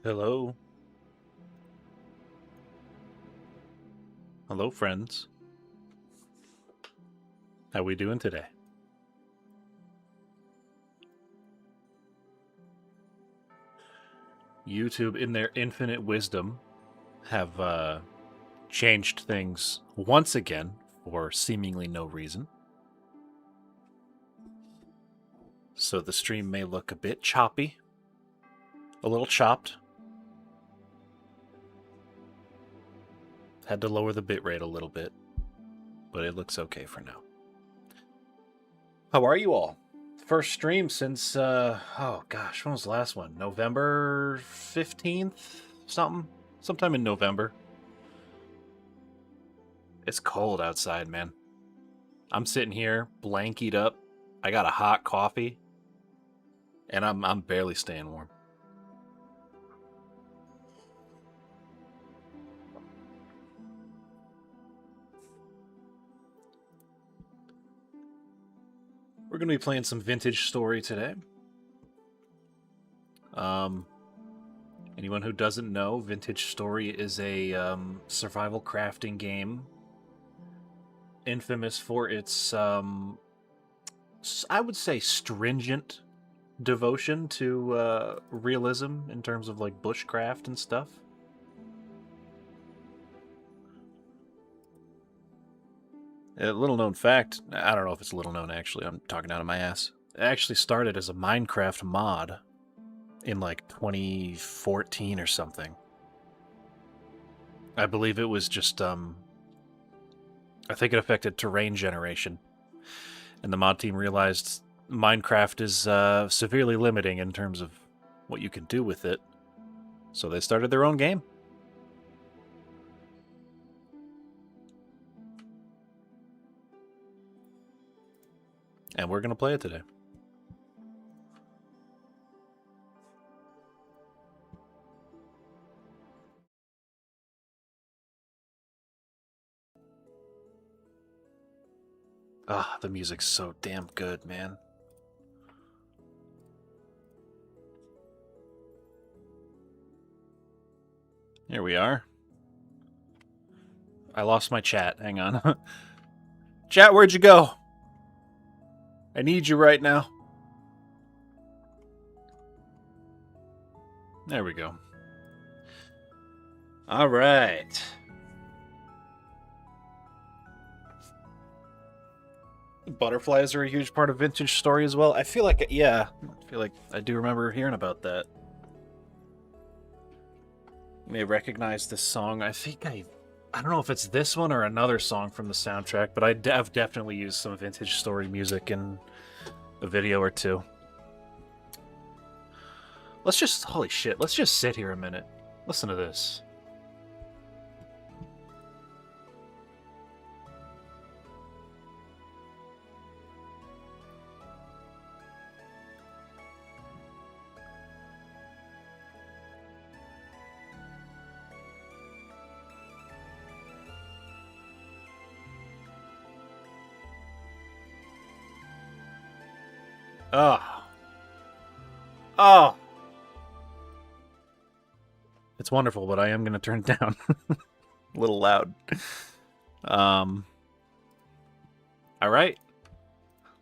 Hello. Hello, friends. How we doing today? YouTube, in their infinite wisdom, have changed things once again for seemingly no reason. So the stream may look a bit choppy, a little chopped. Had to lower the bitrate a little bit, but it looks okay for now. How are you all? First stream since, oh gosh, when was the last one? November 15th? Sometime in November. It's cold outside, man. I'm sitting here, blankied up. I got a hot coffee, and I'm barely staying warm. We're going to be playing some Vintage Story today. Anyone who doesn't know, Vintage Story is a survival crafting game infamous for its, I would say, stringent devotion to realism in terms of like bushcraft and stuff. A little known fact, I don't know if it's a little known actually, I'm talking out of my ass. It actually started as a Minecraft mod in like 2014 or something. I believe it was just, I think it affected terrain generation. And the mod team realized Minecraft is severely limiting in terms of what you can do with it. So they started their own game. And we're going to play it today. Ah, the music's so damn good, man. Here we are. I lost my chat. Hang on. Chat, where'd you go? I need you right now. There we go. All right. Butterflies are a huge part of Vintage Story as well. I feel like, yeah, I feel like I do remember hearing about that. You may recognize this song. I think I don't know if it's this one or another song from the soundtrack, but I've definitely used some Vintage Story music in a video or two. Let's just, holy shit, let's just sit here a minute. Listen to this. Oh. Oh. It's wonderful, but I am going to turn it down. A little loud. All right.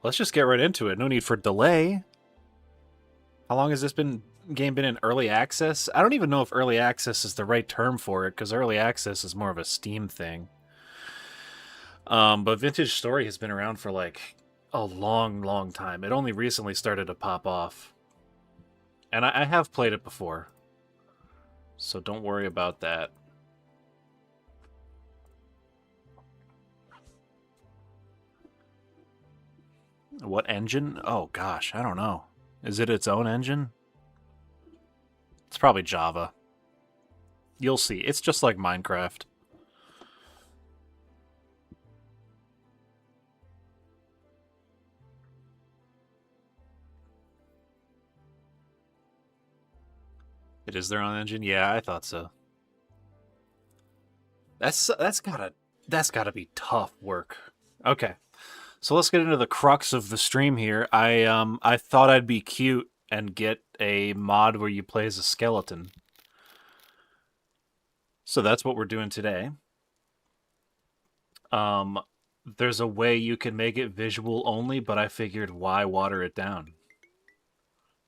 Let's just get right into it. No need for delay. How long has this game been in early access? I don't even know if early access is the right term for it, because early access is more of a Steam thing. But Vintage Story has been around for like a long time. It only recently started to pop off. And I have played it before. So don't worry about that. What engine? Oh gosh, I don't know. Is it its own engine? It's probably Java. You'll see. It's just like Minecraft. It is their own engine? Yeah, I thought so. That's gotta be tough work. Okay. So let's get into the crux of the stream here. I thought I'd be cute and get a mod where you play as a skeleton. So that's what we're doing today. There's a way you can make it visual only, but I figured why water it down?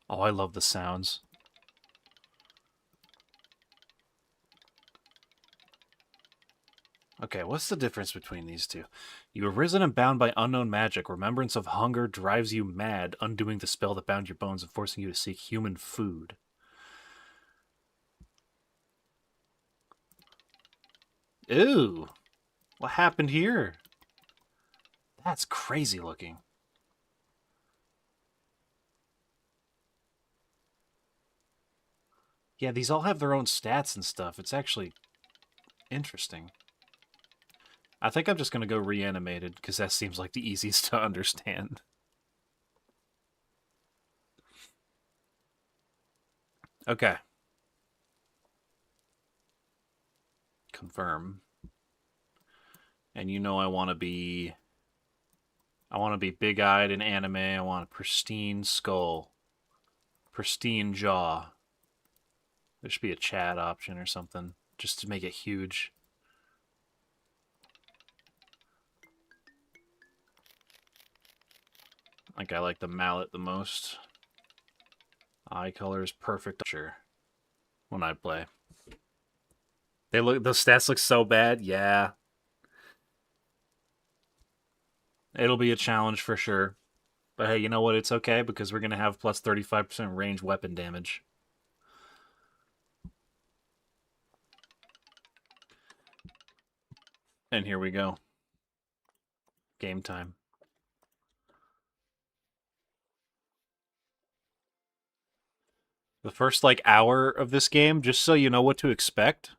Oh, I love the sounds. Okay, what's the difference between these two? You are risen and bound by unknown magic. Remembrance of hunger drives you mad, undoing the spell that bound your bones and forcing you to seek human food. Ew. What happened here? That's crazy looking. Yeah, these all have their own stats and stuff. It's actually interesting. I think I'm just going to go Reanimated, because that seems like the easiest to understand. Okay. Confirm. And you know I want to be big-eyed in anime. I want a pristine skull. Pristine jaw. There should be a chat option or something, just to make it huge. I think I like the mallet the most. Eye color is perfect. Sure. When I play. The stats look so bad, yeah. It'll be a challenge for sure. But hey, you know what? It's okay, because we're going to have plus 35% range weapon damage. And here we go. Game time. The first, hour of this game, just so you know what to expect,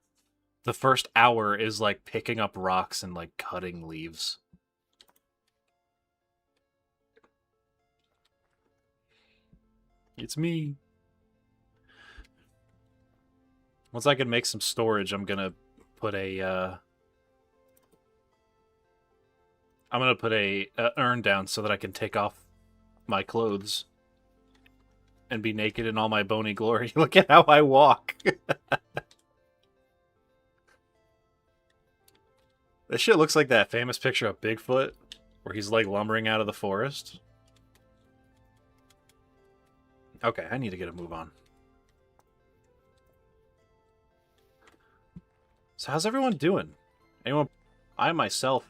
the first hour is, picking up rocks and, cutting leaves. It's me. Once I can make some storage, I'm gonna put a, urn down so that I can take off my clothes and be naked in all my bony glory. Look at how I walk. This shit looks like that famous picture of Bigfoot where he's lumbering out of the forest. Okay, I need to get a move on. So how's everyone doing? I myself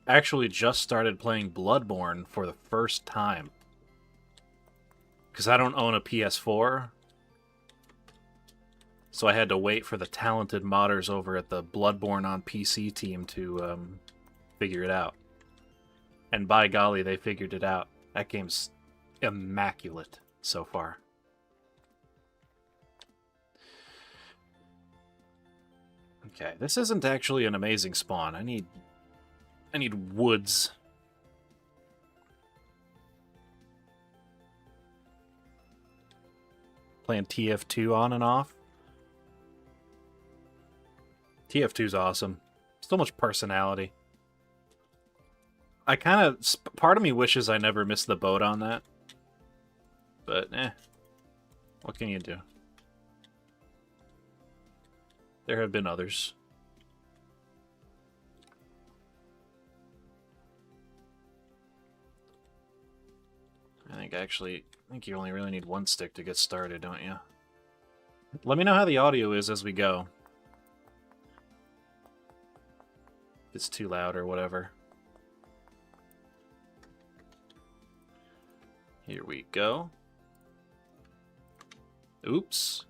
actually just started playing Bloodborne for the first time. Because I don't own a PS4. So I had to wait for the talented modders over at the Bloodborne on PC team to figure it out. And by golly, they figured it out. That game's immaculate so far. Okay, this isn't actually an amazing spawn. I need woods. Playing TF2 on and off. TF2's awesome. So much personality. Part of me wishes I never missed the boat on that. But, what can you do? There have been others. I think you only really need one stick to get started, don't you? Let me know how the audio is as we go. If it's too loud or whatever. Here we go. Oops.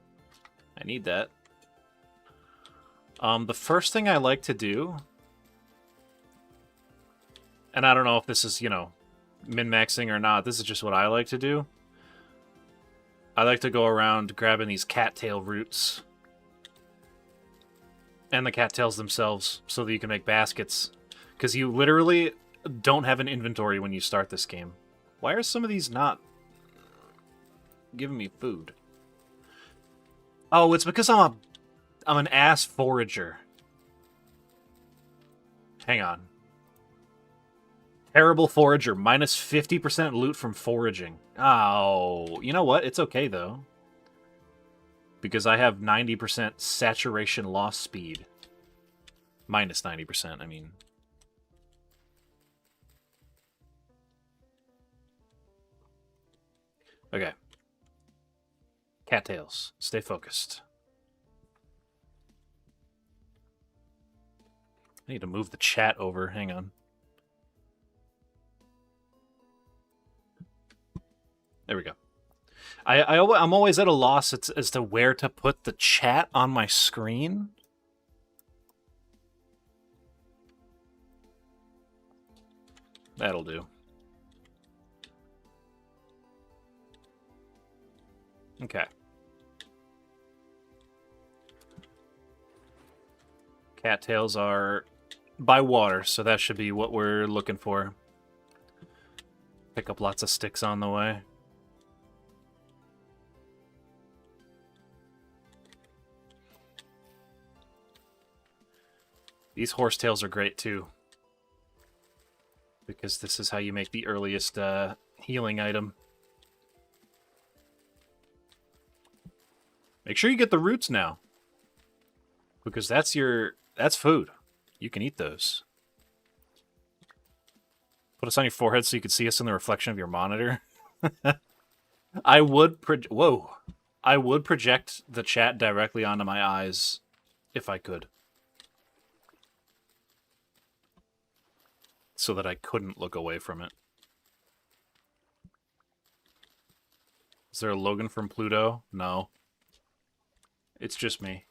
I need that. The first thing I like to do, and I don't know if this is, min-maxing or not, this is just what I like to do. I like to go around grabbing these cattail roots and the cattails themselves so that you can make baskets. Because you literally don't have an inventory when you start this game. Why are some of these not giving me food? Oh, it's because I'm an ass forager. Hang on. Terrible forager. Minus 50% loot from foraging. Oh, you know what? It's okay, though. Because I have 90% saturation loss speed. Minus 90%, I mean. Okay. Cattails. Stay focused. I need to move the chat over. Hang on. There we go. I'm always at a loss as to where to put the chat on my screen. That'll do. Okay. Cattails are by water, so that should be what we're looking for. Pick up lots of sticks on the way. These horsetails are great too, because this is how you make the earliest healing item. Make sure you get the roots now, because that's food. You can eat those. Put us on your forehead so you can see us in the reflection of your monitor. I would project the chat directly onto my eyes if I could, so that I couldn't look away from it. Is there a Logan from Pluto? No. It's just me.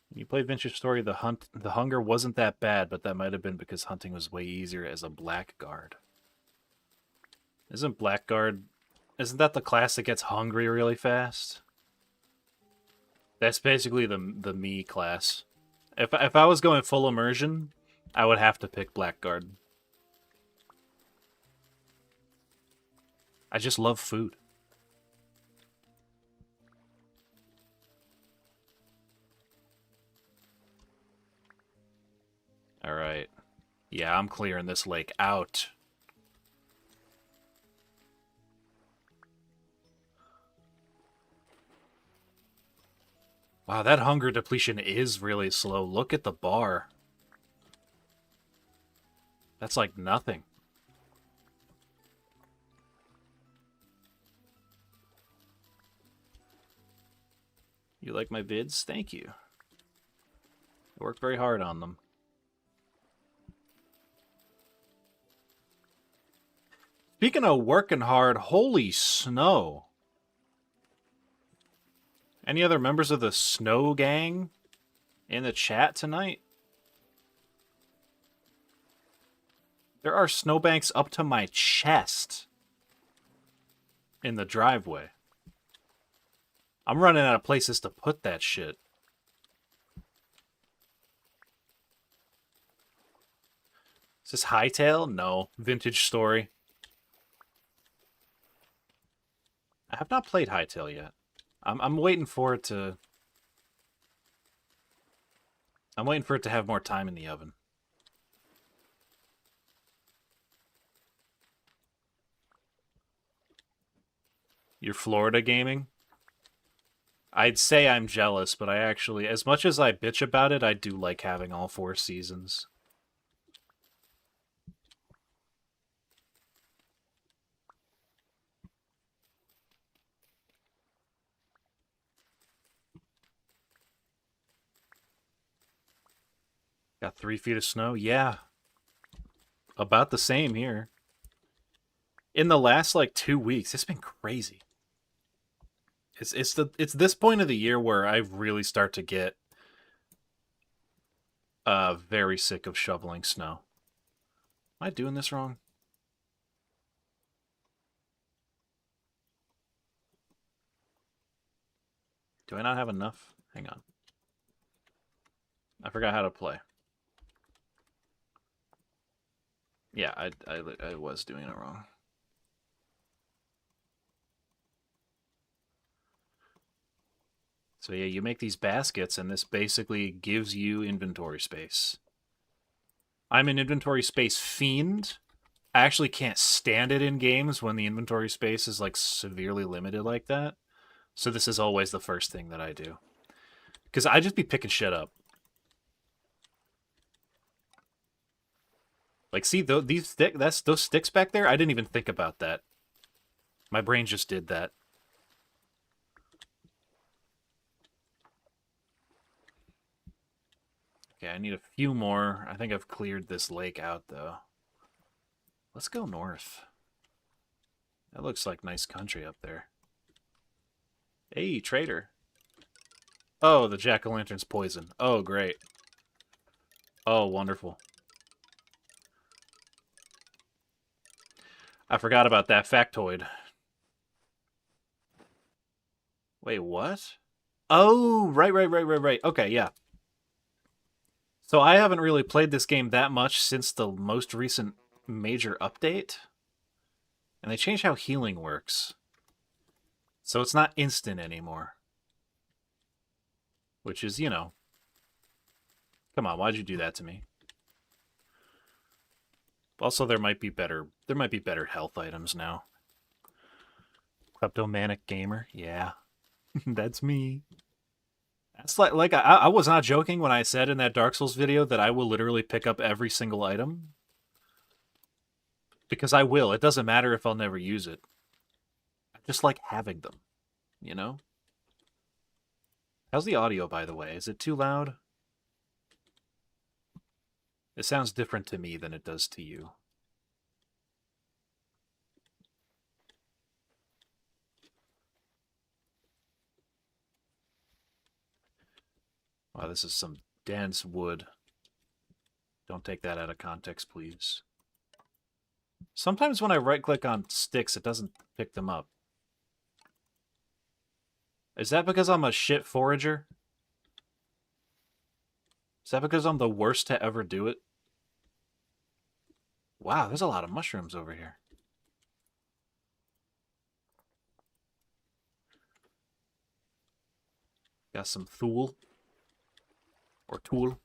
When you played Vintage Story, the hunger wasn't that bad, but that might have been because hunting was way easier as a blackguard. Isn't that the class that gets hungry really fast? That's basically the me class. If I was going full immersion, I would have to pick blackguard. I just love food. Alright. Yeah, I'm clearing this lake out. Wow, that hunger depletion is really slow. Look at the bar. That's like nothing. You like my vids? Thank you. I work very hard on them. Speaking of working hard, holy snow. Any other members of the snow gang in the chat tonight? There are snowbanks up to my chest in the driveway. I'm running out of places to put that shit. Is this Hightail? No. Vintage Story. I have not played Hightail yet. I'm waiting for it to... I'm waiting for it to have more time in the oven. You're Florida gaming? I'd say I'm jealous, but I actually, as much as I bitch about it, I do like having all 4 seasons. Got 3 feet of snow? Yeah. About the same here. In the last, like, 2 weeks, it's been crazy. It's this point of the year where I really start to get very sick of shoveling snow. Am I doing this wrong? Do I not have enough? Hang on. I forgot how to play. Yeah, I was doing it wrong. So yeah, you make these baskets, and this basically gives you inventory space. I'm an inventory space fiend. I actually can't stand it in games when the inventory space is like severely limited like that. So this is always the first thing that I do. Because I just be picking shit up. Like, see, those sticks back there? I didn't even think about that. My brain just did that. Okay, I need a few more. I think I've cleared this lake out, though. Let's go north. That looks like nice country up there. Hey, trader. Oh, the jack-o'-lantern's poison. Oh, great. Oh, wonderful. I forgot about that factoid. Wait, what? Oh, right. Okay, yeah. So I haven't really played this game that much since the most recent major update. And they changed how healing works. So it's not instant anymore. Which is, you know... Come on, why'd you do that to me? Also, there might be better health items now. Kleptomanic gamer, yeah. That's me. That's like I was not joking when I said in that Dark Souls video that I will literally pick up every single item. Because I will. It doesn't matter if I'll never use it. I just like having them, you know? How's the audio, by the way? Is it too loud? It sounds different to me than it does to you. Wow, this is some dense wood. Don't take that out of context, please. Sometimes when I right-click on sticks, it doesn't pick them up. Is that because I'm a shit forager? Is that because I'm the worst to ever do it? Wow, there's a lot of mushrooms over here. Got some Thule. Or Tool.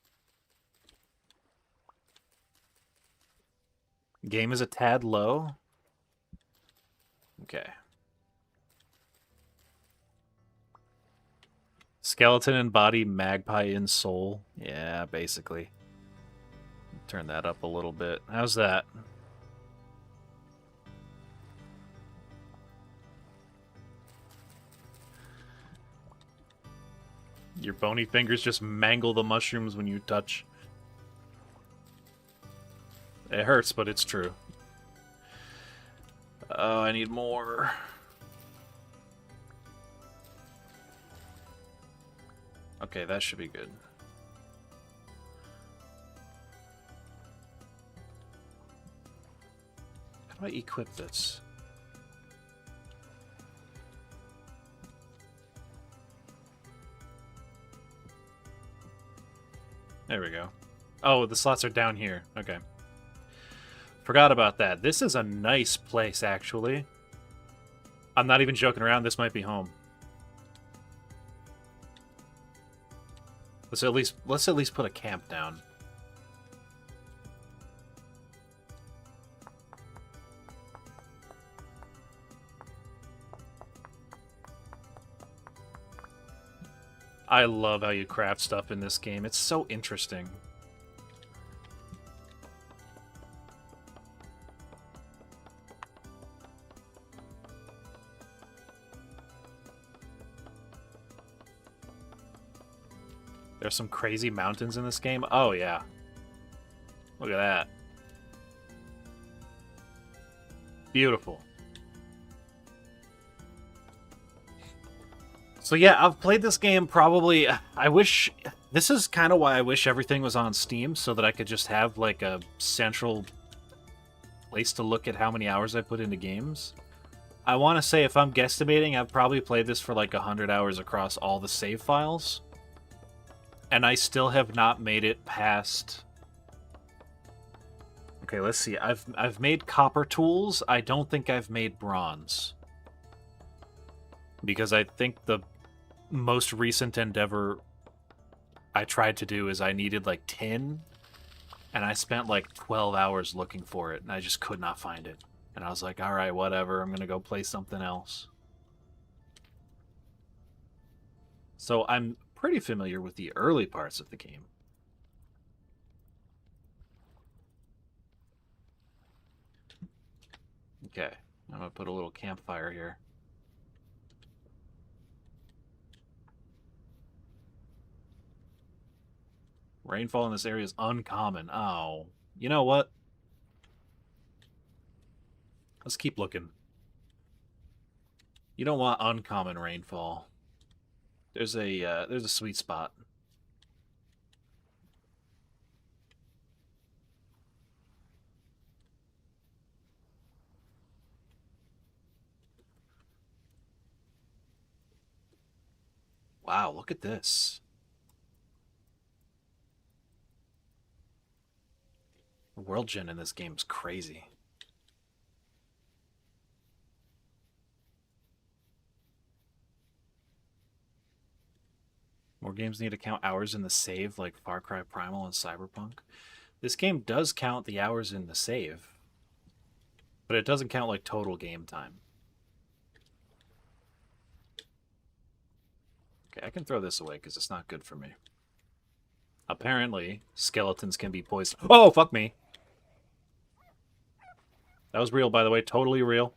Game is a tad low. Okay. Skeleton in body, magpie in soul. Yeah, basically. Turn that up a little bit. How's that? Your bony fingers just mangle the mushrooms when you touch. It hurts, but it's true. Oh, I need more. Okay, that should be good. How do I equip this? There we go. Oh, the slots are down here. Okay. Forgot about that. This is a nice place, actually. I'm not even joking around. This might be home. Let's at least put a camp down. I love how you craft stuff in this game. It's so interesting. There's some crazy mountains in this game. Oh, yeah. Look at that. Beautiful. So yeah, I've played this game probably... I wish... This is kind of why I wish everything was on Steam, so that I could just have, like, a central place to look at how many hours I put into games. I want to say, if I'm guesstimating, I've probably played this for, like, 100 hours across all the save files. And I still have not made it past... Okay, let's see. I've made copper tools. I don't think I've made bronze. Because I think the most recent endeavor I tried to do is I needed like tin And I spent like 12 hours looking for it, and I just could not find it. And I was like, all right, whatever, I'm going to go play something else. So I'm pretty familiar with the early parts of the game. Okay, I'm going to put a little campfire here. Rainfall in this area is uncommon. Oh, you know what? Let's keep looking. You don't want uncommon rainfall. There's a sweet spot. Wow, look at this. The world gen in this game is crazy. More games need to count hours in the save, like Far Cry Primal and Cyberpunk. This game does count the hours in the save, but it doesn't count like total game time. Okay, I can throw this away because it's not good for me. Apparently, skeletons can be poisoned. Oh, fuck me. That was real, by the way. Totally real.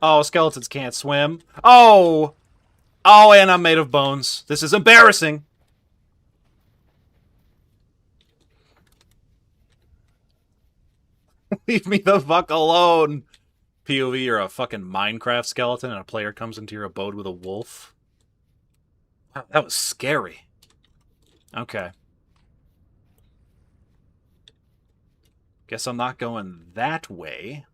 Oh, skeletons can't swim. Oh! Oh, and I'm made of bones. This is embarrassing. Leave me the fuck alone. POV, you're a fucking Minecraft skeleton and a player comes into your abode with a wolf. Wow, that was scary. Okay. Guess I'm not going that way.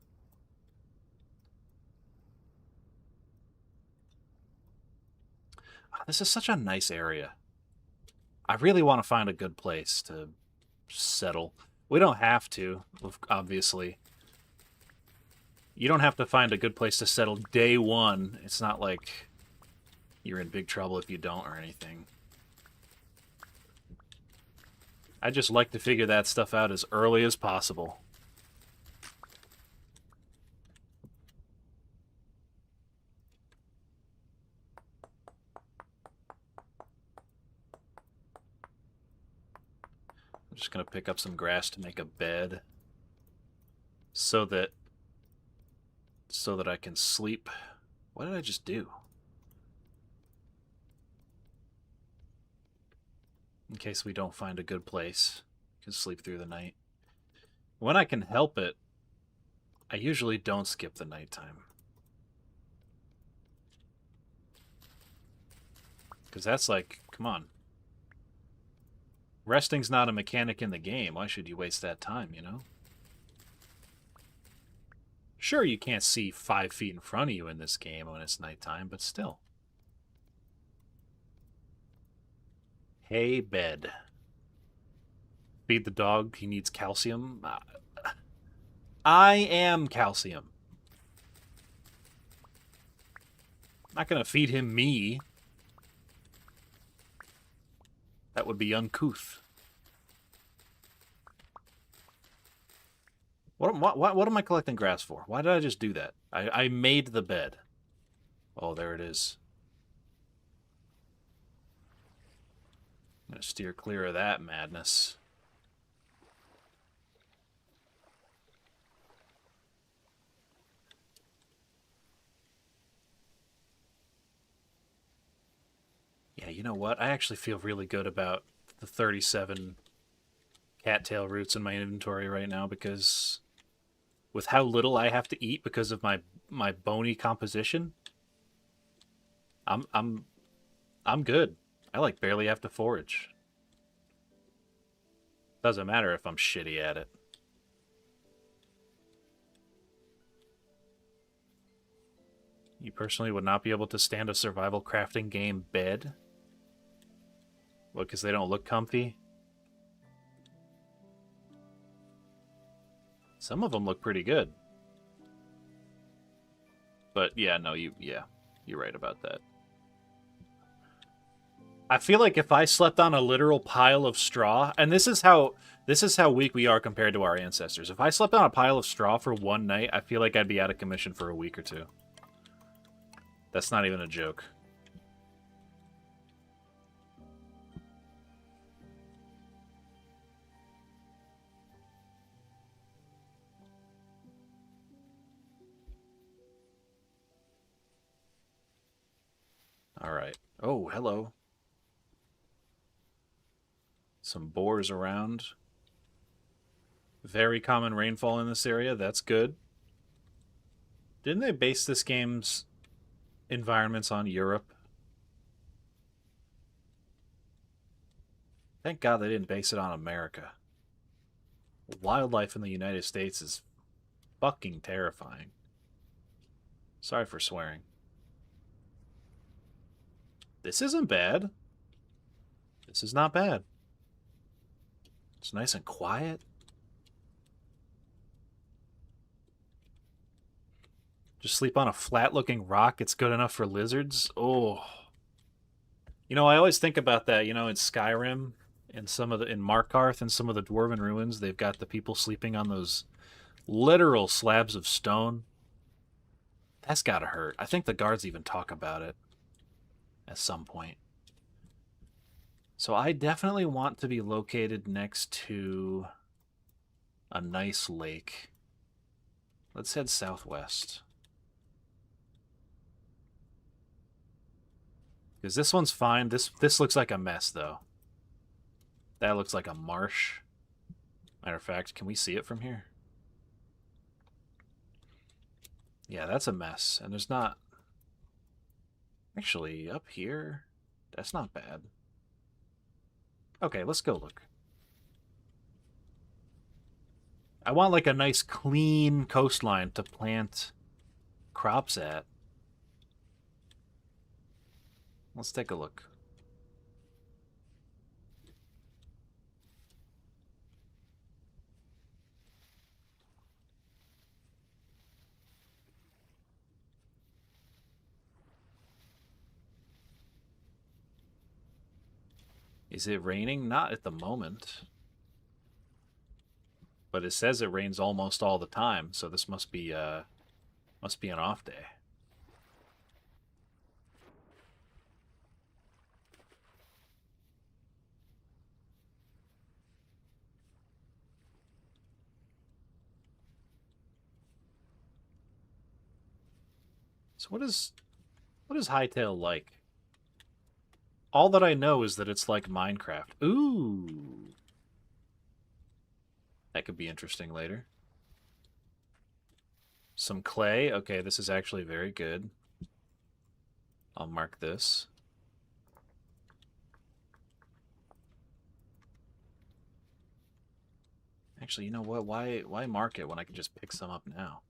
Oh, this is such a nice area. I really want to find a good place to settle. We don't have to, obviously. You don't have to find a good place to settle day one. It's not like you're in big trouble if you don't or anything. I just like to figure that stuff out as early as possible. I'm just going to pick up some grass to make a bed so that I can sleep. What did I just do? In case we don't find a good place, I can sleep through the night. When I can help it, I usually don't skip the nighttime. Because that's like, come on. Resting's not a mechanic in the game. Why should you waste that time, you know? Sure, you can't see 5 feet in front of you in this game when it's nighttime, but still. Hey, bed. Feed the dog. He needs calcium. I am calcium. I'm not going to feed him me. That would be uncouth. What am I collecting grass for? Why did I just do that? I made the bed. Oh, there it is. I'm going to steer clear of that madness. Yeah, you know what? I actually feel really good about the 37 cattail roots in my inventory right now because with how little I have to eat because of my bony composition, I'm good. I like barely have to forage. Doesn't matter if I'm shitty at it. You personally would not be able to stand a survival crafting game bed? What, because they don't look comfy? Some of them look pretty good. But yeah, no, you're right about that. I feel like if I slept on a literal pile of straw, and this is how This is how weak we are compared to our ancestors. If I slept on a pile of straw for one night, I feel like I'd be out of commission for a week or two. That's not even a joke. All right. Oh, hello. Some boars around. Very common rainfall in this area. That's good. Didn't they base this game's environments on Europe? Thank God they didn't base it on America. Wildlife in the United States is fucking terrifying. Sorry for swearing. This isn't bad. This is not bad. It's nice and quiet. Just sleep on a flat-looking rock. It's good enough for lizards. Oh. You know, I always think about that, you know, in Skyrim, in Markarth and some of the Dwarven ruins, they've got the people sleeping on those literal slabs of stone. That's gotta hurt. I think the guards even talk about it at some point. So I definitely want to be located next to a nice lake. Let's head southwest. Because this one's fine. This looks like a mess, though. That looks like a marsh. Matter of fact, can we see it from here? Yeah, that's a mess. And there's not... Actually, up here, that's not bad. Okay, let's go look. I want like a nice clean coastline to plant crops at. Let's take a look. Is it raining? Not at the moment. But it says it rains almost all the time, so this must be an off day. So what is Hightail like? All that I know is that it's like Minecraft. Ooh. That could be interesting later. Some clay. Okay, this is actually very good. I'll mark this. Actually, you know what? Why mark it when I can just pick some up now?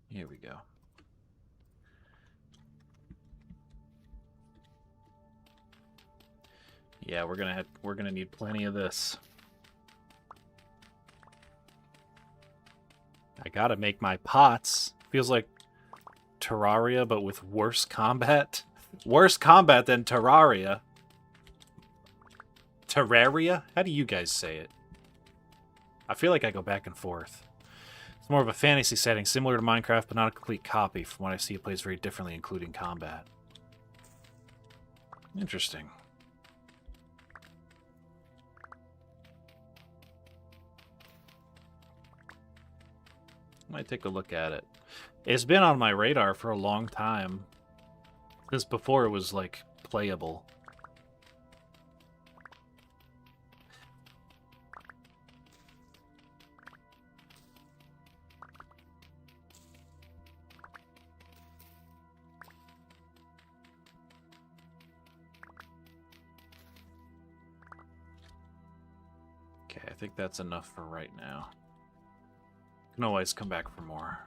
Here we go. Yeah, we're gonna need plenty of this. I gotta make my pots. Feels like Terraria, but with worse combat. Worse combat than Terraria. Terraria? How do you guys say it? I feel like I go back and forth. It's more of a fantasy setting, similar to Minecraft, but not a complete copy. From what I see, it plays very differently, including combat. Interesting. Might take a look at it. It's been on my radar for a long time. Because before it was, like, playable. Okay, I think that's enough for right now. Can always come back for more.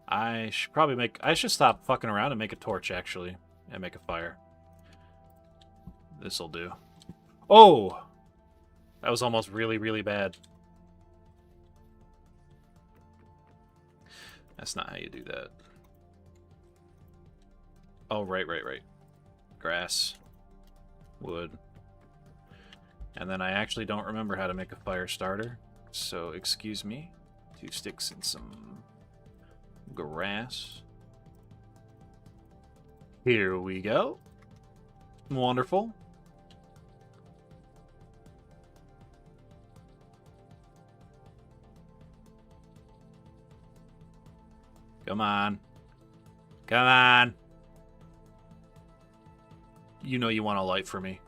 I should probably I should stop fucking around and make a torch, actually. And make a fire. This'll do. Oh! That was almost really, really bad. That's not how you do that. Oh, right. Grass. Wood. And then I actually don't remember how to make a fire starter. So, excuse me. 2 sticks and some grass. Here we go. Wonderful. Come on. Come on. You know you want a light for me.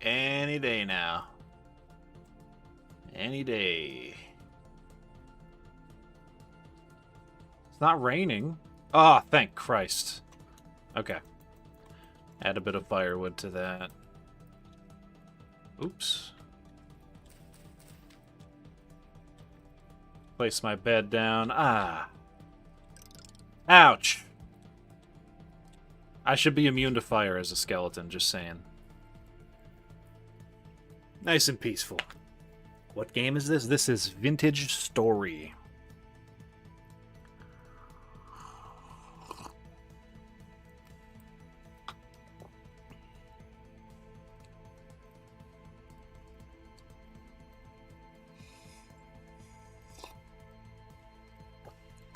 Any day now. Any day. It's not raining. Oh, thank Christ. Okay. Add a bit of firewood to that. Oops. Place my bed down. Ah. Ouch. I should be immune to fire as a skeleton, just saying. Nice and peaceful. What game is this? This is Vintage Story.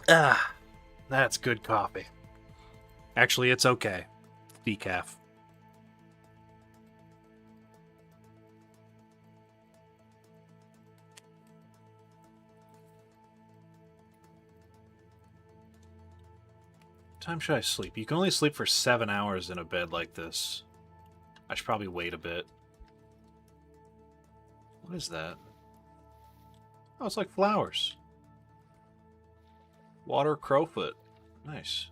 Ah, that's good coffee. Actually, it's okay. Decaf. What time should I sleep? You can only sleep for 7 hours in a bed like this. I should probably wait a bit. What is that? Oh, it's like flowers. Water crowfoot. Nice.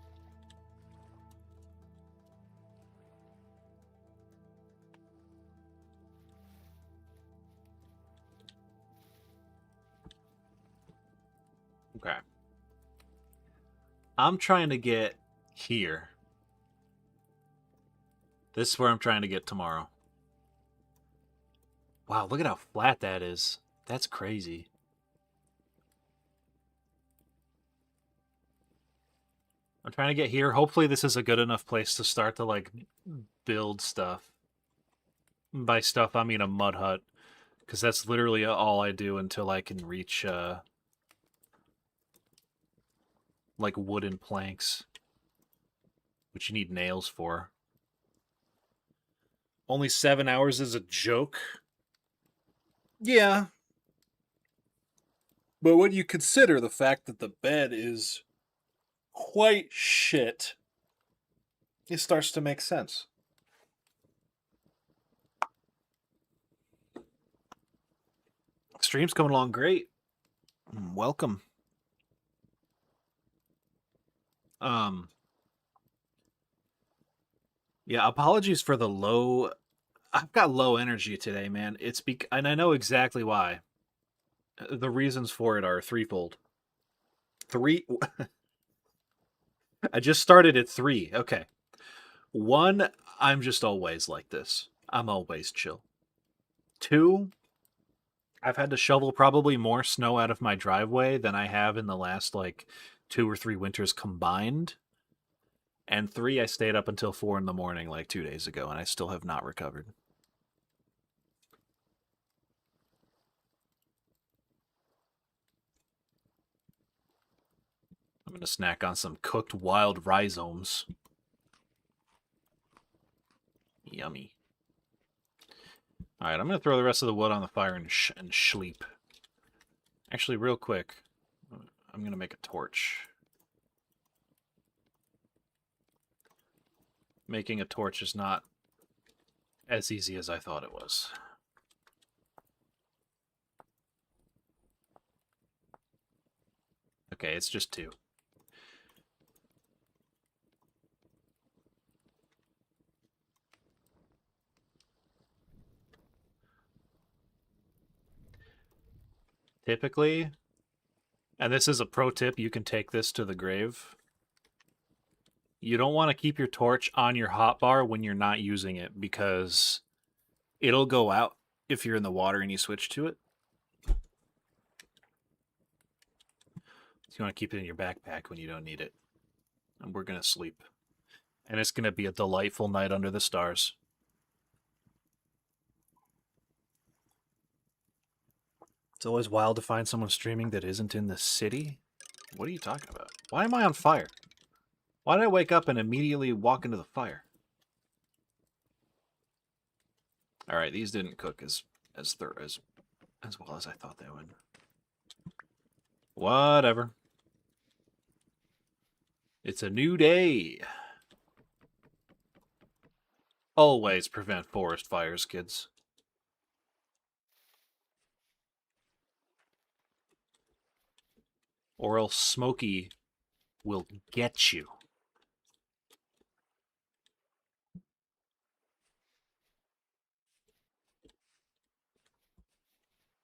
Okay. I'm trying to get here. This is where I'm trying to get tomorrow. Wow, look at how flat that is. That's crazy. I'm trying to get here. Hopefully this is a good enough place to start to, like, build stuff. By stuff, I mean a mud hut. Because that's literally all I do until I can reach, like, wooden planks. Which you need nails for. Only 7 hours is a joke? Yeah. But when you consider the fact that the bed is quite shit, it starts to make sense. Stream's coming along great. Welcome. Yeah, apologies for the low. I've got low energy today, man. And I know exactly why. The reasons for it are threefold. I just started at 3. Okay. 1, I'm just always like this. I'm always chill. 2, I've had to shovel probably more snow out of my driveway than I have in the last, like, 2 or 3 winters combined. And 3, I stayed up until 4 in the morning like 2 days ago, and I still have not recovered. I'm going to snack on some cooked wild rhizomes. Yummy. Alright, I'm going to throw the rest of the wood on the fire and sleep. Actually, real quick, I'm going to make a torch. Making a torch is not as easy as I thought it was. Okay, it's just 2. Typically, and this is a pro tip, you can take this to the grave. You don't want to keep your torch on your hotbar when you're not using it because it'll go out if you're in the water and you switch to it. So you want to keep it in your backpack when you don't need it. And we're going to sleep. And it's going to be a delightful night under the stars. It's always wild to find someone streaming that isn't in the city. What are you talking about? Why am I on fire? Why did I wake up and immediately walk into the fire? All right, these didn't cook as well as I thought they would. Whatever. It's a new day. Always prevent forest fires, kids. Or else Smokey will get you.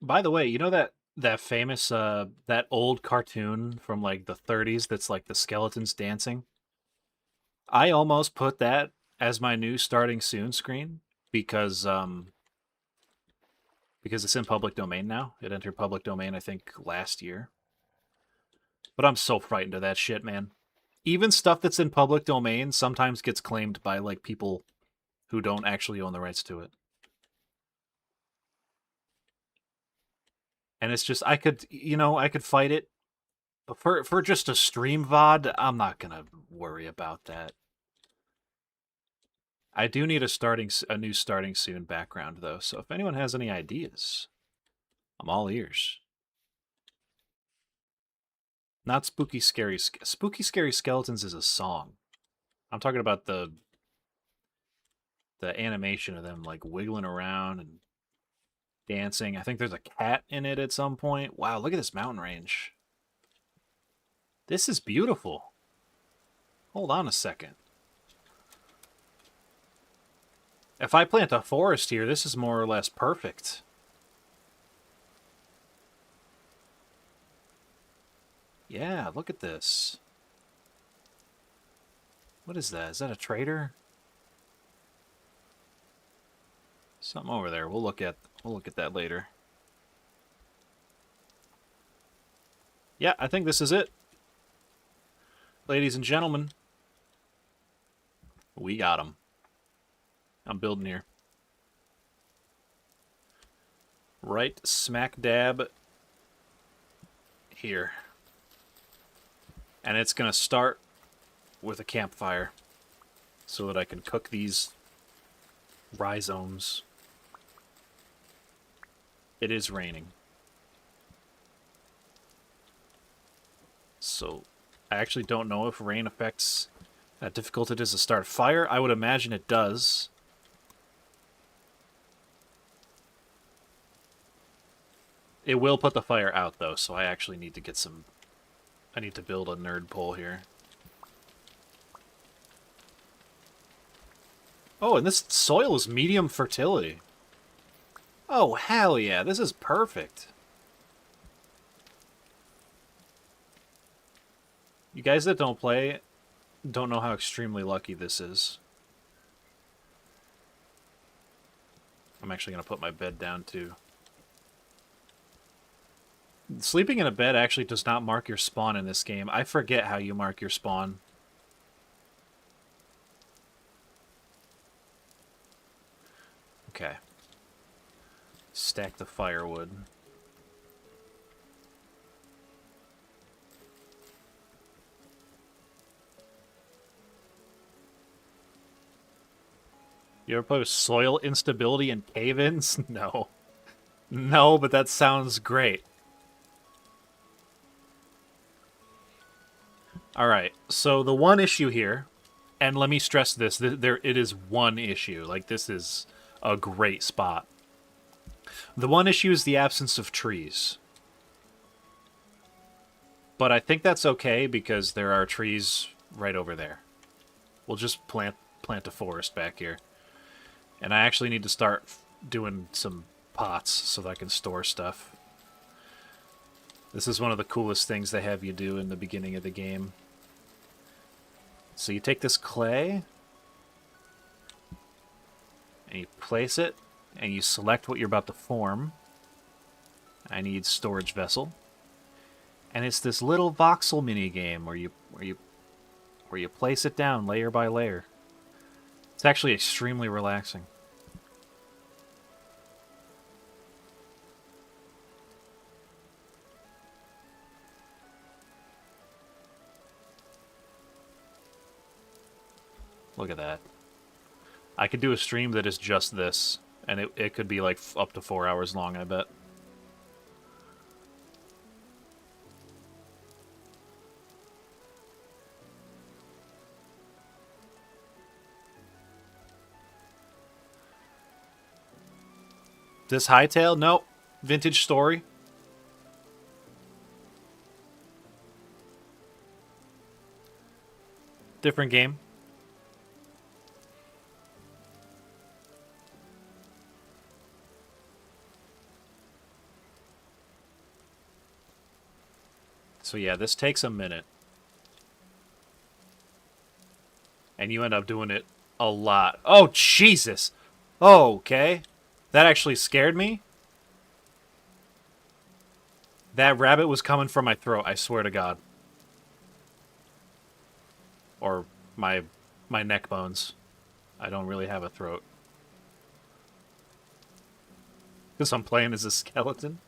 By the way, you know that famous that old cartoon from like the 30s that's like the skeletons dancing? I almost put that as my new starting soon screen because it's in public domain now. It entered public domain I think last year. But I'm so frightened of that shit, man. Even stuff that's in public domain sometimes gets claimed by like people who don't actually own the rights to it. And it's just I could fight it, but for just a stream VOD, I'm not gonna worry about that. I do need a new starting soon background though, so if anyone has any ideas, I'm all ears. Not spooky scary skeletons is a song. I'm talking about the animation of them like wiggling around and dancing. I think there's a cat in it at some point. Wow, look at this mountain range. This is beautiful. Hold on a second. If I plant a forest here, this is more or less perfect. Yeah, look at this. What is that? Is that a trader? Something over there. We'll look at that later. Yeah, I think this is it. Ladies and gentlemen, we got him. I'm building here. Right smack dab here. And it's going to start with a campfire so that I can cook these rhizomes. It is raining. So I actually don't know if rain affects how difficult it is to start a fire. I would imagine it does. It will put the fire out, though, so I actually need to get some... I need to build a nerd pole here. Oh, and this soil is medium fertility. Oh, hell yeah, this is perfect. You guys that don't play don't know how extremely lucky this is. I'm actually going to put my bed down, too. Sleeping in a bed actually does not mark your spawn in this game. I forget how you mark your spawn. Okay. Stack the firewood. You ever play with soil instability and cave-ins? No. No, but that sounds great. Alright, so the one issue here, and let me stress this, it is one issue. Like, this is a great spot. The one issue is the absence of trees. But I think that's okay because there are trees right over there. We'll just plant a forest back here. And I actually need to start doing some pots so that I can store stuff. This is one of the coolest things they have you do in the beginning of the game. So you take this clay, and you place it, and you select what you're about to form. I need storage vessel. And it's this little voxel mini game where you place it down layer by layer. It's actually extremely relaxing. Look at that. I could do a stream that is just this, and it could be like up to 4 hours long, I bet. This hightail? Nope. Vintage Story. Different game. So yeah, this takes a minute. And you end up doing it a lot. Oh, Jesus! Oh, okay. That actually scared me. That rabbit was coming for my throat, I swear to God. Or my neck bones. I don't really have a throat. Because I'm playing as a skeleton.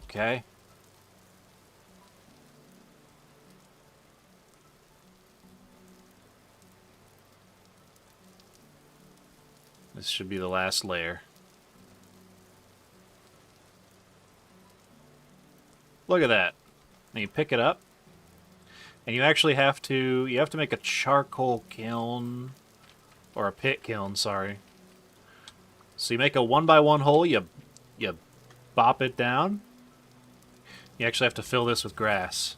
Okay. This should be the last layer. Look at that. And you pick it up. And you actually have to make a charcoal kiln. Or a pit kiln, sorry. So you make a 1x1 hole, you bop it down. You actually have to fill this with grass.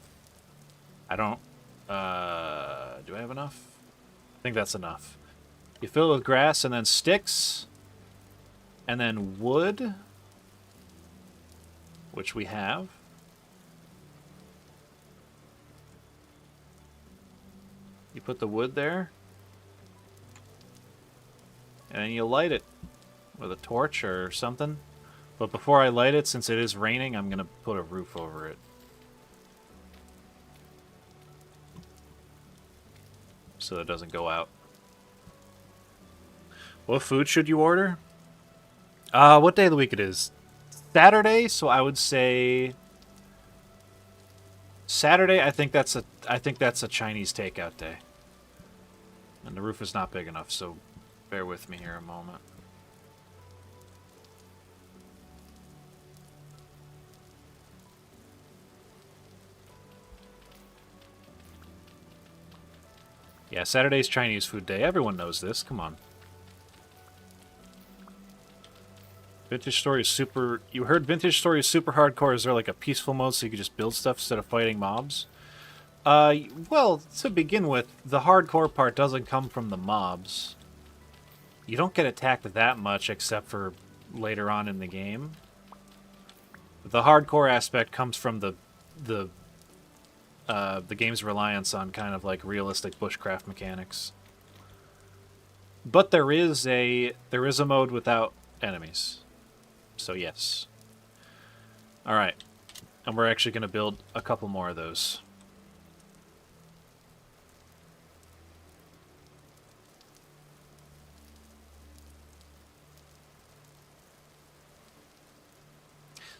I don't... do I have enough? I think that's enough. You fill it with grass and then sticks. And then wood. Which we have. You put the wood there. And then you light it with a torch or something. But before I light it, since it is raining, I'm going to put a roof over it. So that it doesn't go out. What food should you order? What day of the week it is? Saturday, so I would say Saturday. I think that's a Chinese takeout day. And the roof is not big enough, so bear with me here a moment. Yeah, Saturday's Chinese food day. Everyone knows this. Come on. Vintage Story is super... You heard Vintage Story is super hardcore. Is there like a peaceful mode so you can just build stuff instead of fighting mobs? Well, to begin with, the hardcore part doesn't come from the mobs. You don't get attacked that much except for later on in the game. The hardcore aspect comes from the game's reliance on kind of like realistic bushcraft mechanics. But there is a mode without enemies. So yes. Alright. And we're actually going to build a couple more of those.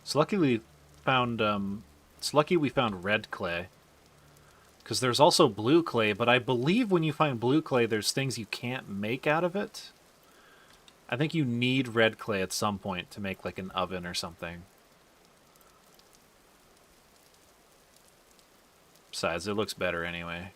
It's lucky we found red clay. Because there's also blue clay, but I believe when you find blue clay, there's things you can't make out of it. I think you need red clay at some point to make like an oven or something. Besides, it looks better anyway.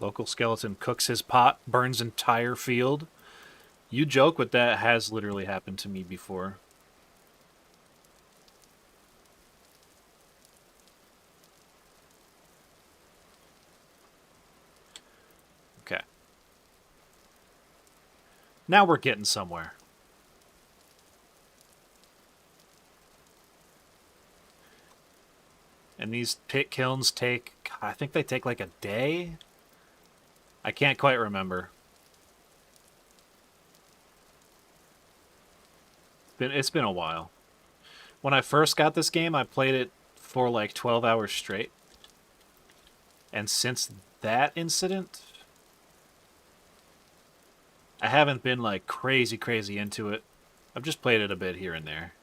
Local skeleton cooks his pot, burns entire field. You joke, but that has literally happened to me before. Okay. Now we're getting somewhere. And these pit kilns take, I think they take like a day? I can't quite remember. It's been a while. When I first got this game, I played it for like 12 hours straight. And since that incident, I haven't been like crazy into it. I've just played it a bit here and there.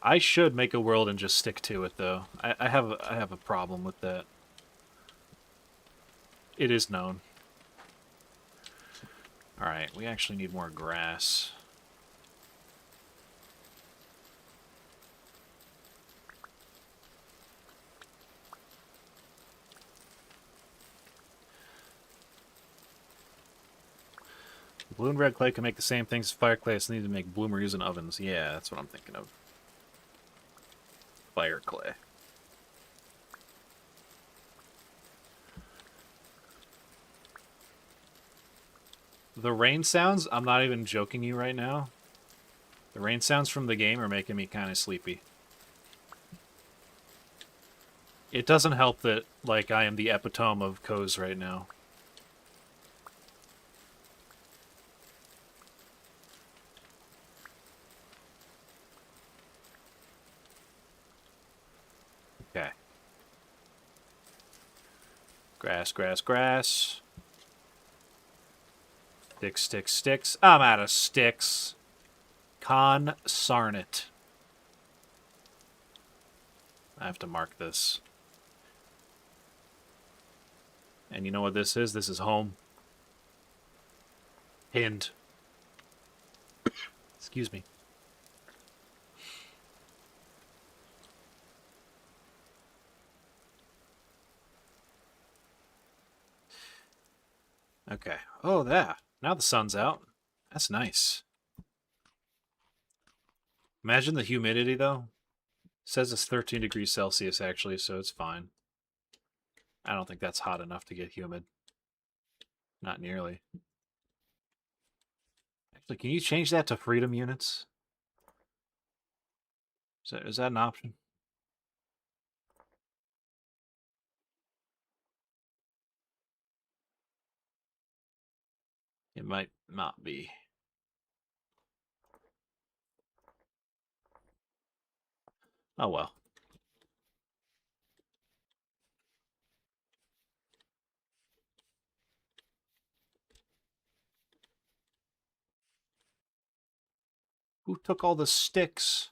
I should make a world and just stick to it, though. I have a problem with that. It is known. Alright, we actually need more grass. Blue and red clay can make the same things as fire clay, so they need to make bloomer using ovens. Yeah, that's what I'm thinking of. Fire clay. The rain sounds, I'm not even joking you right now. The rain sounds from the game are making me kind of sleepy. It doesn't help that, like, I am the epitome of cozy right now. Okay. Grass, grass, grass. Sticks, sticks, sticks. I'm out of sticks. Consarn it. I have to mark this. And you know what this is? This is home. Pinned. Excuse me. Okay. Oh, there. Now the sun's out. That's nice. Imagine the humidity, though. It says it's 13 degrees Celsius, actually, so it's fine. I don't think that's hot enough to get humid. Not nearly. Actually, can you change that to freedom units? Is that an option? It might not be. Oh well. Who took all the sticks?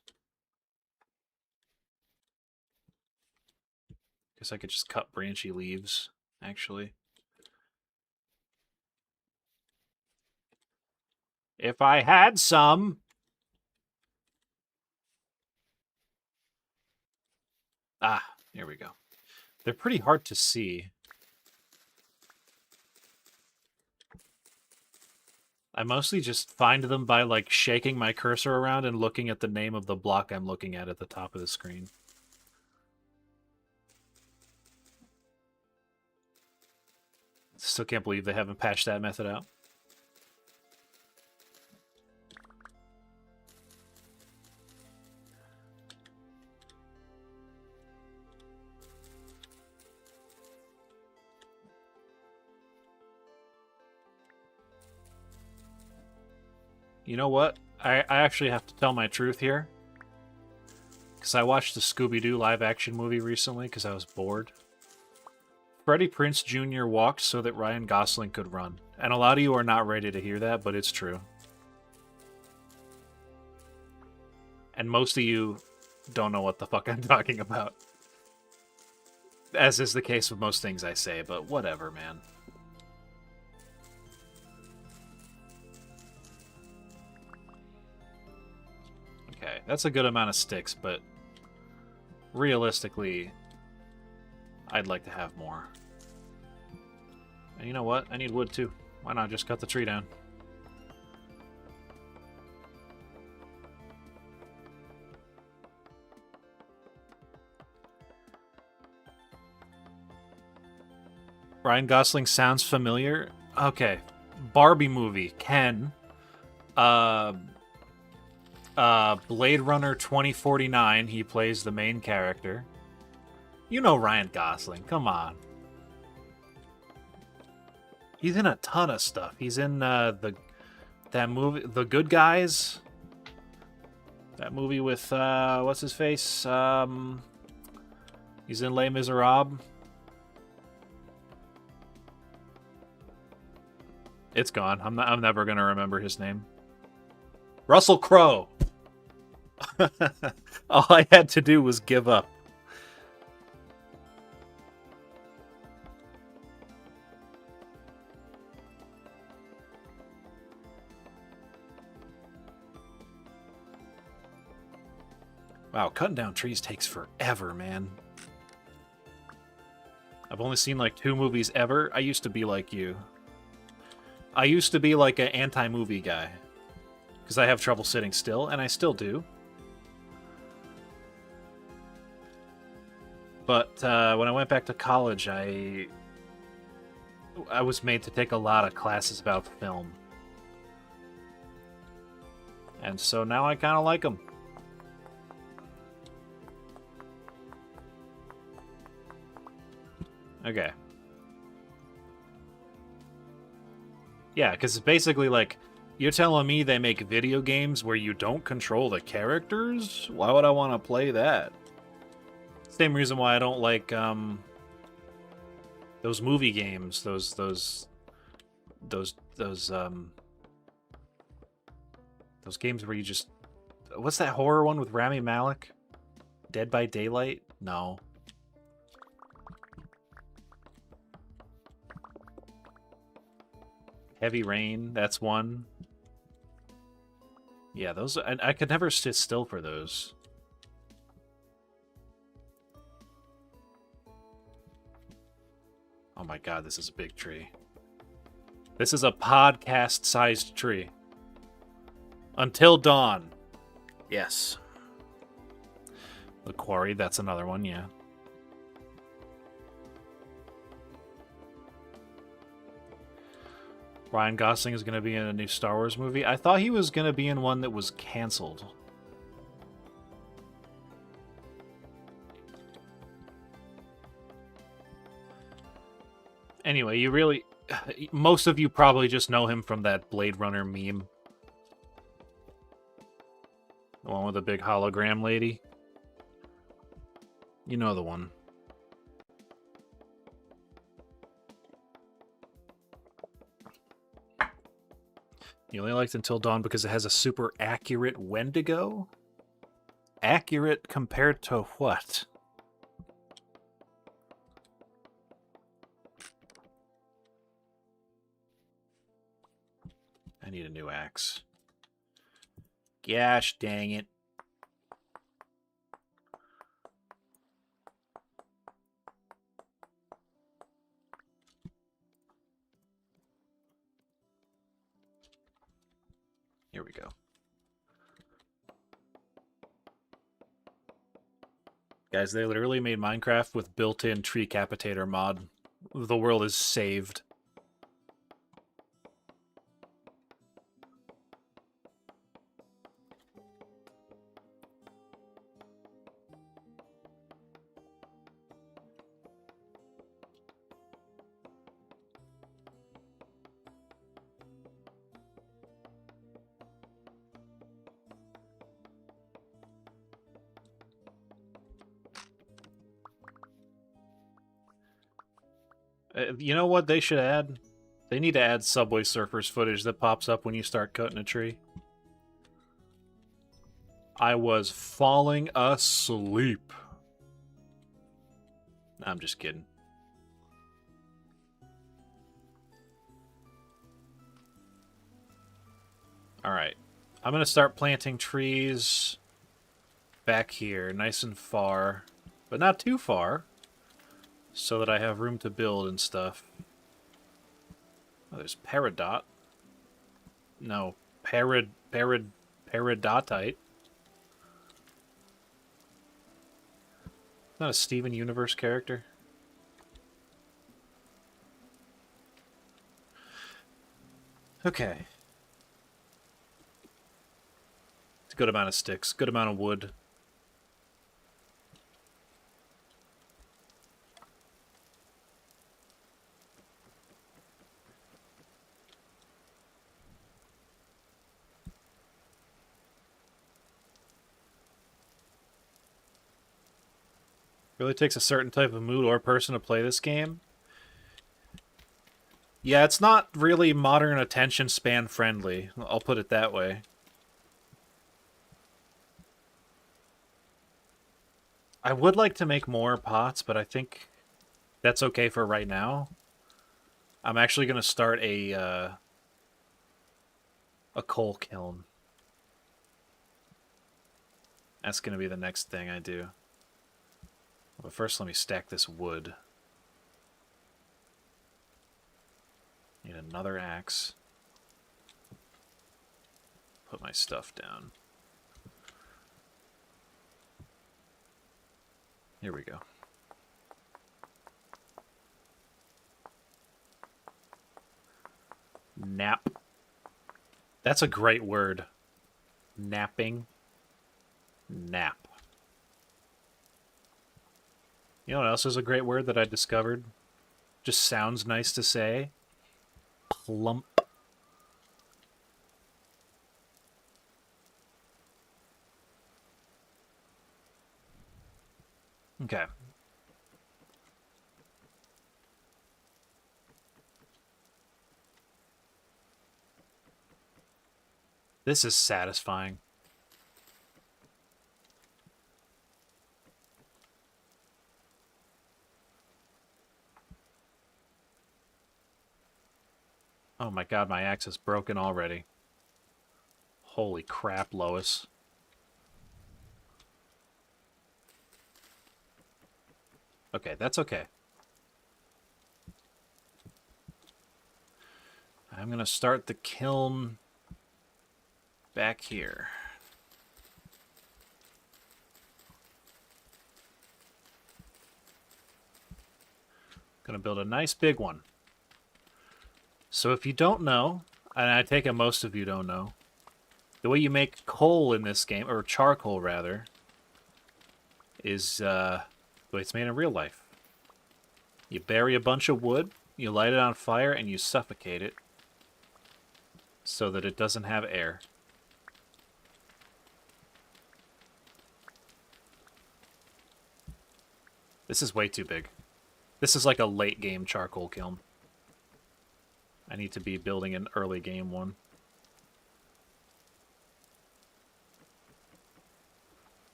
Guess I could just cut branchy leaves, actually. If I had some. Ah, here we go. They're pretty hard to see. I mostly just find them by, like, shaking my cursor around and looking at the name of the block I'm looking at the top of the screen. Still can't believe they haven't patched that method out. You know what? I actually have to tell my truth here. Because I watched the Scooby-Doo live-action movie recently because I was bored. Freddie Prinze Jr. walked so that Ryan Gosling could run. And a lot of you are not ready to hear that, but it's true. And most of you don't know what the fuck I'm talking about. As is the case with most things I say, but whatever, man. Okay, that's a good amount of sticks, but realistically, I'd like to have more. And you know what? I need wood too. Why not just cut the tree down? Ryan Gosling sounds familiar. Okay. Barbie movie. Ken. Blade Runner 2049. He plays the main character. You know Ryan Gosling. Come on. He's in a ton of stuff. He's in that movie, The Good Guys. That movie with what's his face? He's in Les Miserables. It's gone. I'm never gonna remember his name. Russell Crowe. All I had to do was give up. Wow, cutting down trees takes forever, man. I've only seen like 2 movies ever. I used to be like you. I used to be like an anti-movie guy. Because I have trouble sitting still, and I still do. But when I went back to college, I was made to take a lot of classes about film. And so now I kind of like them. Okay. Yeah, because it's basically like, you're telling me they make video games where you don't control the characters? Why would I want to play that? Same reason why I don't like those movie games, those games where you just, what's that horror one with Rami Malek? Dead by Daylight? No. Heavy Rain, that's one. Yeah, those, I could never sit still for those. Oh my god, this is a big tree. This is a podcast-sized tree. Until Dawn. Yes. The Quarry, that's another one, yeah. Ryan Gosling is going to be in a new Star Wars movie. I thought he was going to be in one that was canceled. Anyway, you really... Most of you probably just know him from that Blade Runner meme. The one with the big hologram lady. You know the one. You only liked Until Dawn because it has a super accurate Wendigo? Accurate compared to what? I need a new axe. Gosh dang it. Here we go. Guys, they literally made Minecraft with built-in tree capitator mod. The world is saved. You know what they should add? They need to add Subway Surfers footage that pops up when you start cutting a tree. I was falling asleep. I'm just kidding. Alright. I'm going to start planting trees back here, nice and far. But not too far. so that I have room to build and stuff. Oh, there's peridot. No, peridotite. Not a Steven Universe character. Okay. It's a good amount of sticks, good amount of wood. Really takes a certain type of mood or person to play this game. Yeah, it's not really modern attention span friendly. I'll put it that way. I would like to make more pots, but I think that's okay for right now. I'm actually going to start a coal kiln. That's going to be the next thing I do. But first, let me stack this wood. Need another axe. Put my stuff down. Here we go. Nap. That's a great word. Napping. Nap. You know what else is a great word that I discovered? Just sounds nice to say. Plump. Okay. This is satisfying. Oh my god, my axe is broken already. Holy crap, Lois. Okay, that's okay. I'm gonna start the kiln back here. Gonna build a nice big one. So if you don't know, and I take it most of you don't know, the way you make coal in this game, or charcoal rather, is the way it's made in real life. You bury a bunch of wood, you light it on fire, and you suffocate it so that it doesn't have air. This is way too big. This is like a late game charcoal kiln. I need to be building an early game one.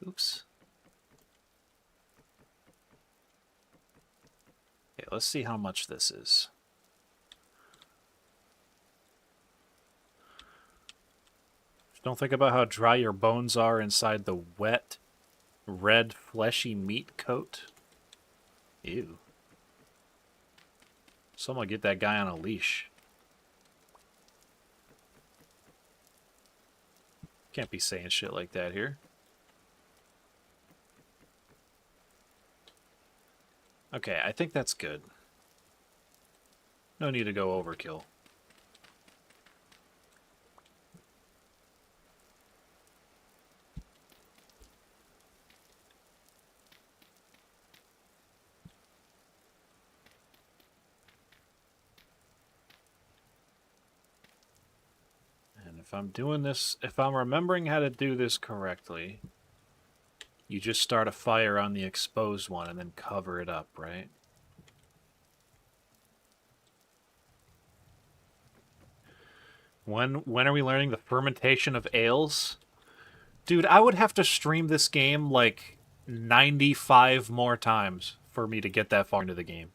Oops. Okay, let's see how much this is. Don't think about how dry your bones are inside the wet, red, fleshy meat coat. Ew. Someone get that guy on a leash. Can't be saying shit like that here. Okay, I think that's good. No need to go overkill. If I'm doing this, if I'm remembering how to do this correctly, you just start a fire on the exposed one and then cover it up, right? When are we learning the fermentation of ales? Dude, I would have to stream this game like 95 more times for me to get that far into the game.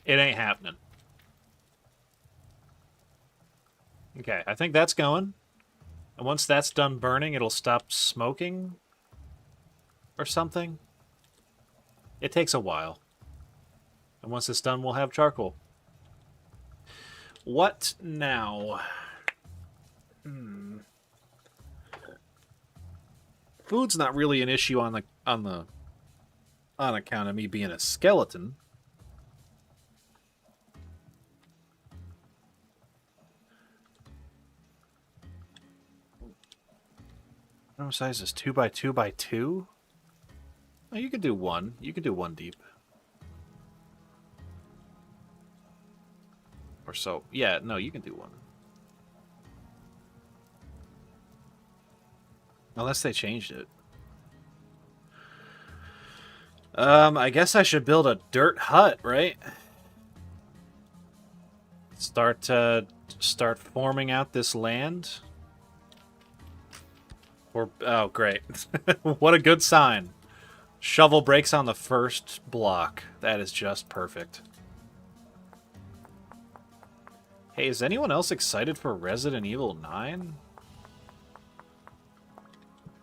It ain't happening. Okay, I think that's going. And once that's done burning, it'll stop smoking or something. It takes a while. And once it's done, we'll have charcoal. What now? Food's not really an issue on account of me being a skeleton. What size is 2 by 2 by 2? Oh, you could do one. You could do one deep. Or so. Yeah, no, you can do one. Unless they changed it. I guess I should build a dirt hut, right? Start forming out this land. Or oh, great. What a good sign. Shovel breaks on the first block. That is just perfect. Hey, is anyone else excited for Resident Evil 9?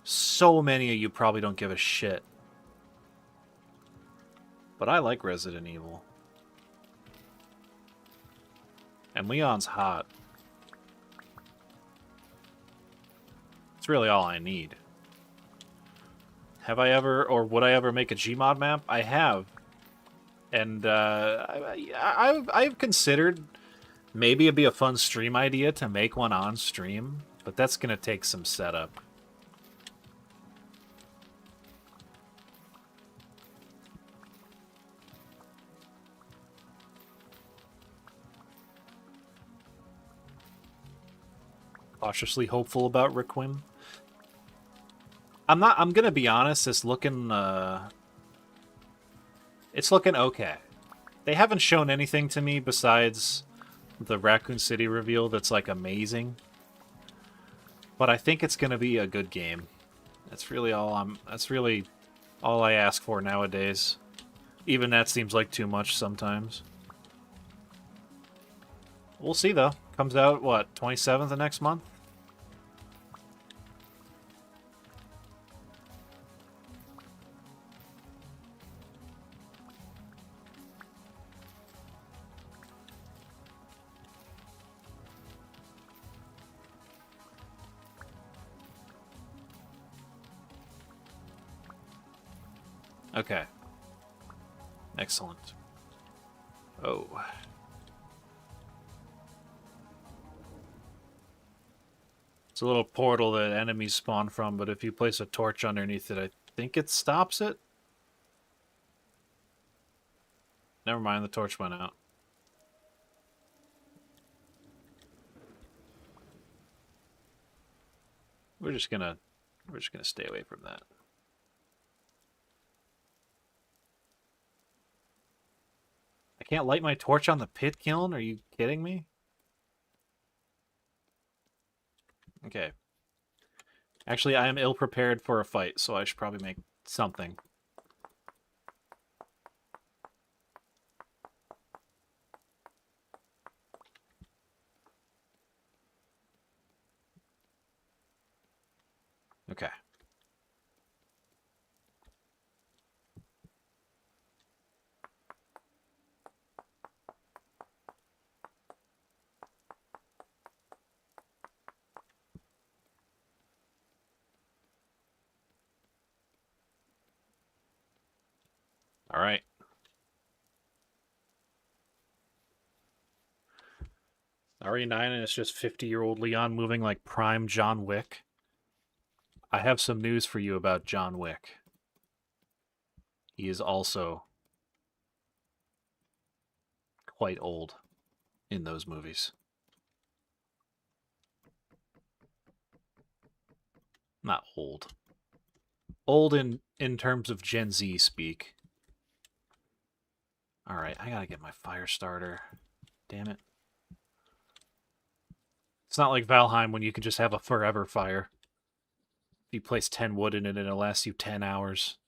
So many of you probably don't give a shit. But I like Resident Evil. And Leon's hot. It's really all I need. Have I ever, or would I ever make a Gmod map? I have. And I've considered maybe it'd be a fun stream idea to make one on stream, but that's going to take some setup. Cautiously hopeful about Requiem. I'm gonna be honest, it's looking okay. They haven't shown anything to me besides the Raccoon City reveal that's like amazing. But I think it's gonna be a good game. That's really all I ask for nowadays. Even that seems like too much sometimes. We'll see though. Comes out what, 27th of next month? Okay. Excellent. Oh. It's a little portal that enemies spawn from, but if you place a torch underneath it, I think it stops it? Never mind, the torch went out. We're just gonna stay away from that. I can't light my torch on the pit kiln? Are you kidding me? Okay. Actually, I am ill-prepared for a fight, so I should probably make something. Okay. All right. RE9 and it's just 50-year-old Leon moving like prime John Wick. I have some news for you about John Wick. He is also quite old in those movies. Not old. Old in terms of Gen Z speak. Alright, I gotta get my fire starter. Damn it. It's not like Valheim when you can just have a forever fire. If you place 10 wood in it, it'll last you 10 hours.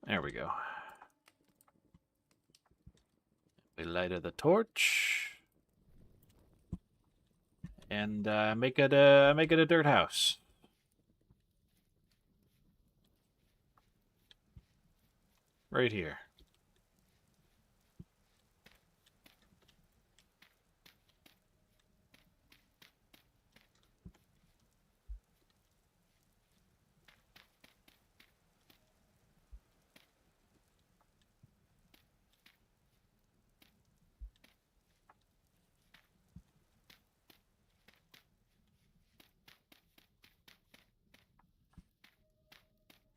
There we go. We lighted the torch. And make it a dirt house. Right here.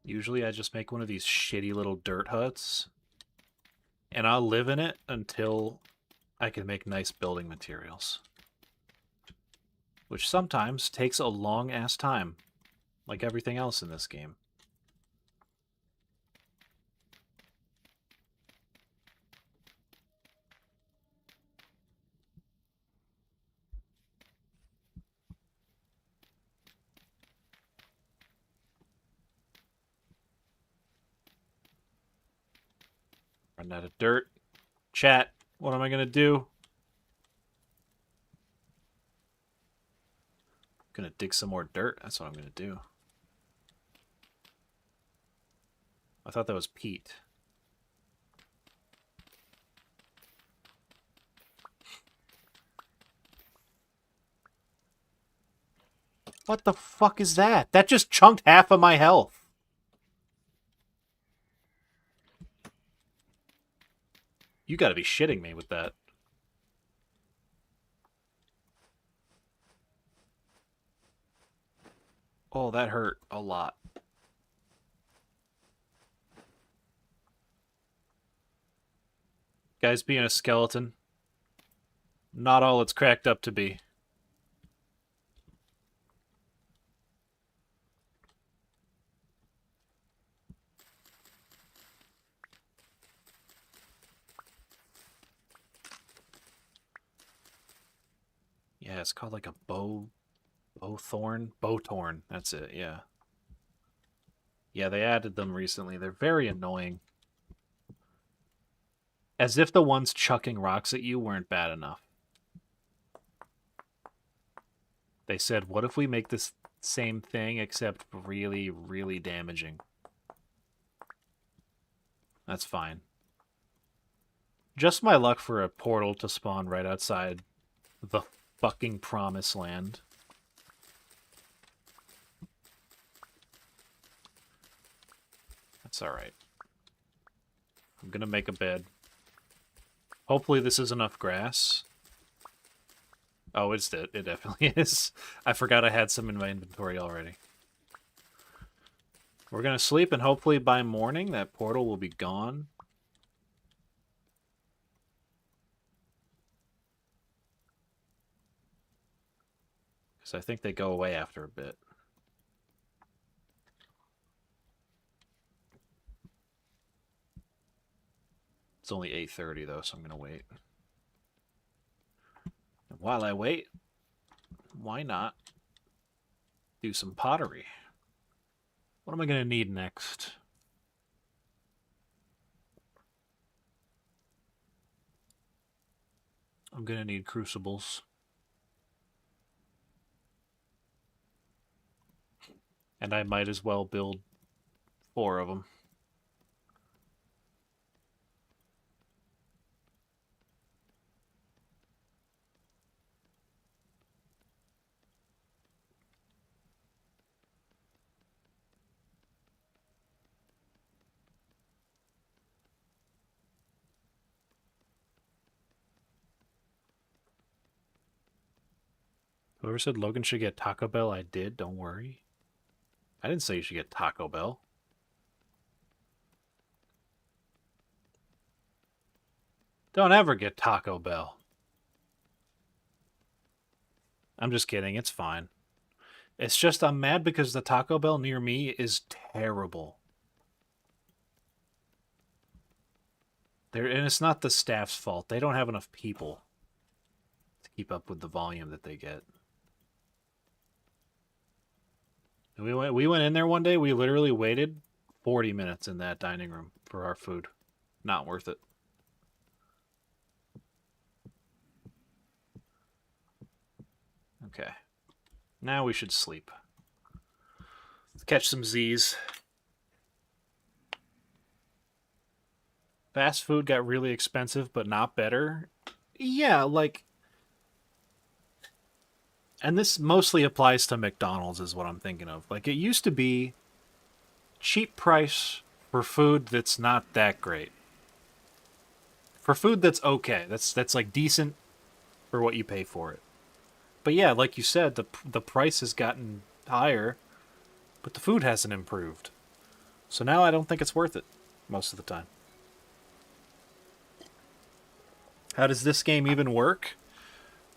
Usually I just make one of these shitty little dirt huts. And I'll live in it until I can make nice building materials. Which sometimes takes a long-ass time. Like everything else in this game. Run out of dirt. Chat, what am I going to do? Gonna dig some more dirt. That's what I'm gonna do. I thought that was peat. What the fuck is that? That just chunked half of my health. You gotta be shitting me with that. Oh, that hurt a lot. Guys, being a skeleton, not all it's cracked up to be. Yeah, it's called like a bowthorn. That's it, yeah. Yeah, they added them recently. They're very annoying. As if the ones chucking rocks at you weren't bad enough. They said, what if we make this same thing except really, really damaging? That's fine. Just my luck for a portal to spawn right outside the fucking promised land. That's alright. I'm gonna make a bed. Hopefully this is enough grass. Oh, it definitely is. I forgot I had some in my inventory already. We're gonna sleep, and hopefully by morning that portal will be gone. Because I think they go away after a bit. It's only 8:30 though, so I'm gonna wait. And while I wait, why not do some pottery? What am I gonna need next? I'm gonna need crucibles. And I might as well build 4 of them. Whoever said Logan should get Taco Bell, I did, don't worry. I didn't say you should get Taco Bell. Don't ever get Taco Bell. I'm just kidding, it's fine. It's just I'm mad because the Taco Bell near me is terrible. And it's not the staff's fault. They don't have enough people to keep up with the volume that they get. We went in there one day. We literally waited 40 minutes in that dining room for our food. Not worth it. Okay. Now we should sleep. Let's catch some Z's. Fast food got really expensive, but not better. Yeah, like... And this mostly applies to McDonald's, is what I'm thinking of. Like, it used to be cheap price for food that's not that great. For food that's okay. That's like decent for what you pay for it. But yeah, like you said, the price has gotten higher, but the food hasn't improved. So now I don't think it's worth it most of the time. How does this game even work?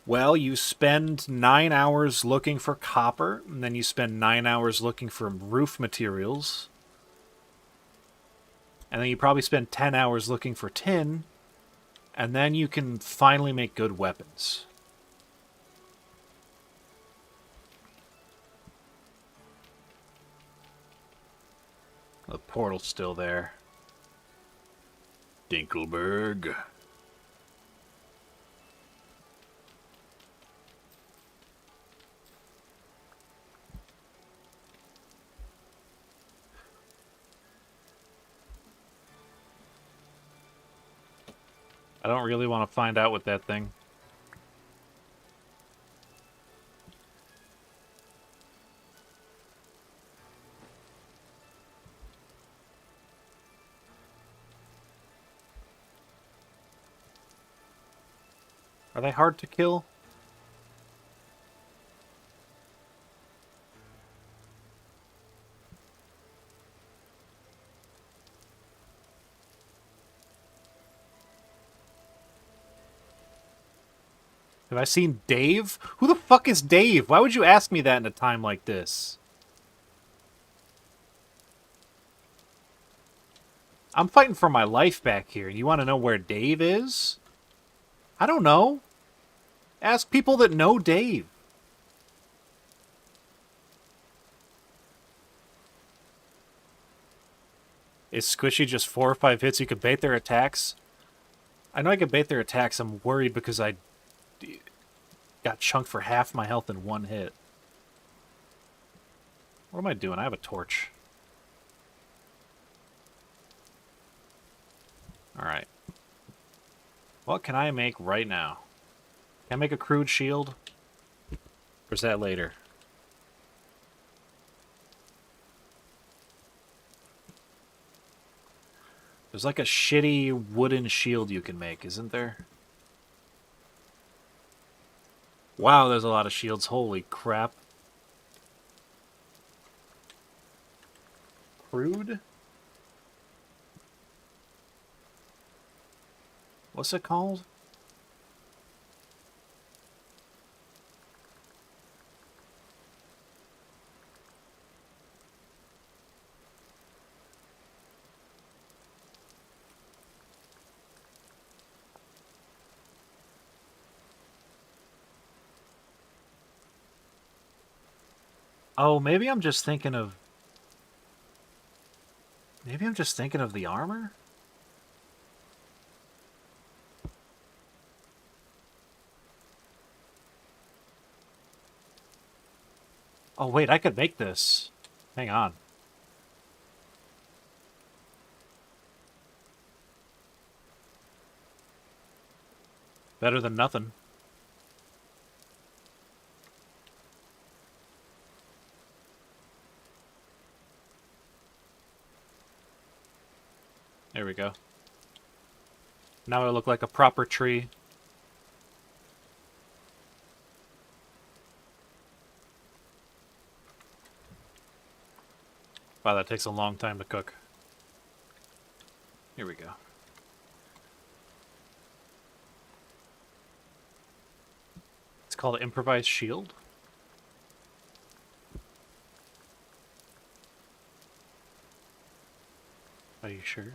Well, you spend 9 hours looking for copper, and then you spend 9 hours looking for roof materials. And then you probably spend 10 hours looking for tin, and then you can finally make good weapons. The portal's still there. Dinkelberg. I don't really want to find out with that thing. Are they hard to kill? Have I seen Dave? Who the fuck is Dave? Why would you ask me that in a time like this? I'm fighting for my life back here. You want to know where Dave is? I don't know. Ask people that know Dave. Is Squishy just 4 or 5 hits? You could bait their attacks? I know I could bait their attacks. I'm worried because I got chunked for half my health in 1 hit. What am I doing? I have a torch. Alright. What can I make right now? Can I make a crude shield? Or is that later? There's like a shitty wooden shield you can make, isn't there? Wow, there's a lot of shields. Holy crap. Crude? What's it called? Oh, maybe I'm just thinking of... Maybe I'm just thinking of the armor? Oh, wait, I could make this. Hang on. Better than nothing. There we go. Now I look like a proper tree. Wow, that takes a long time to cook. Here we go. It's called an improvised shield. Are you sure?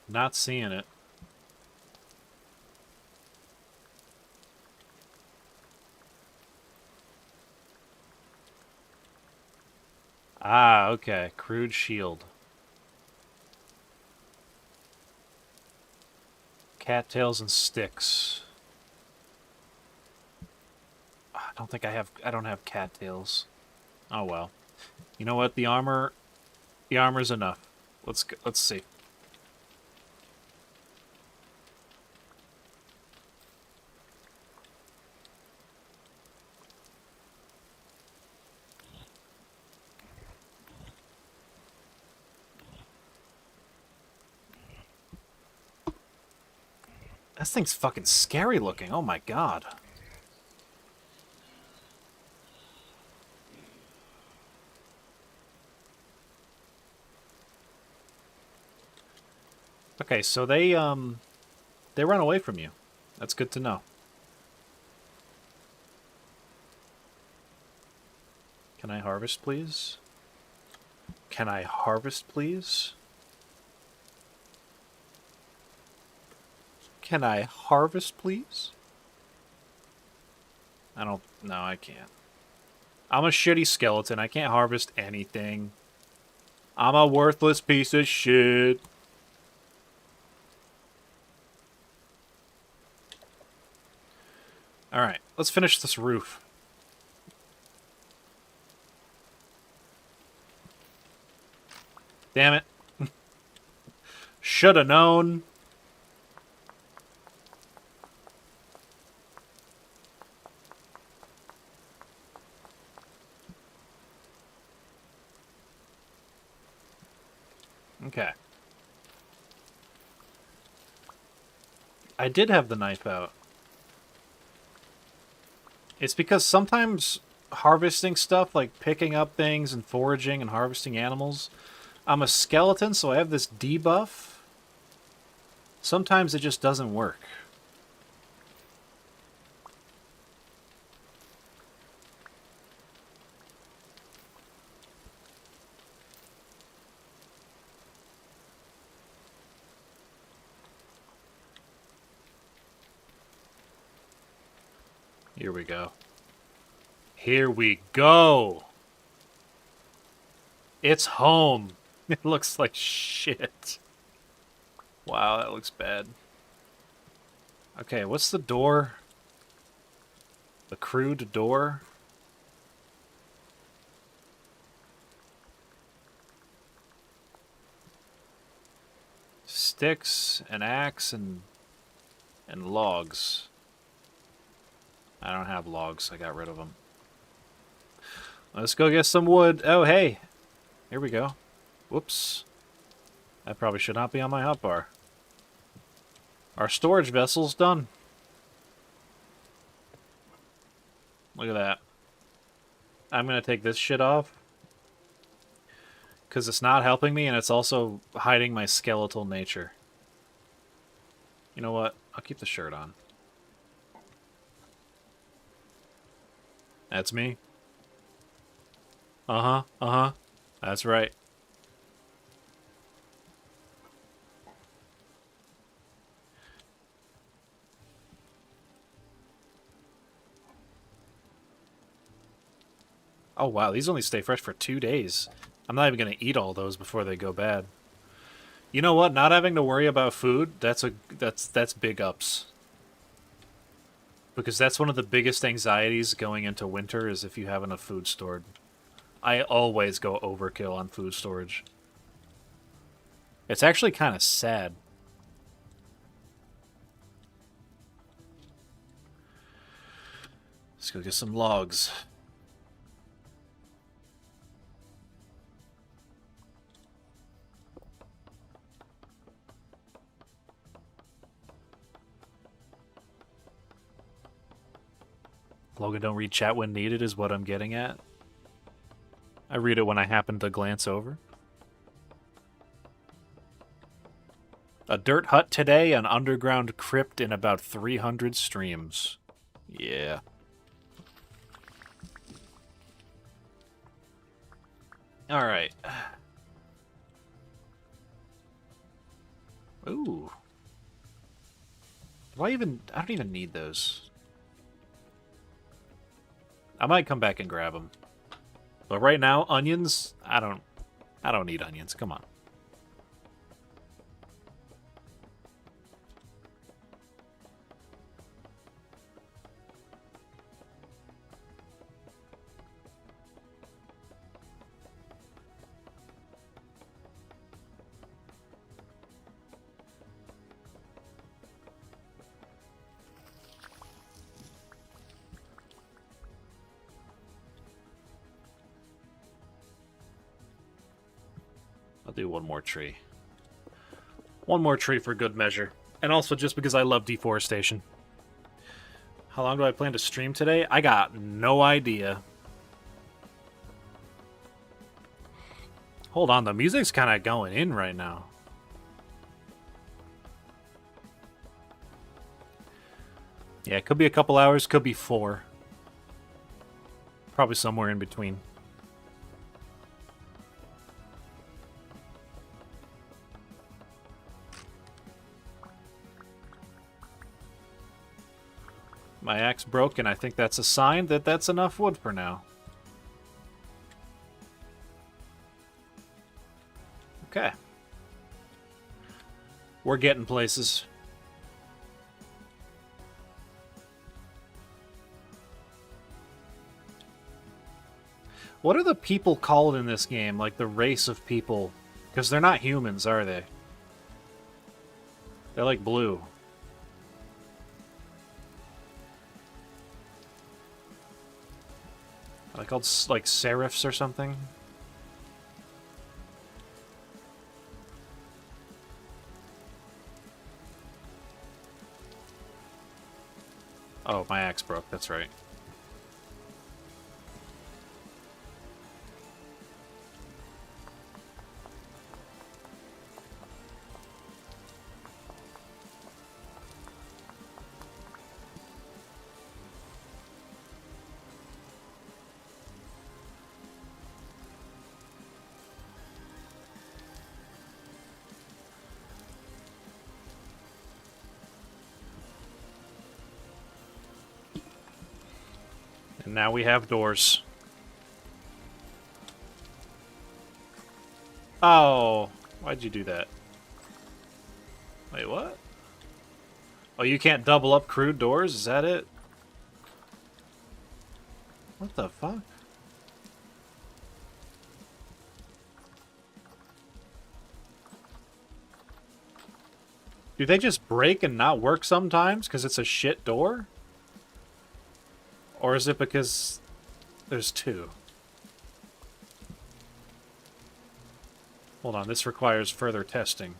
Not seeing it. Ah, okay. Crude shield. Cattails and sticks. I don't think I have... I don't have cattails. Oh, well. You know what? The armor... The armor's enough. Let's go, let's see. This thing's fucking scary looking. Oh my god. Okay, so they run away from you. That's good to know. Can I harvest, please? Can I harvest, please? Can I harvest, please? I don't... No, I can't. I'm a shitty skeleton. I can't harvest anything. I'm a worthless piece of shit. Alright, let's finish this roof. Damn it. Shoulda known. Okay. I did have the knife out. It's because sometimes harvesting stuff, like picking up things and foraging and harvesting animals, I'm a skeleton, so I have this debuff. Sometimes it just doesn't work. Here we go. Here we go! It's home! It looks like shit. Wow, that looks bad. Okay, what's the door? The crude door? Sticks, an axe, and logs. I don't have logs. I got rid of them. Let's go get some wood. Oh, hey. Here we go. Whoops. That probably should not be on my hotbar. Our storage vessel's done. Look at that. I'm going to take this shit off. Because it's not helping me, and it's also hiding my skeletal nature. You know what? I'll keep the shirt on. That's me. Uh-huh, uh-huh. That's right. Oh, wow. These only stay fresh for 2 days. I'm not even going to eat all those before they go bad. You know what? Not having to worry about food, that's big ups. Because that's one of the biggest anxieties going into winter is if you have enough food stored. I always go overkill on food storage. It's actually kind of sad. Let's go get some logs. Logan, don't read chat when needed is what I'm getting at. I read it when I happen to glance over. A dirt hut today, an underground crypt in about 300 streams. Yeah. Alright. Ooh. I don't even need those. I might come back and grab them. But right now, onions, I don't need onions. Come on. I'll do one more tree. One more tree for good measure. And also just because I love deforestation. How long do I plan to stream today? I got no idea. Hold on, the music's kind of going in right now. Yeah, it could be a couple hours, could be 4. Probably somewhere in between. My axe broke, and I think that's a sign that that's enough wood for now. Okay. We're getting places. What are the people called in this game? Like the race of people? Because they're not humans, are they? They're like blue. Are they called like serifs or something? Oh, my axe broke, that's right. And now we have doors. Oh, why'd you do that? Wait, what? Oh, you can't double up crude doors? Is that it? What the fuck? Do they just break and not work sometimes because it's a shit door? Or is it because there's 2? Hold on, this requires further testing.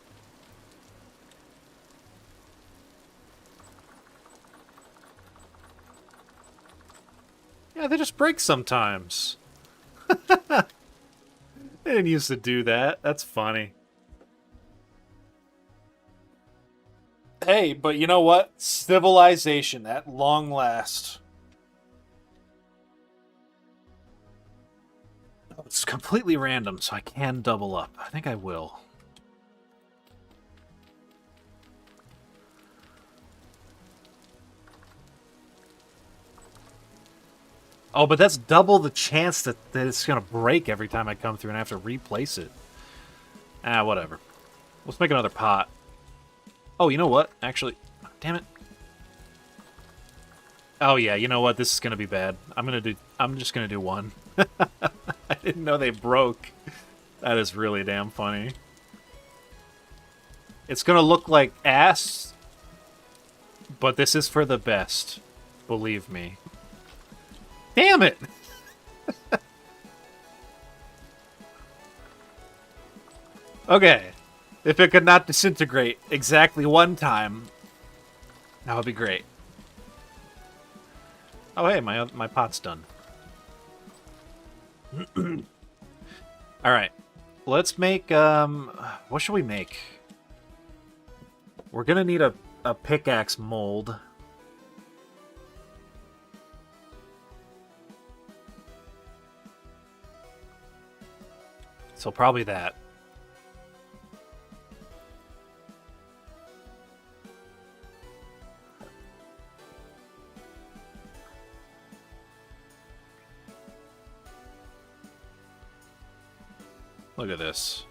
Yeah, they just break sometimes. They didn't used to do that. That's funny. Hey, but you know what? Civilization at long last. It's completely random, so I can double up. I think I will. Oh, but that's double the chance that it's going to break every time I come through and I have to replace it. Ah, whatever. Let's make another pot. Oh, you know what? Actually, damn it. Oh yeah, you know what? This is going to be bad. I'm just going to do 1. I didn't know they broke. That is really damn funny. It's gonna look like ass, but this is for the best. Believe me. Damn it! Okay. If it could not disintegrate exactly 1 time, that would be great. Oh hey, my pot's done. Alright. Let's make, what should we make? We're gonna need a pickaxe mold. So probably that. Look at this.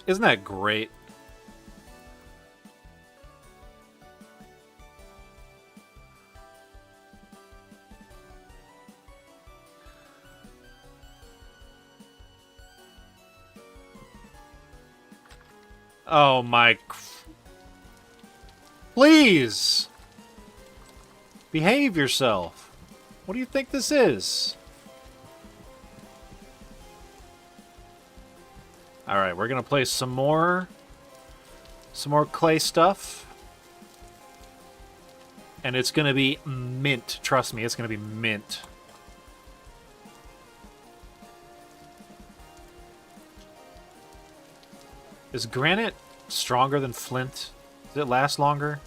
Isn't that great? Oh my... Please! Behave yourself. What do you think this is? Alright, we're gonna play some more clay stuff. And it's gonna be mint. Trust me, it's gonna be mint. Is granite stronger than flint? Does it last longer?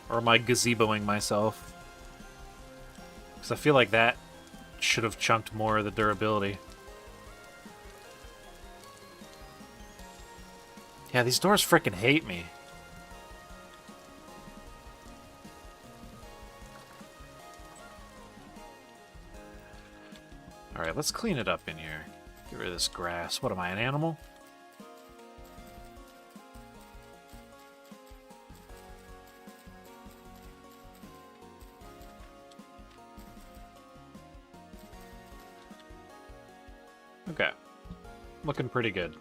Or am I gazeboing myself? Because I feel like that should have chunked more of the durability. Yeah, these doors frickin' hate me. Alright, let's clean it up in here. Get rid of this grass. What am I, an animal? Okay. Looking pretty good.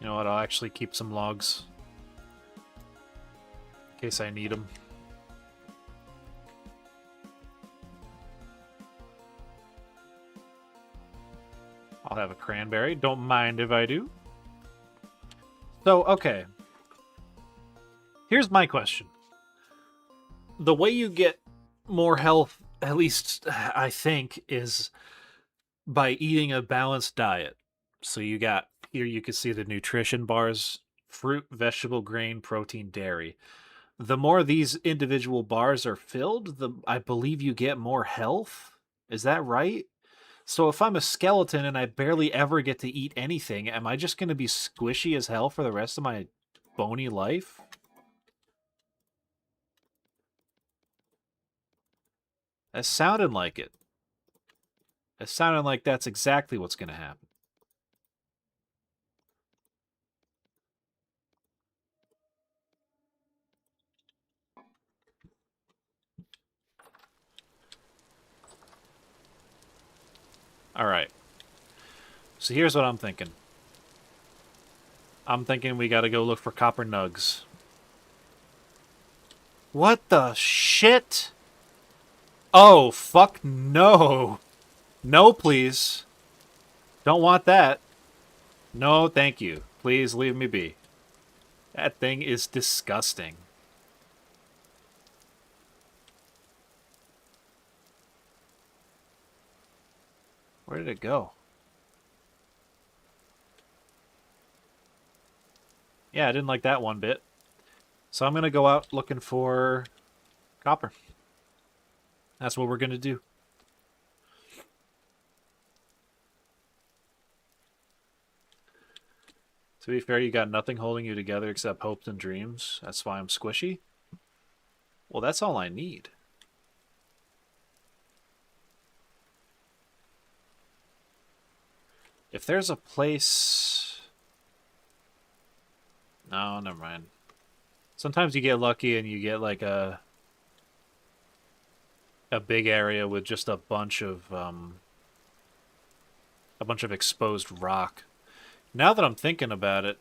You know what, I'll actually keep some logs. In case I need them. I'll have a cranberry. Don't mind if I do. So, okay. Here's my question. The way you get more health, at least I think, is by eating a balanced diet. So you got, here you can see the nutrition bars, fruit, vegetable, grain, protein, dairy. The more these individual bars are filled, I believe you get more health. Is that right? So if I'm a skeleton and I barely ever get to eat anything, am I just going to be squishy as hell for the rest of my bony life? That sounded like it. It sounded like that's exactly what's going to happen. Alright. So here's what I'm thinking. I'm thinking we gotta go look for copper nugs. What the shit? Oh, fuck no. No, please. Don't want that. No, thank you. Please leave me be. That thing is disgusting. Where did it go? Yeah, I didn't like that one bit. So I'm going to go out looking for copper. That's what we're going to do. To be fair, you got nothing holding you together except hopes and dreams. That's why I'm squishy. Well, that's all I need. If there's a place... No, never mind. Sometimes you get lucky and you get like a big area with just a bunch of exposed rock. Now that I'm thinking about it,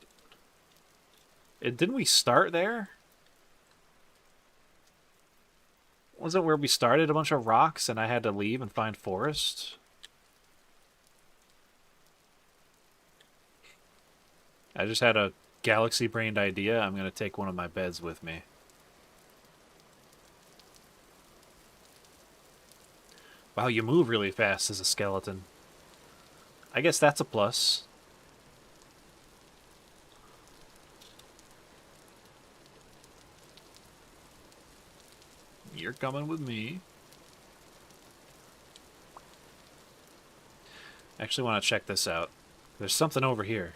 didn't we start there? Wasn't where we started a bunch of rocks and I had to leave and find forest? I just had a galaxy-brained idea. I'm going to take one of my beds with me. Wow, you move really fast as a skeleton. I guess that's a plus. You're coming with me. I actually want to check this out. There's something over here.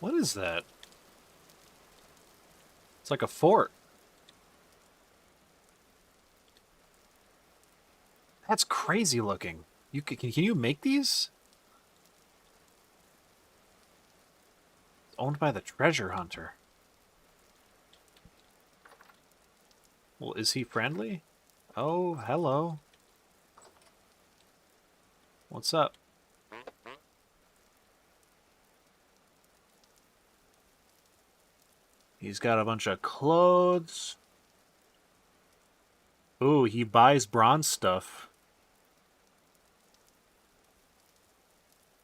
What is that? It's like a fort. That's crazy looking. Can you make these? It's owned by the treasure hunter. Well, is he friendly? Oh, hello. What's up? He's got a bunch of clothes. Ooh, he buys bronze stuff.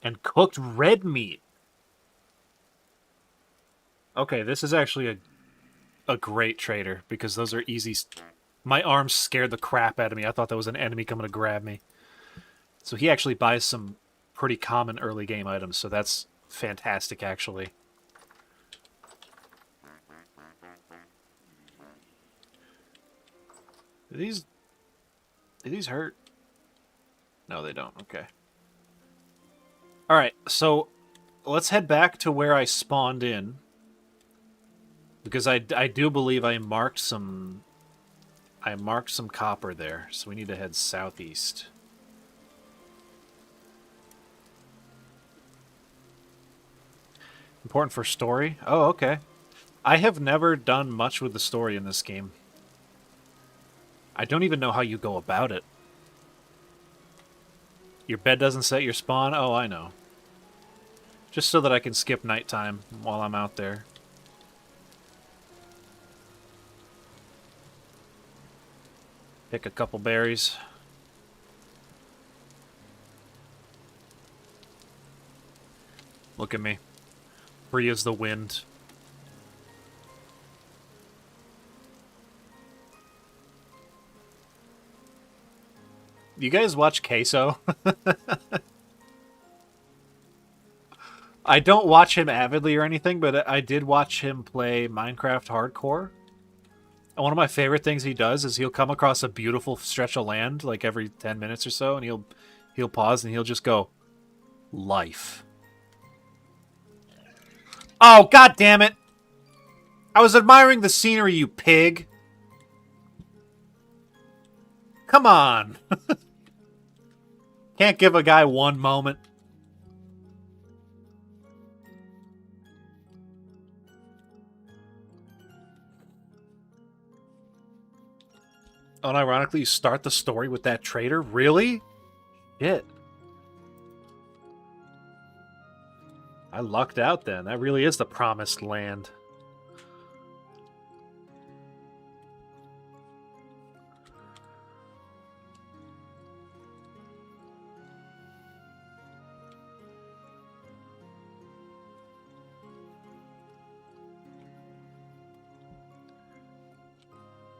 And cooked red meat. Okay, this is actually a great trader because those are easy. My arms scared the crap out of me. I thought that was an enemy coming to grab me. So he actually buys some pretty common early game items, so that's fantastic, actually. Do these hurt? No, they don't. Okay. All right, so let's head back to where I spawned in. Because I do believe I marked some copper there, so we need to head southeast. Important for story? Oh, okay. I have never done much with the story in this game. I don't even know how you go about it. Your bed doesn't set your spawn? Oh, I know. Just so that I can skip nighttime while I'm out there. Pick a couple berries. Look at me. Free as the wind. You guys watch Queso? I don't watch him avidly or anything, but I did watch him play Minecraft Hardcore. And one of my favorite things he does is he'll come across a beautiful stretch of land like every 10 minutes or so, and he'll pause and he'll just go, life. Oh, god damn it! I was admiring the scenery, you pig! Come on! Can't give a guy one moment. Unironically, you start the story with that traitor? Really? Shit. I lucked out then. That really is the promised land.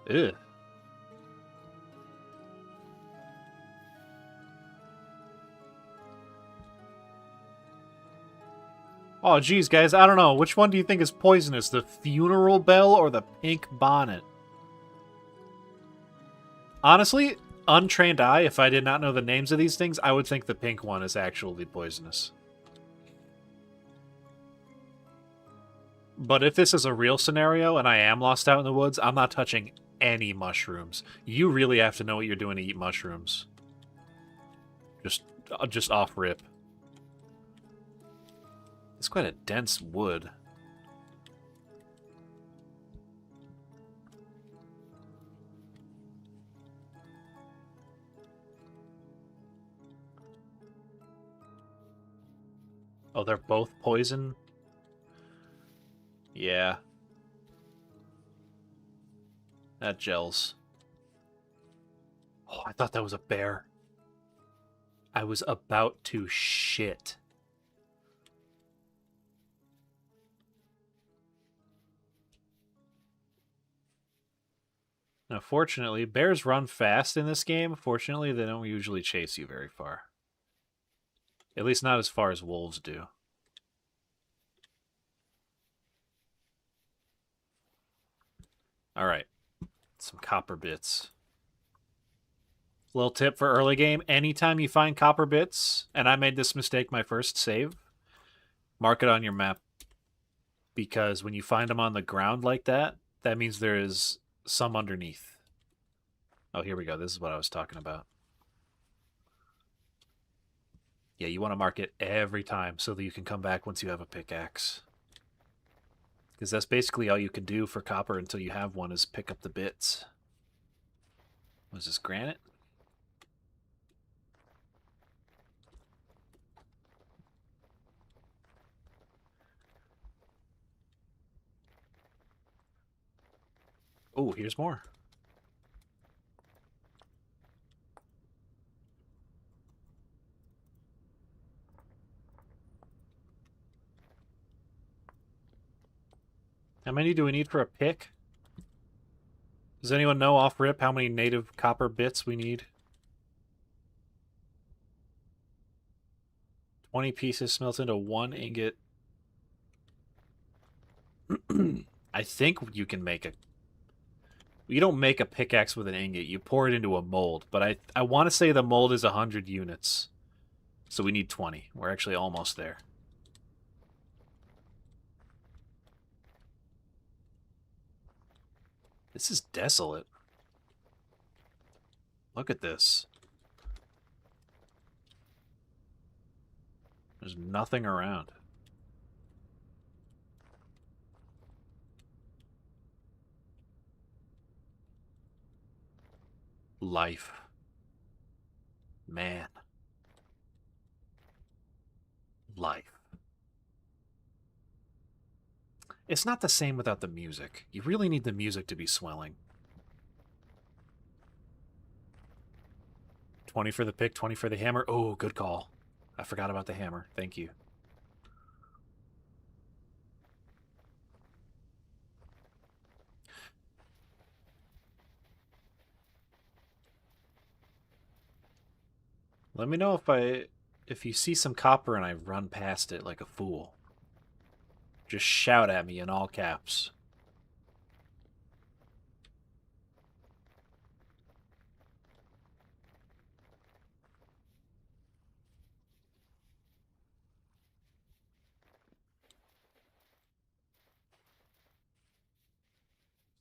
Ugh. Oh, geez, guys, I don't know. Which one do you think is poisonous? The funeral bell or the pink bonnet? Honestly, untrained eye, if I did not know the names of these things, I would think the pink one is actually poisonous. But if this is a real scenario and I am lost out in the woods, I'm not touching any mushrooms. You really have to know what you're doing to eat mushrooms. Just off rip. It's quite a dense wood. Oh, they're both poison? Yeah. That gels. Oh, I thought that was a bear. I was about to shit. Now, fortunately, bears run fast in this game. Fortunately, they don't usually chase you very far. At least not as far as wolves do. All right. Some copper bits. Little tip for early game. Anytime you find copper bits, and I made this mistake my first save, mark it on your map. Because when you find them on the ground like that, that means there is some underneath. Oh, here we go. This is what I was talking about. Yeah, you want to mark it every time so that you can come back once you have a pickaxe. Because that's basically all you can do for copper until you have one is pick up the bits. Was this granite? Oh, here's more. How many do we need for a pick? Does anyone know off rip how many native copper bits we need? 20 pieces smelt into 1 ingot. I think you can make a... You don't make a pickaxe with an ingot. You pour it into a mold. But I want to say the mold is 100 units. So we need 20. We're actually almost there. This is desolate. Look at this. There's nothing around. Life. Man. Life. It's not the same without the music. You really need the music to be swelling. 20 for the pick, 20 for the hammer. Oh, good call. I forgot about the hammer. Thank you. Let me know if you see some copper and I run past it like a fool. Just shout at me in all caps.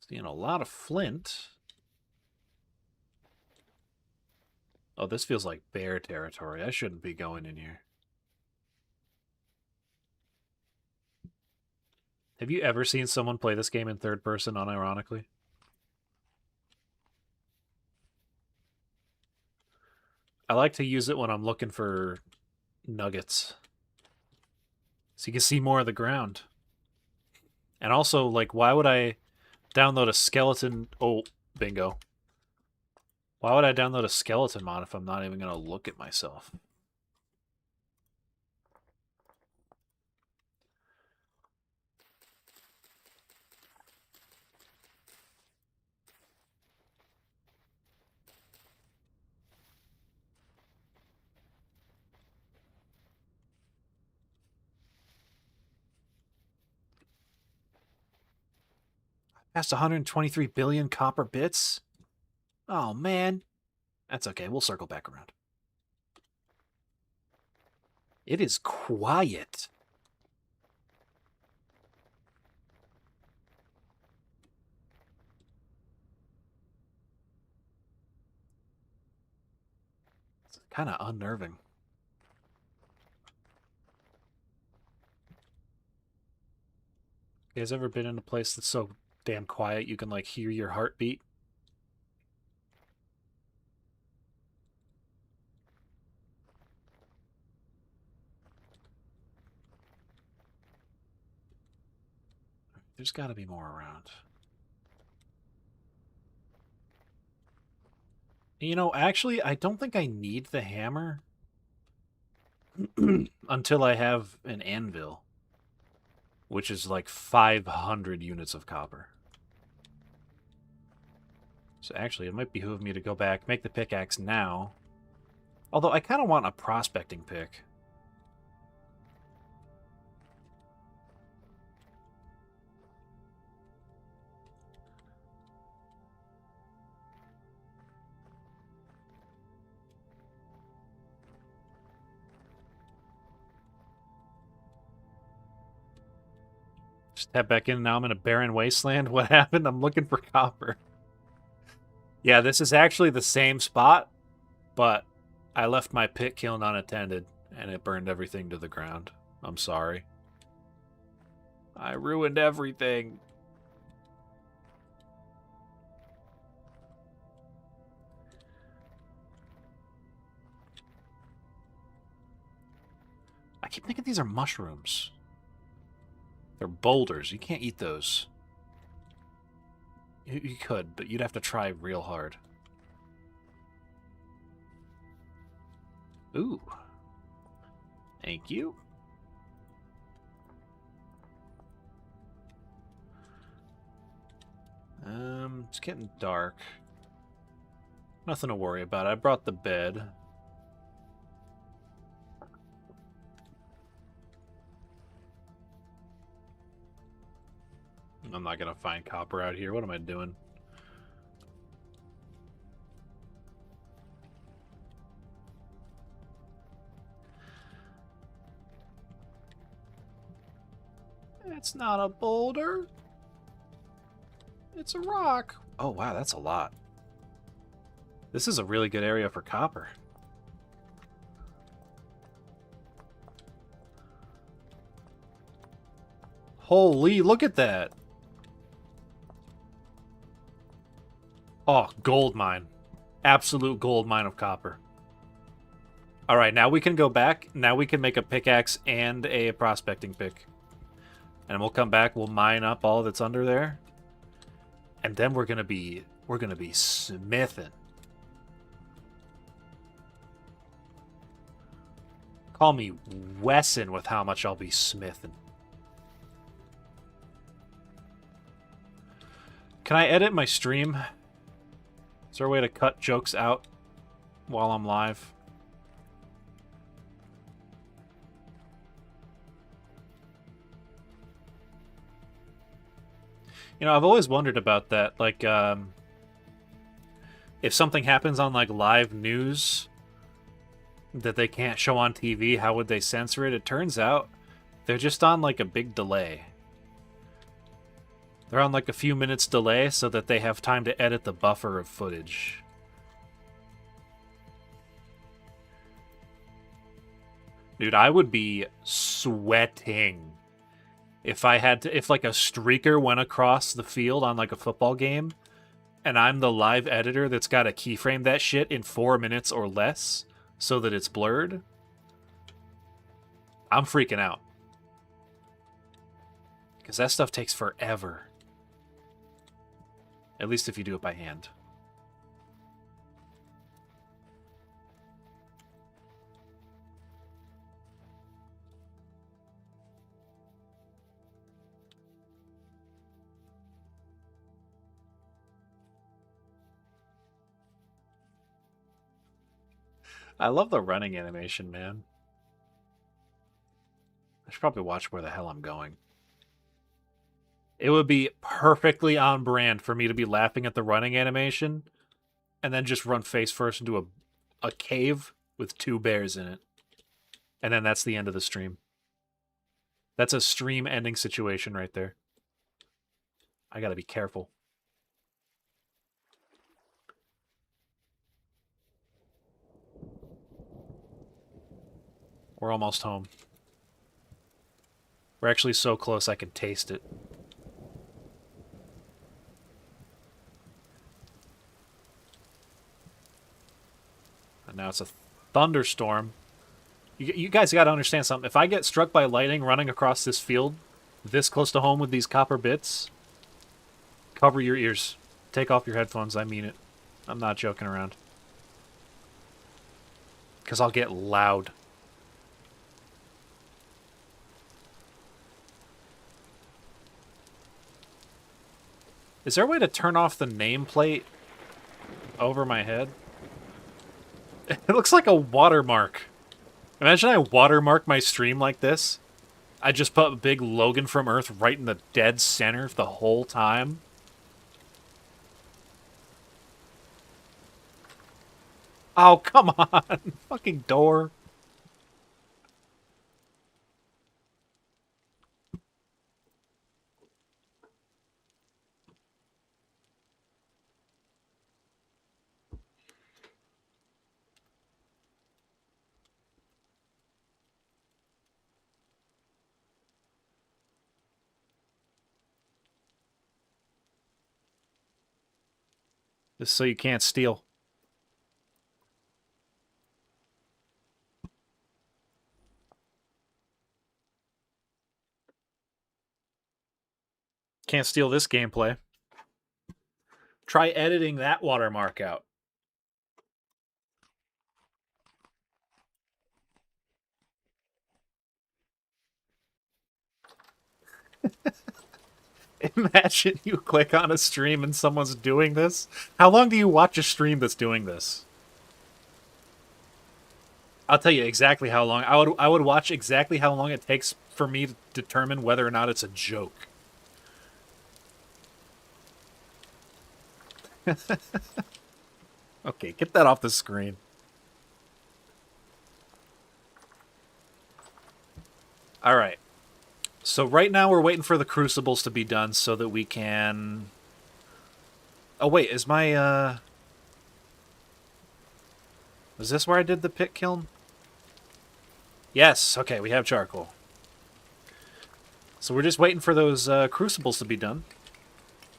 Seeing a lot of flint. Oh, this feels like bear territory. I shouldn't be going in here. Have you ever seen someone play this game in third person unironically? I like to use it when I'm looking for nuggets. So you can see more of the ground. And also, like, why would I download a skeleton... Oh, bingo. Why would I download a skeleton mod if I'm not even going to look at myself? Past 123 billion copper bits? Oh, man. That's okay. We'll circle back around. It is quiet. It's kind of unnerving. You guys ever been in a place that's so damn quiet you can, like, hear your heartbeat? There's got to be more around. You know, actually, I don't think I need the hammer until I have an anvil, which is like 500 units of copper. So actually, it might behoove me to go back, make the pickaxe now. Although I kind of want a prospecting pick. Just head back in. Now I'm in a barren wasteland. What happened? I'm looking for copper. Yeah, this is actually the same spot, but I left my pit kiln unattended, and it burned everything to the ground. I'm sorry. I ruined everything. I keep thinking these are mushrooms. They're boulders. You can't eat those. You could, but you'd have to try real hard. Ooh. Thank you. It's getting dark. Nothing to worry about. I brought the bed. I'm not gonna find copper out here. What am I doing? It's not a boulder. It's a rock. Oh, wow, that's a lot. This is a really good area for copper. Holy, look at that. Oh, gold mine. Absolute gold mine of copper. All right, now we can go back. Now we can make a pickaxe and a prospecting pick. And we'll come back, we'll mine up all that's under there. And then we're gonna be smithing. Call me Wesson with how much I'll be smithing. Can I edit my stream? Is there a way to cut jokes out while I'm live? You know, I've always wondered about that. Like, if something happens on, like, live news that they can't show on TV, how would they censor it? It turns out they're just on, like, a big delay. They're on, like, a few minutes delay so that they have time to edit the buffer of footage. Dude, I would be sweating if I had to, if like a streaker went across the field on like a football game, and I'm the live editor that's got to keyframe that shit in 4 minutes or less so that it's blurred. I'm freaking out. Because that stuff takes forever. At least if you do it by hand. I love the running animation, man. I should probably watch where the hell I'm going. It would be perfectly on brand for me to be laughing at the running animation and then just run face first into a cave with 2 bears in it. And then that's the end of the stream. That's a stream ending situation right there. I gotta be careful. We're almost home. We're actually so close I can taste it. And now it's a thunderstorm. You guys got to understand something. If I get struck by lightning running across this field, this close to home with these copper bits, cover your ears. Take off your headphones. I mean it. I'm not joking around. Because I'll get loud. Is there a way to turn off the nameplate over my head? It looks like a watermark. Imagine I watermark my stream like this. I just put a big Logan from Earth right in the dead center the whole time. Oh, come on. Fucking door. Just so you can't steal. Can't steal this gameplay. Try editing that watermark out. Imagine you click on a stream and someone's doing this. How long do you watch a stream that's doing this? I'll tell you exactly how long. I would watch exactly how long it takes for me to determine whether or not it's a joke. Okay, get that off the screen. All right. So right now we're waiting for the crucibles to be done so that we can... Oh, wait, is my, is this where I did the pit kiln? Yes, okay, we have charcoal. So we're just waiting for those crucibles to be done.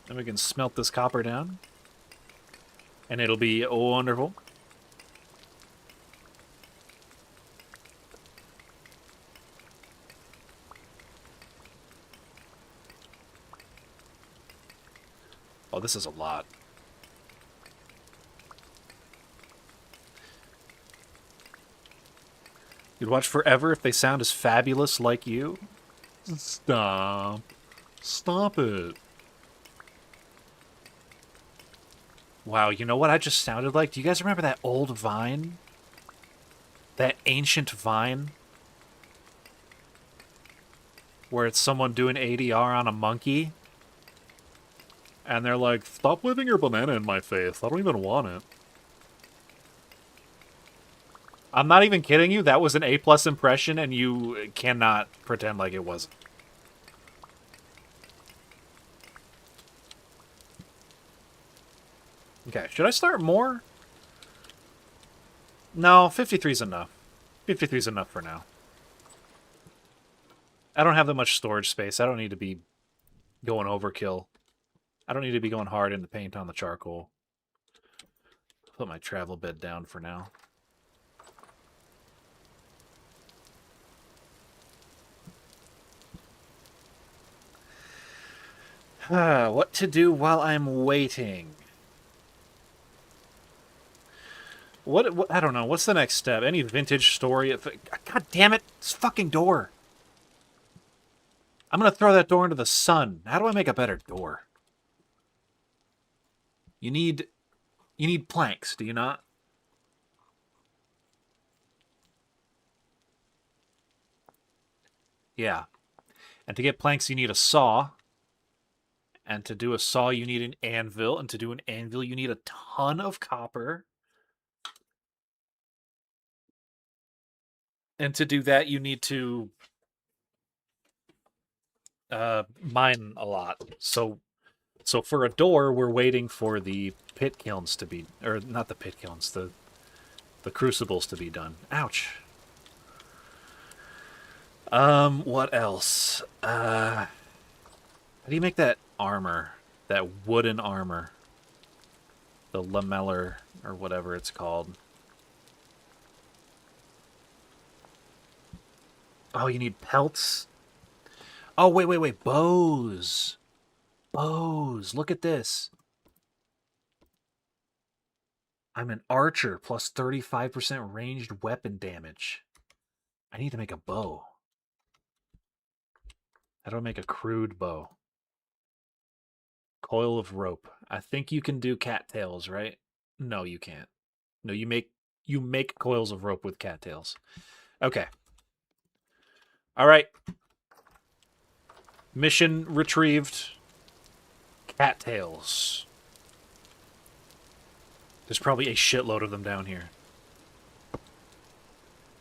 Then we can smelt this copper down. And it'll be wonderful. Oh, this is a lot. You'd watch forever if they sound as fabulous like you? Stop. Stop it. Wow, you know what I just sounded like? Do you guys remember that old Vine? That ancient Vine? Where it's someone doing ADR on a monkey? And they're like, stop living your banana in my face. I don't even want it. I'm not even kidding you. That was an A+ impression, and you cannot pretend like it wasn't. Okay, should I start more? No, 53's enough. 53's enough for now. I don't have that much storage space. I don't need to be going overkill. I don't need to be going hard into paint on the charcoal. Put my travel bed down for now. What to do while I'm waiting? What? I don't know. What's the next step? Any vintage story? God damn it! This fucking door. I'm gonna throw that door into the sun. How do I make a better door? You need planks, do you not? Yeah. And to get planks, you need a saw. And to do a saw, you need an anvil. And to do an anvil, you need a ton of copper. And to do that, you need to mine a lot. So for a door, we're waiting for the pit kilns to be... Or not the pit kilns, the crucibles to be done. Ouch. What else? How do you make that armor? That wooden armor? The lamellar, or whatever it's called. Oh, you need pelts? Oh, wait. Bows. Bows. Look at this. I'm an archer, plus 35% ranged weapon damage. I need to make a bow. How do I make a crude bow? Coil of rope. I think you can do cattails, right? No, you can't. No, you make coils of rope with cattails. Okay. All right. Mission retrieved. Cattails. There's probably a shitload of them down here.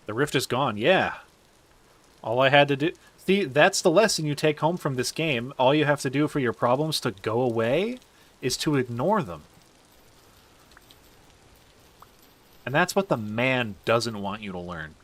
The rift is gone. Yeah. All I had to do... See, that's the lesson you take home from this game. All you have to do for your problems to go away is to ignore them. And that's what the man doesn't want you to learn.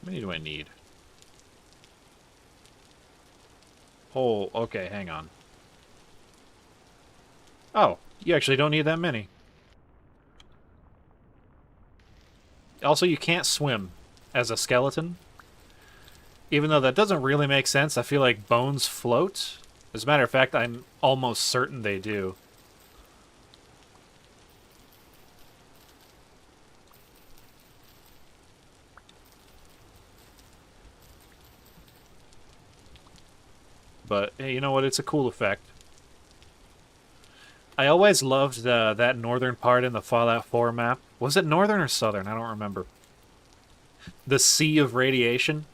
many do I need? Oh, okay, hang on. Oh, you actually don't need that many. Also, you can't swim as a skeleton. Even though that doesn't really make sense, I feel like bones float. As a matter of fact, I'm almost certain they do. But, hey, you know what? It's a cool effect. I always loved that northern part in the Fallout 4 map. Was it northern or southern? I don't remember. The sea of radiation.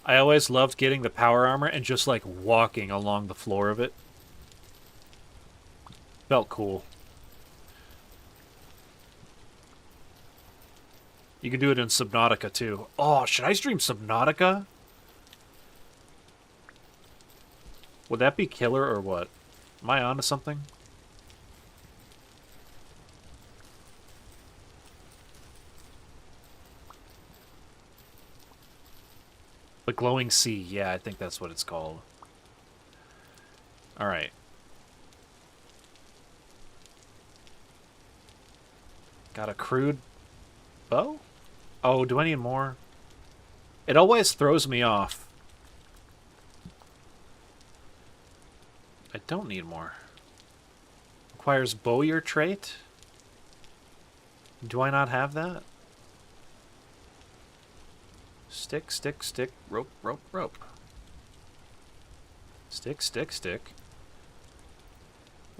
I always loved getting the power armor and just, like, walking along the floor of it. Felt cool. You can do it in Subnautica, too. Oh, should I stream Subnautica? Would that be killer or what? Am I onto something? The glowing sea. Yeah, I think that's what it's called. Alright. Got a crude bow? Oh, do I need more? It always throws me off. I don't need more. Requires bowyer trait? Do I not have that? Stick, stick, stick, rope, rope, rope. Stick, stick, stick.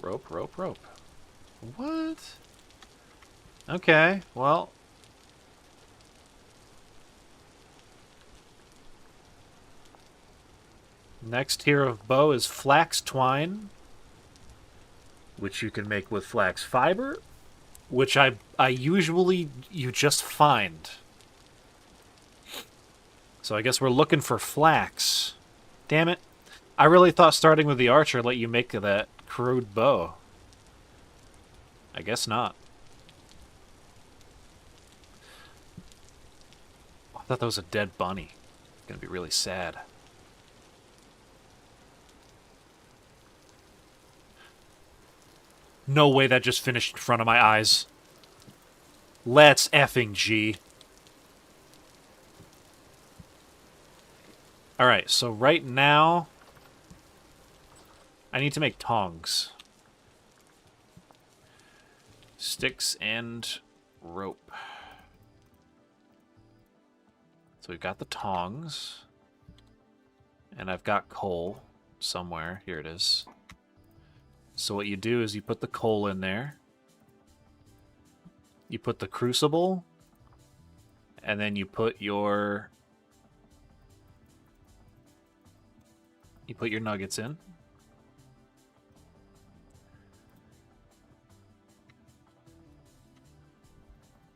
Rope, rope, rope. What? Okay, well. Next tier of bow is flax twine, which you can make with flax fiber, which I usually you just find. So I guess we're looking for flax. Damn it. I really thought starting with the archer let you make that crude bow. I guess not. I thought that was a dead bunny. It's gonna be really sad. No way that just finished in front of my eyes. Let's effing G. Alright, so right now I need to make tongs. Sticks and rope. So we've got the tongs. And I've got coal somewhere. Here it is. So what you do is you put the coal in there. You put the crucible. And then you put your... You put your nuggets in.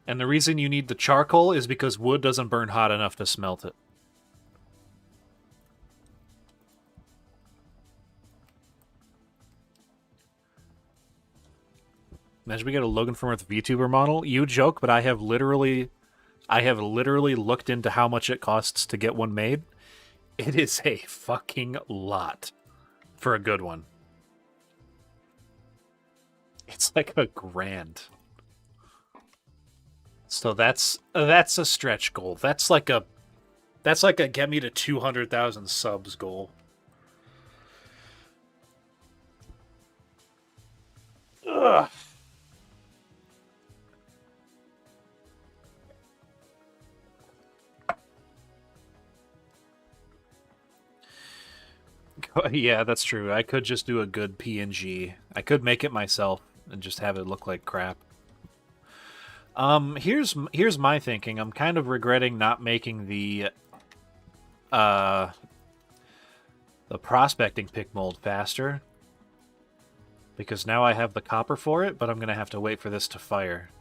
And the reason you need the charcoal is because wood doesn't burn hot enough to smelt it. Imagine we get a Logan from Earth VTuber model. You joke, but I have literally looked into how much it costs to get one made. It is a fucking lot for a good one. It's like $1,000. So that's a stretch goal. That's like a get me to 200,000 subs goal. Ugh. Yeah, that's true. I could just do a good PNG. I could make it myself and just have it look like crap. Here's my thinking. I'm kind of regretting not making the prospecting pick mold faster. Because now I have the copper for it, but I'm gonna have to wait for this to fire.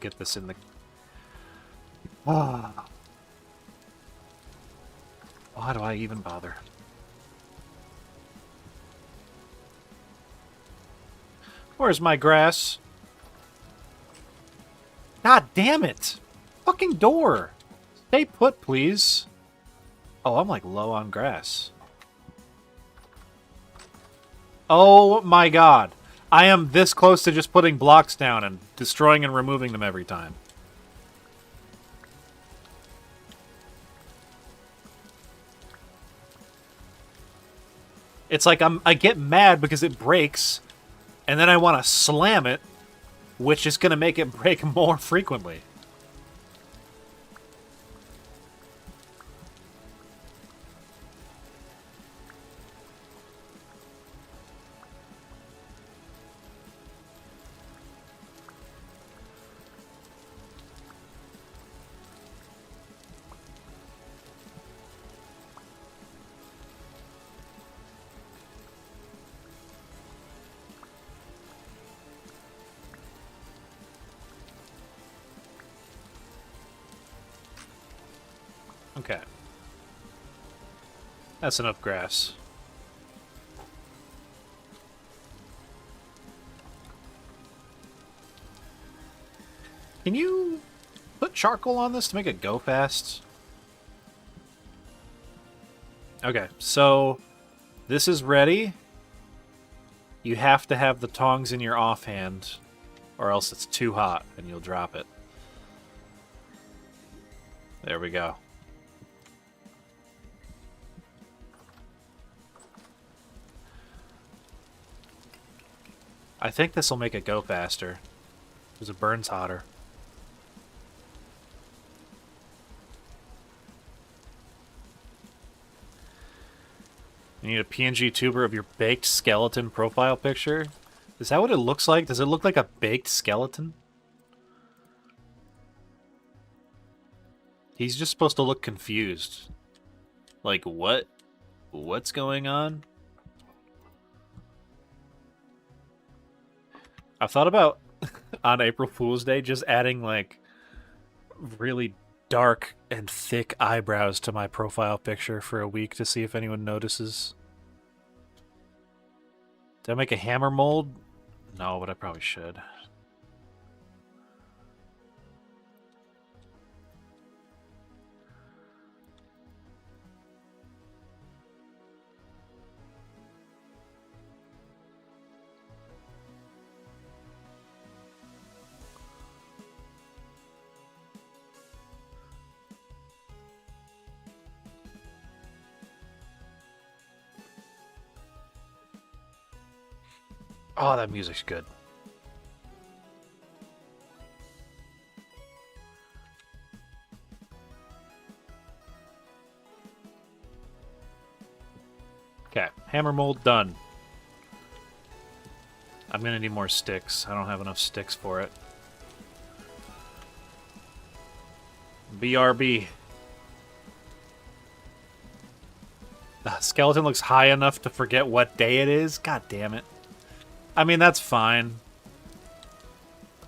get this in the... Ah. Why do I even bother? Where's my grass? God damn it! Fucking door! Stay put, please. Oh, I'm like low on grass. Oh my god. I am this close to just putting blocks down and destroying and removing them every time. It's like I get mad because it breaks, and then I want to slam it, which is going to make it break more frequently. Okay. That's enough grass. Can you put charcoal on this to make it go fast? Okay, so this is ready. You have to have the tongs in your offhand, or else it's too hot and you'll drop it. There we go. I think this will make it go faster, because it burns hotter. You need a PNG tuber of your baked skeleton profile picture? Is that what it looks like? Does it look like a baked skeleton? He's just supposed to look confused. Like, what? What's going on? I thought about, on April Fool's Day, just adding, like, really dark and thick eyebrows to my profile picture for a week to see if anyone notices. Did I make a hammer mold? No, but I probably should. Oh, that music's good. Okay, hammer mold done. I'm gonna need more sticks. I don't have enough sticks for it. BRB. The skeleton looks high enough to forget what day it is? God damn it. I mean, that's fine.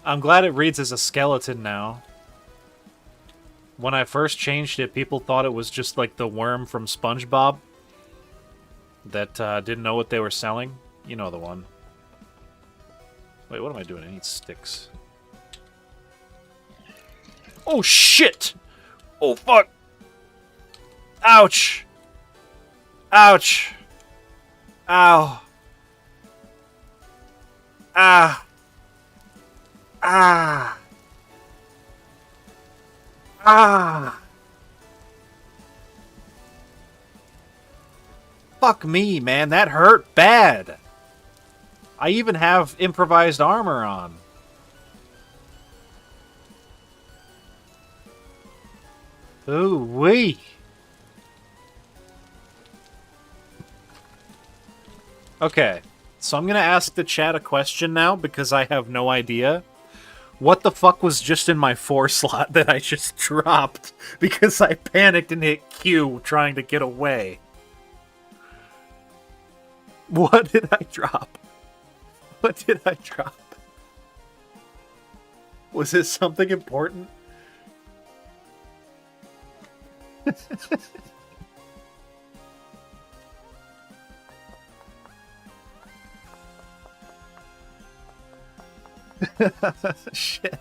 I'm glad it reads as a skeleton now. When I first changed it, people thought it was just like the worm from SpongeBob that didn't know what they were selling. You know the one. Wait, what am I doing? I need sticks. Oh, shit! Oh, fuck! Ouch! Ouch! Ow! Ah! Ah! Ah! Fuck me, man. That hurt bad. I even have improvised armor on. Ooh-wee. Okay, so I'm gonna ask the chat a question now because I have no idea. What the fuck was just in my 4 slot that I just dropped because I panicked and hit Q trying to get away? What did I drop? What did I drop? Was it something important? Shit.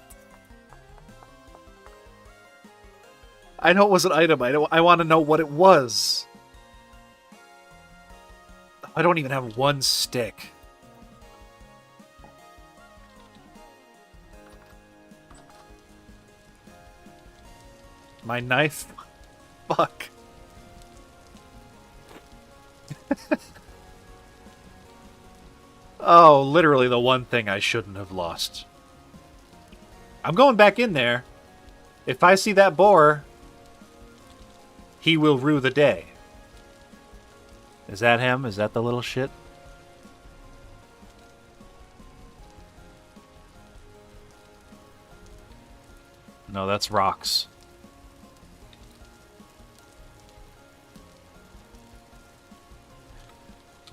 I know it was an item. I want to know what it was. I don't even have one stick. My knife? Fuck. Oh, literally the one thing I shouldn't have lost. I'm going back in there. If I see that boar, he will rue the day. Is that him? Is that the little shit? No, that's rocks.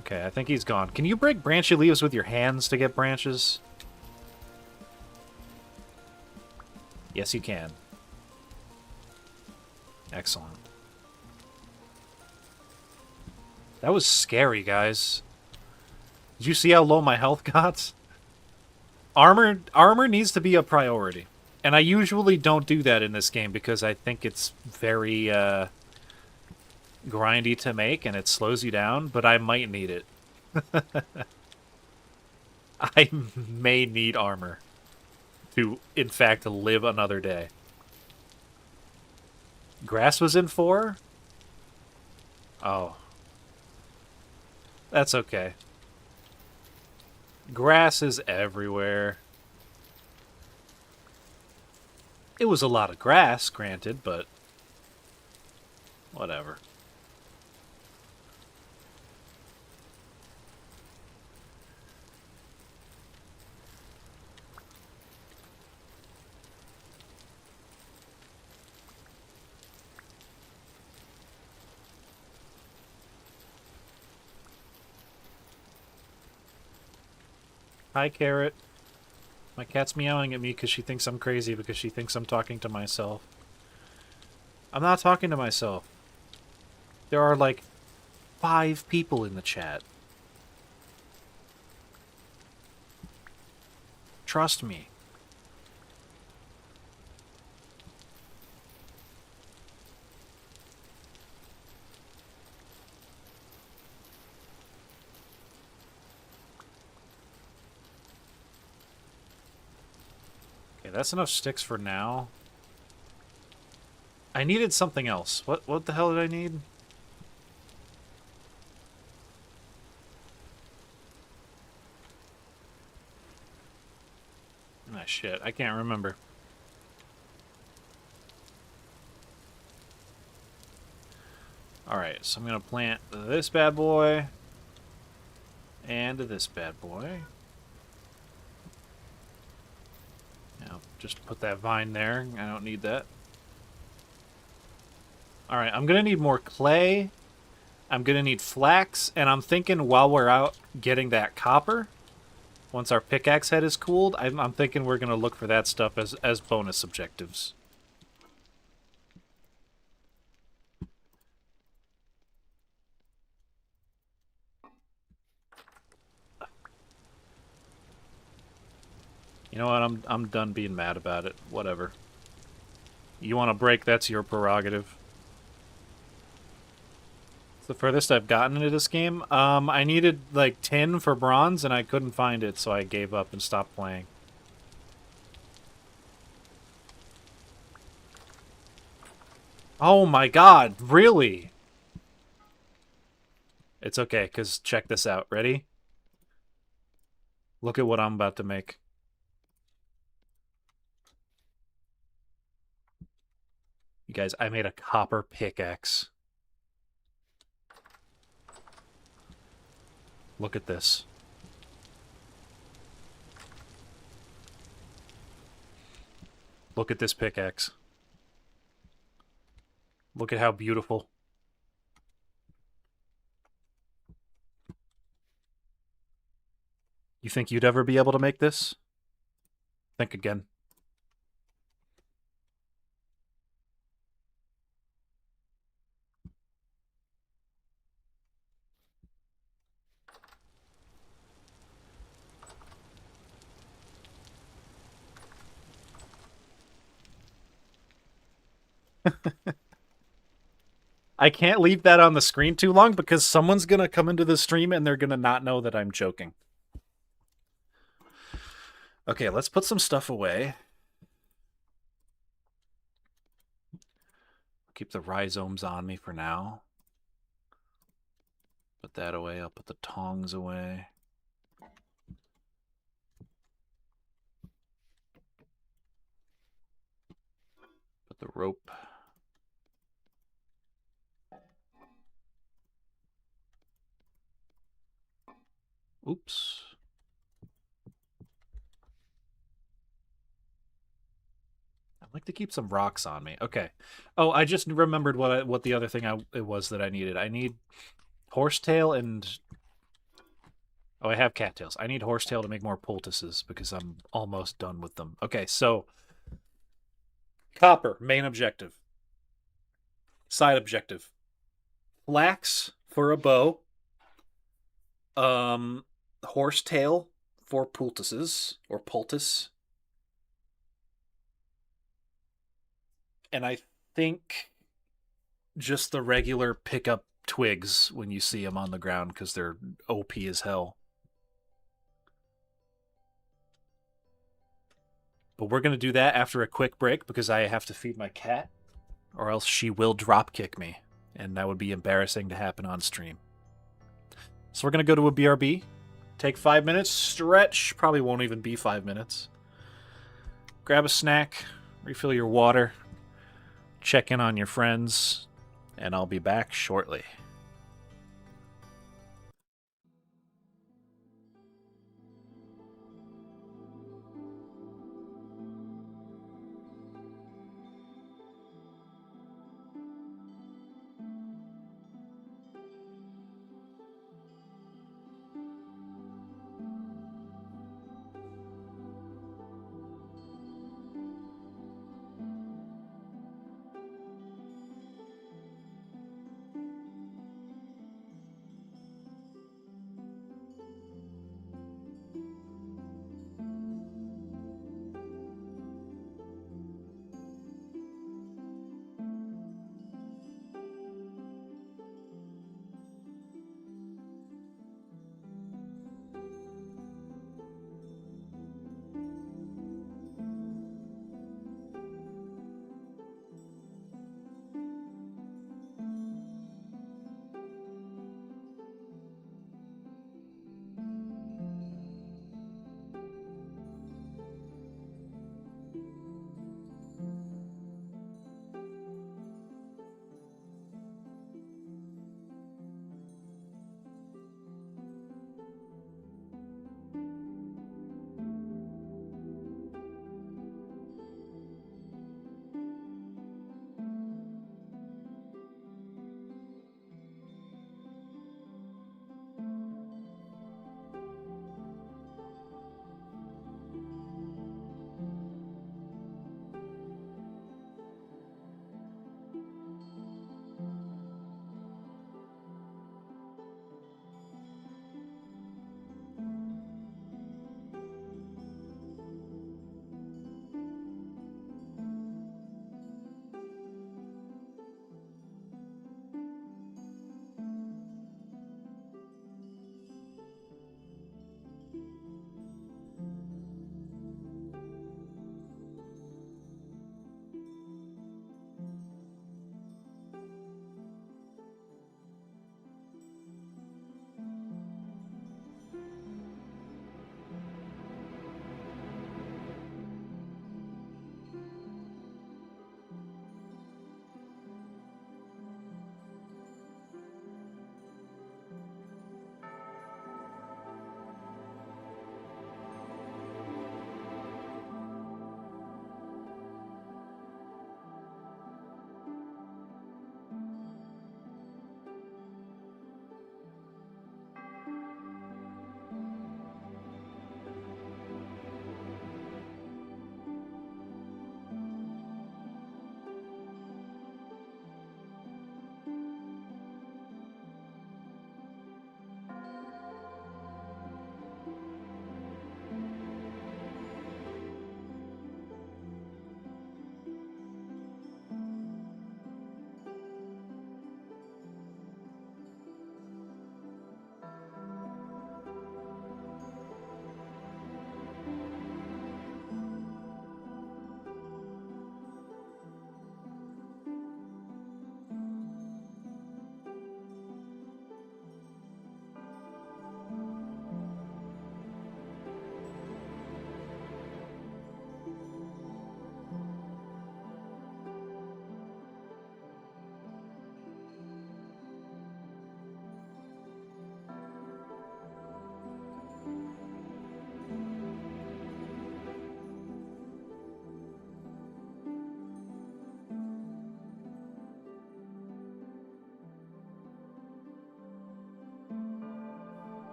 Okay, I think he's gone. Can you break branchy leaves with your hands to get branches? Yes, you can. Excellent. That was scary, guys. Did you see how low my health got? Armor needs to be a priority. And I usually don't do that in this game because I think it's very grindy to make and it slows you down, but I might need it. I may need armor to, in fact, live another day. Grass was in 4? Oh. That's okay. Grass is everywhere. It was a lot of grass, granted, but whatever. Hi, Carrot. My cat's meowing at me because she thinks I'm crazy because she thinks I'm talking to myself. I'm not talking to myself. There are like 5 people in the chat. Trust me. Okay, that's enough sticks for now. I needed something else. What the hell did I need? Ah, shit. I can't remember. Alright, so I'm going to plant this bad boy and this bad boy. Now, just put that vine there. I don't need that. Alright, I'm going to need more clay. I'm going to need flax, and I'm thinking while we're out getting that copper, once our pickaxe head is cooled, I'm thinking we're going to look for that stuff as bonus objectives. You know what? I'm done being mad about it. Whatever. You want to break? That's your prerogative. It's the furthest I've gotten into this game. I needed like tin for bronze, and I couldn't find it, so I gave up and stopped playing. Oh my god! Really? It's okay, because check this out. Ready? Look at what I'm about to make. You guys, I made a copper pickaxe. Look at this. Look at this pickaxe. Look at how beautiful. You think you'd ever be able to make this? Think again. I can't leave that on the screen too long because someone's going to come into the stream and they're going to not know that I'm joking. Okay, let's put some stuff away. Keep the rhizomes on me for now. Put that away. I'll put the tongs away. Put the rope. Oops. I'd like to keep some rocks on me. Okay. Oh, I just remembered what the other thing it was that I needed. I need horsetail and... Oh, I have cattails. I need horsetail to make more poultices because I'm almost done with them. Okay, so... Copper, main objective. Side objective. Flax for a bow. Horsetail for poultices, or poultice. And I think just the regular pickup twigs when you see them on the ground because they're OP as hell. But we're going to do that after a quick break because I have to feed my cat or else she will drop kick me. And that would be embarrassing to happen on stream. So we're going to go to a BRB. Take 5 minutes. Stretch. Probably won't even be 5 minutes. Grab a snack. Refill your water. Check in on your friends. And I'll be back shortly.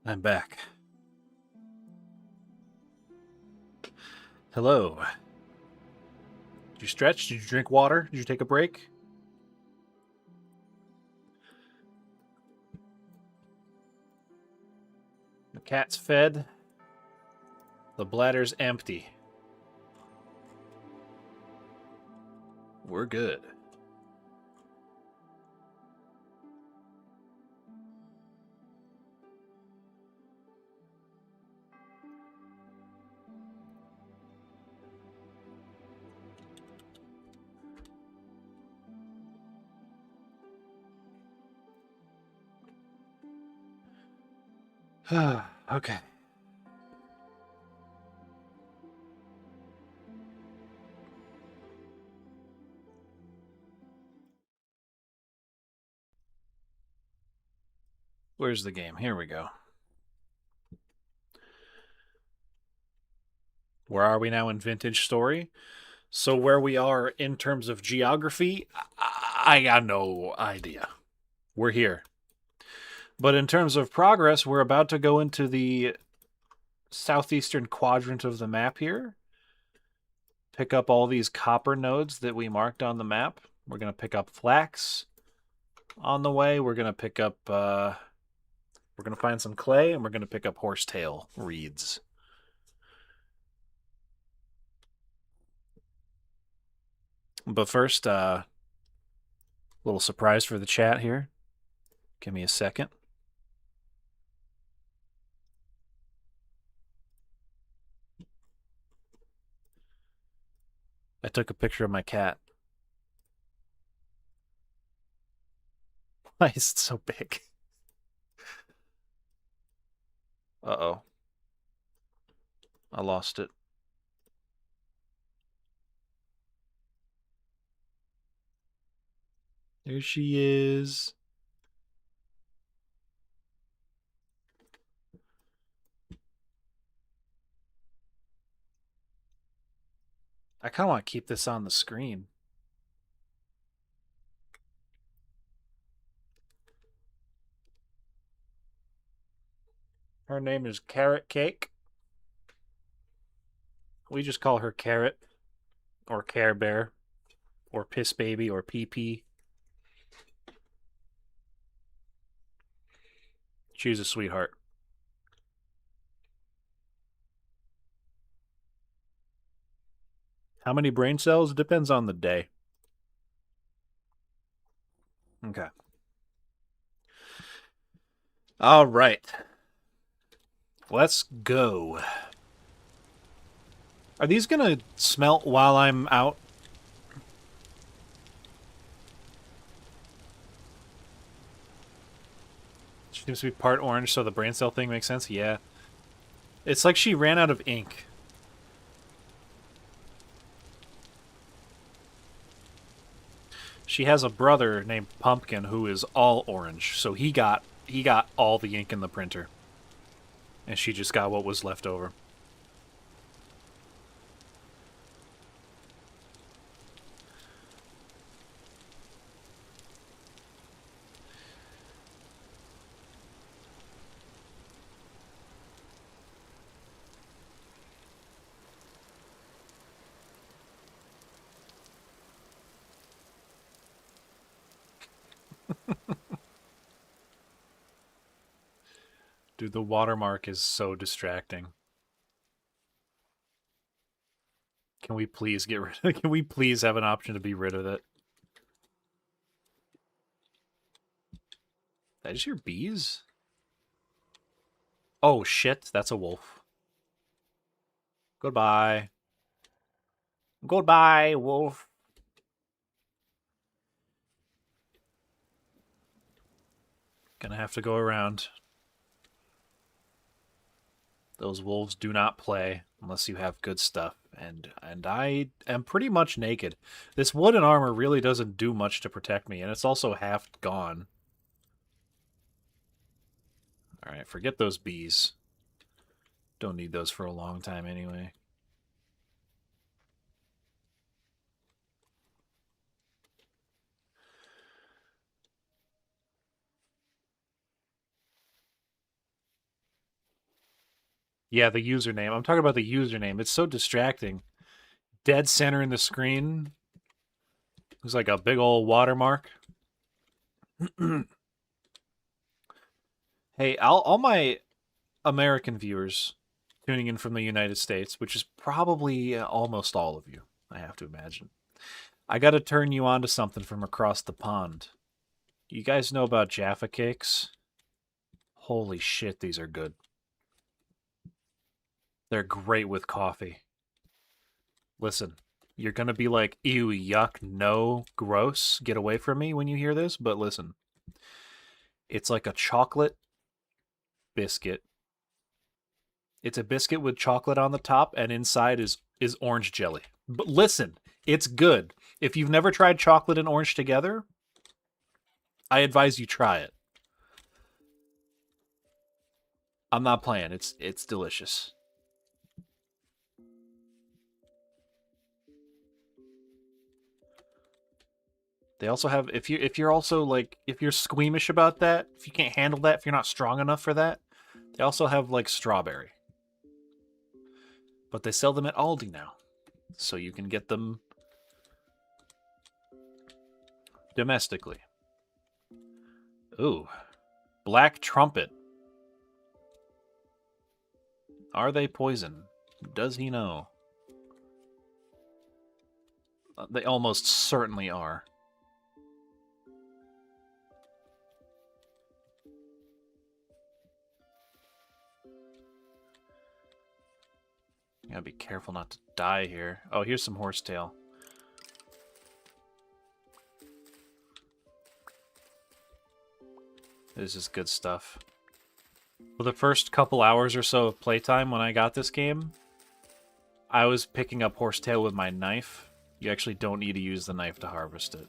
I'm back. Hello. Did you stretch? Did you drink water? Did you take a break? The cat's fed. The bladder's empty. We're good. Okay. Where's the game? Here we go. Where are we now in Vintage Story? So where we are in terms of geography, I got no idea. We're here. But in terms of progress, we're about to go into the southeastern quadrant of the map here. Pick up all these copper nodes that we marked on the map. We're going to pick up flax on the way. We're going to pick up, we're going to find some clay, and we're going to pick up horsetail reeds. But first, little surprise for the chat here. Give me a second. I took a picture of my cat. Why is it so big? Uh-oh. I lost it. There she is. I kind of want to keep this on the screen. Her name is Carrot Cake. We just call her Carrot, or Care Bear, or Piss Baby, or PP. She's a sweetheart. How many brain cells? Depends on the day. Okay. All right. Let's go. Are these gonna smelt while I'm out? She seems to be part orange, so the brain cell thing makes sense. Yeah. It's like she ran out of ink. She has a brother named Pumpkin who is all orange, so he got all the ink in the printer. And she just got what was left over. Dude, the watermark is so distracting. Can we please get rid of it? Can we please have an option to be rid of it? Did I just hear bees? Oh shit, that's a wolf. Goodbye. Goodbye, wolf. Gonna have to go around. Those wolves do not play unless you have good stuff. And I am pretty much naked. This wooden armor really doesn't do much to protect me, and it's also half gone. Alright, forget those bees. Don't need those for a long time anyway. Yeah, the username. I'm talking about the username. It's so distracting. Dead center in the screen. Looks like a big old watermark. Hey, all my American viewers tuning in from the United States, which is probably almost all of you, I have to imagine. I got to turn you on to something from across the pond. You guys know about Jaffa cakes? Holy shit, these are good. They're great with coffee. Listen, you're going to be like, ew, yuck, no, gross, get away from me when you hear this, but listen. It's like a chocolate biscuit. It's a biscuit with chocolate on the top, and inside is orange jelly. But listen, it's good. If you've never tried chocolate and orange together, I advise you try it. I'm not playing. It's delicious. They also have if you're also like if you're squeamish about that, if you can't handle that, if you're not strong enough for that, they also have like strawberry. But they sell them at Aldi now. So you can get them domestically. Ooh. Black trumpet. Are they poison? Does he know? They almost certainly are. You gotta be careful not to die here. Oh, here's some horsetail. This is good stuff. For the first couple hours or so of playtime when I got this game, I was picking up horsetail with my knife. You actually don't need to use the knife to harvest it.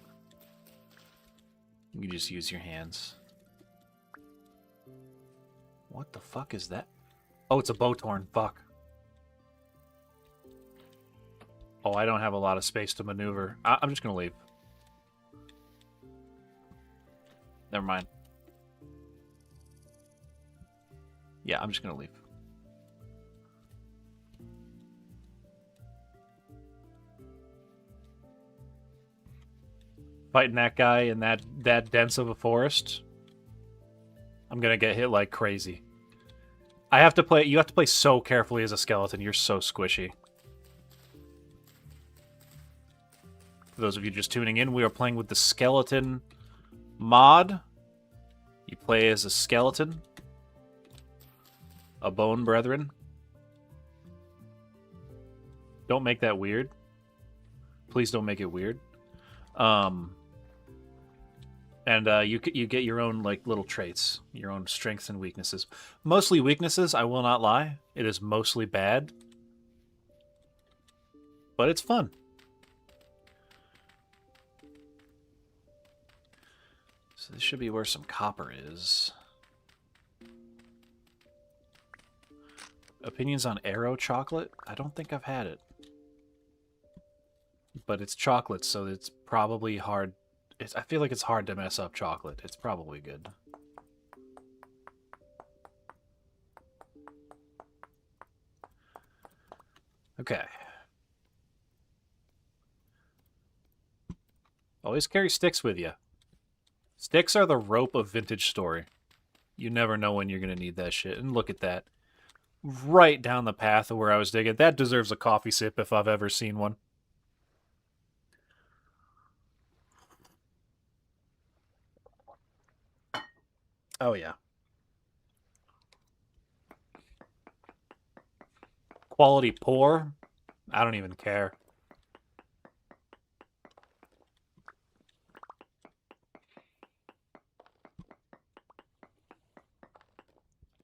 You just use your hands. What the fuck is that? Oh, it's a bowthorn. Fuck. Oh, I don't have a lot of space to maneuver. I'm just gonna leave. Never mind. Yeah, I'm just gonna leave. Fighting that guy in that dense of a forest, I'm gonna get hit like crazy. You have to play so carefully as a skeleton. You're so squishy. For those of you just tuning in, we are playing with the skeleton mod. You play as a skeleton. A bone brethren. Don't make that weird. Please don't make it weird. You get your own like little traits, your own strengths and weaknesses. Mostly weaknesses, I will not lie. It is mostly bad. But it's fun. So this should be where some copper is. Opinions on Aero chocolate? I don't think I've had it. But it's chocolate, so it's probably hard. I feel like it's hard to mess up chocolate. It's probably good. Okay. Always carry sticks with you. Sticks are the rope of Vintage Story. You never know when you're going to need that shit. And look at that. Right down the path of where I was digging. That deserves a coffee sip if I've ever seen one. Oh, yeah. Quality poor? I don't even care.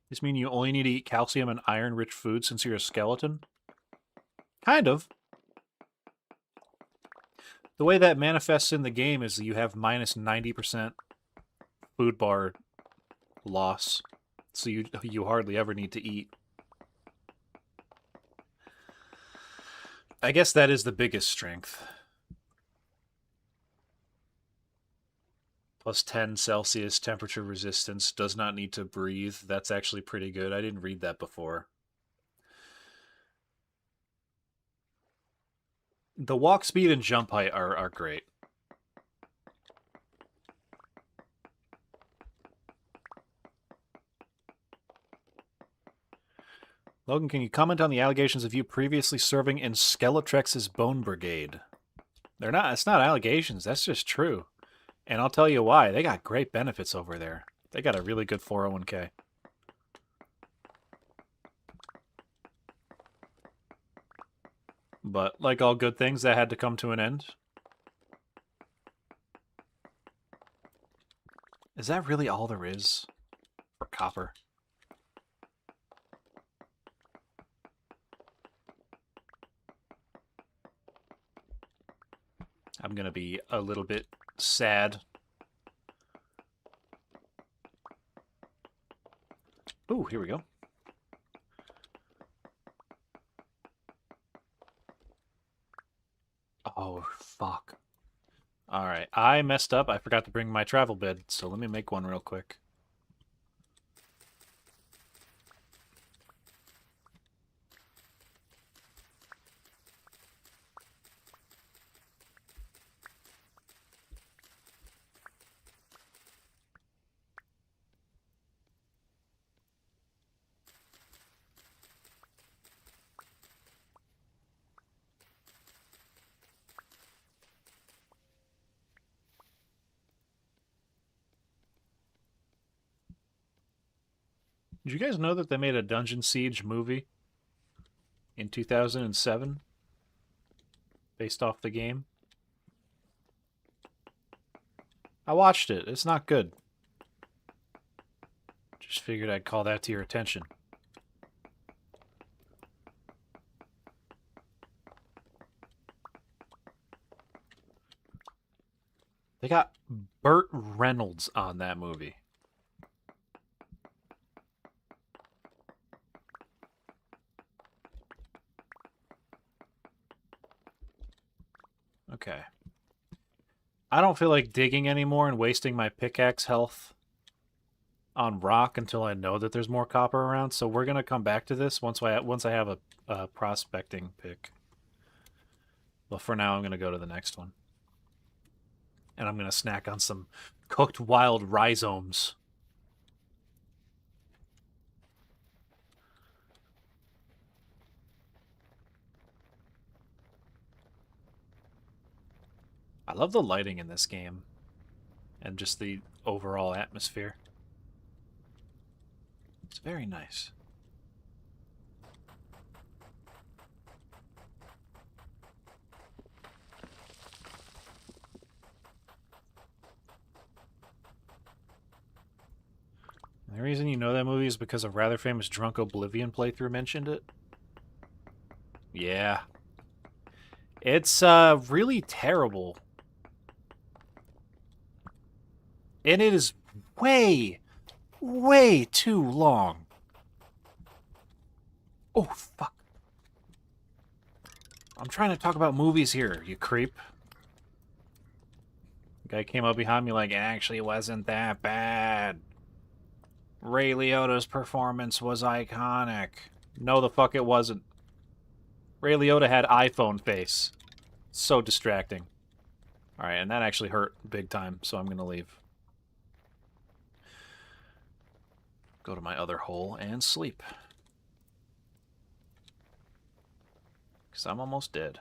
This mean you only need to eat calcium and iron-rich food since you're a skeleton? Kind of. The way that manifests in the game is that you have minus 90% food bar loss, so you hardly ever need to eat. I guess that is the biggest strength. Plus 10 Celsius temperature resistance, does not need to breathe. That's actually pretty good. I didn't read that before. The walk speed and jump height are great. Logan, can you comment on the allegations of you previously serving in Skeletrex's Bone Brigade? They're not. It's not allegations. That's just true. And I'll tell you why. They got great benefits over there. They got a really good 401k. But like all good things, that had to come to an end. Is that really all there is for copper? I'm going to be a little bit sad. Ooh, here we go. Oh, fuck. Alright, I messed up. I forgot to bring my travel bed, so let me make one real quick. Did you guys know that they made a Dungeon Siege movie in 2007 based off the game? I watched it. It's not good. Just figured I'd call that to your attention. They got Burt Reynolds on that movie. Okay. I don't feel like digging anymore and wasting my pickaxe health on rock until I know that there's more copper around. So we're gonna come back to this once I have a prospecting pick. But for now, I'm gonna go to the next one, and I'm gonna snack on some cooked wild rhizomes. I love the lighting in this game and just the overall atmosphere. It's very nice. And the reason you know that movie is because a rather famous Drunk Oblivion playthrough mentioned it. Yeah. It's really terrible. And it is way, way too long. Oh, fuck. I'm trying to talk about movies here, you creep. The guy came up behind me like, it actually wasn't that bad. Ray Liotta's performance was iconic. No, the fuck it wasn't. Ray Liotta had iPhone face. So distracting. Alright, and that actually hurt big time, so I'm gonna leave. Go to my other hole and sleep. Because I'm almost dead.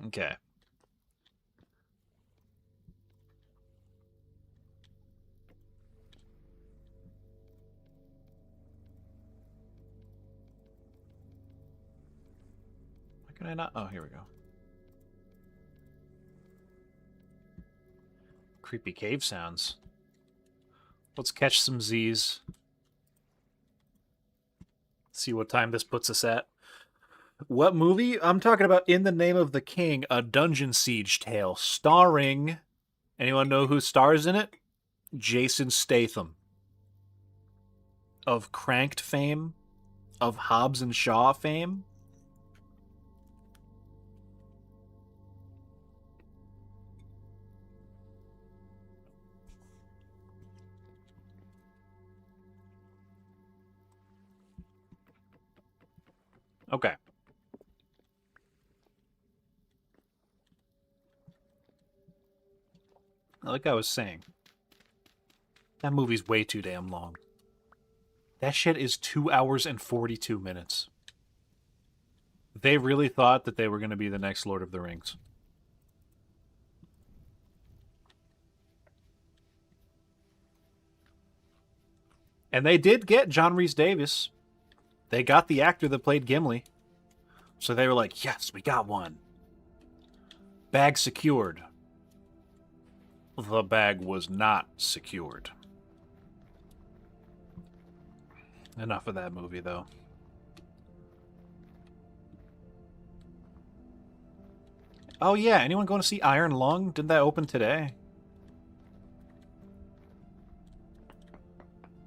Okay. Why can I not? Oh, here we go. Creepy cave sounds. Let's catch some Z's. See what time this puts us at. What movie? I'm talking about In the Name of the King, a Dungeon Siege tale, starring... Anyone know who stars in it? Jason Statham. Of Cranked fame? Of Hobbs and Shaw fame? Okay. Like I was saying, that movie's way too damn long. That shit is 2 hours and 42 minutes. They really thought that they were going to be the next Lord of the Rings. And they did get John Rhys Davies. They got the actor that played Gimli. So they were like, yes, we got one. Bag secured. The bag was not secured. Enough of that movie, though. Oh, yeah. Anyone going to see Iron Lung? Didn't that open today?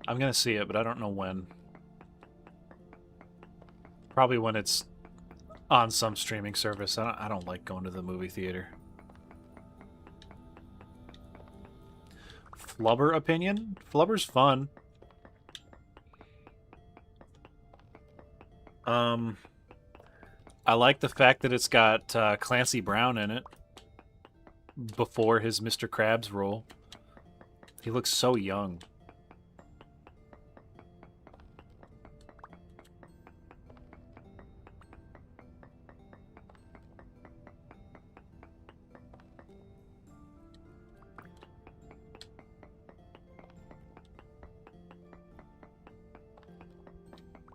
I'm going to see it, but I don't know when. Probably when it's on some streaming service. I don't like going to the movie theater. Flubber opinion? Flubber's fun. I like the fact that it's got Clancy Brown in it before his Mr. Krabs role. He looks so young.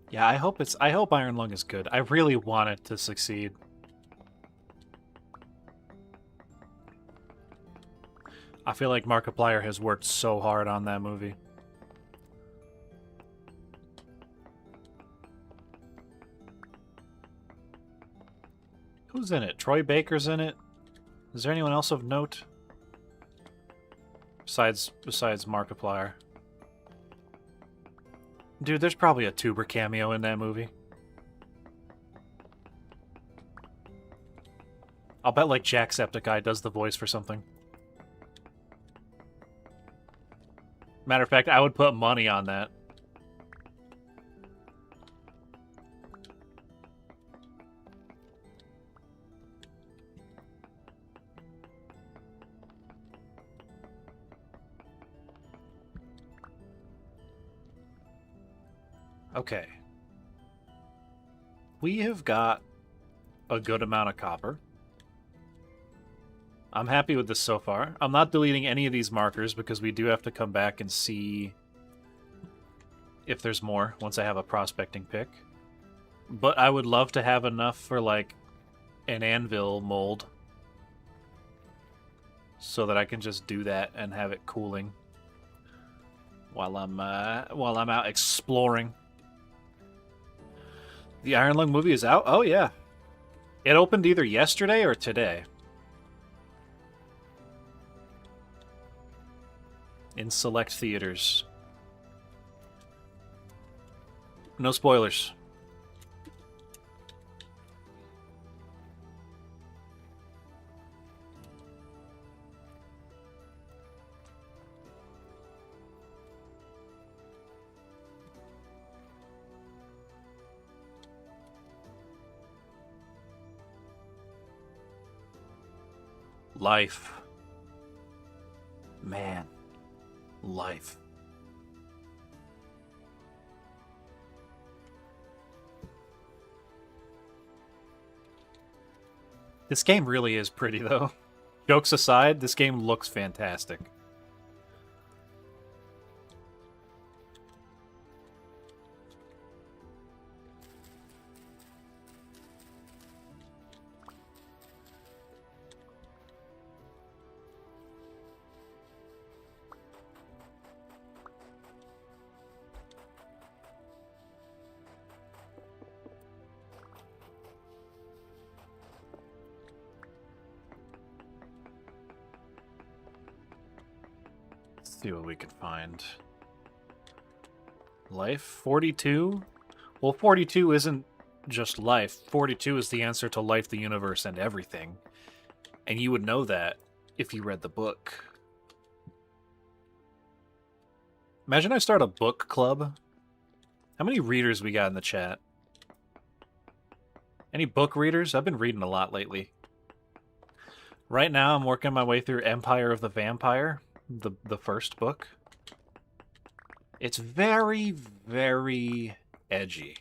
Yeah, I hope Iron Lung is good. I really want it to succeed. I feel like Markiplier has worked so hard on that movie. Who's in it? Troy Baker's in it? Is there anyone else of note? Besides Markiplier. Dude, there's probably a tuber cameo in that movie. I'll bet like Jacksepticeye does the voice for something. Matter of fact, I would put money on that. Okay. We have got a good amount of copper. I'm happy with this so far. I'm not deleting any of these markers because we do have to come back and see if there's more once I have a prospecting pick. But I would love to have enough for, like, an anvil mold so that I can just do that and have it cooling while I'm out exploring. The Iron Lung movie is out? Oh, yeah. It opened either yesterday or today. In select theaters. No spoilers. Life. Man. Life. This game really is pretty, though. Jokes aside, this game looks fantastic. See what we can find. Life 42? Well, 42 isn't just life. 42 is the answer to life, the universe, and everything. And you would know that if you read the book. Imagine I start a book club. How many readers we got in the chat? Any book readers? I've been reading a lot lately. Right now, I'm working my way through Empire of the Vampire, the first book. It's very, very edgy.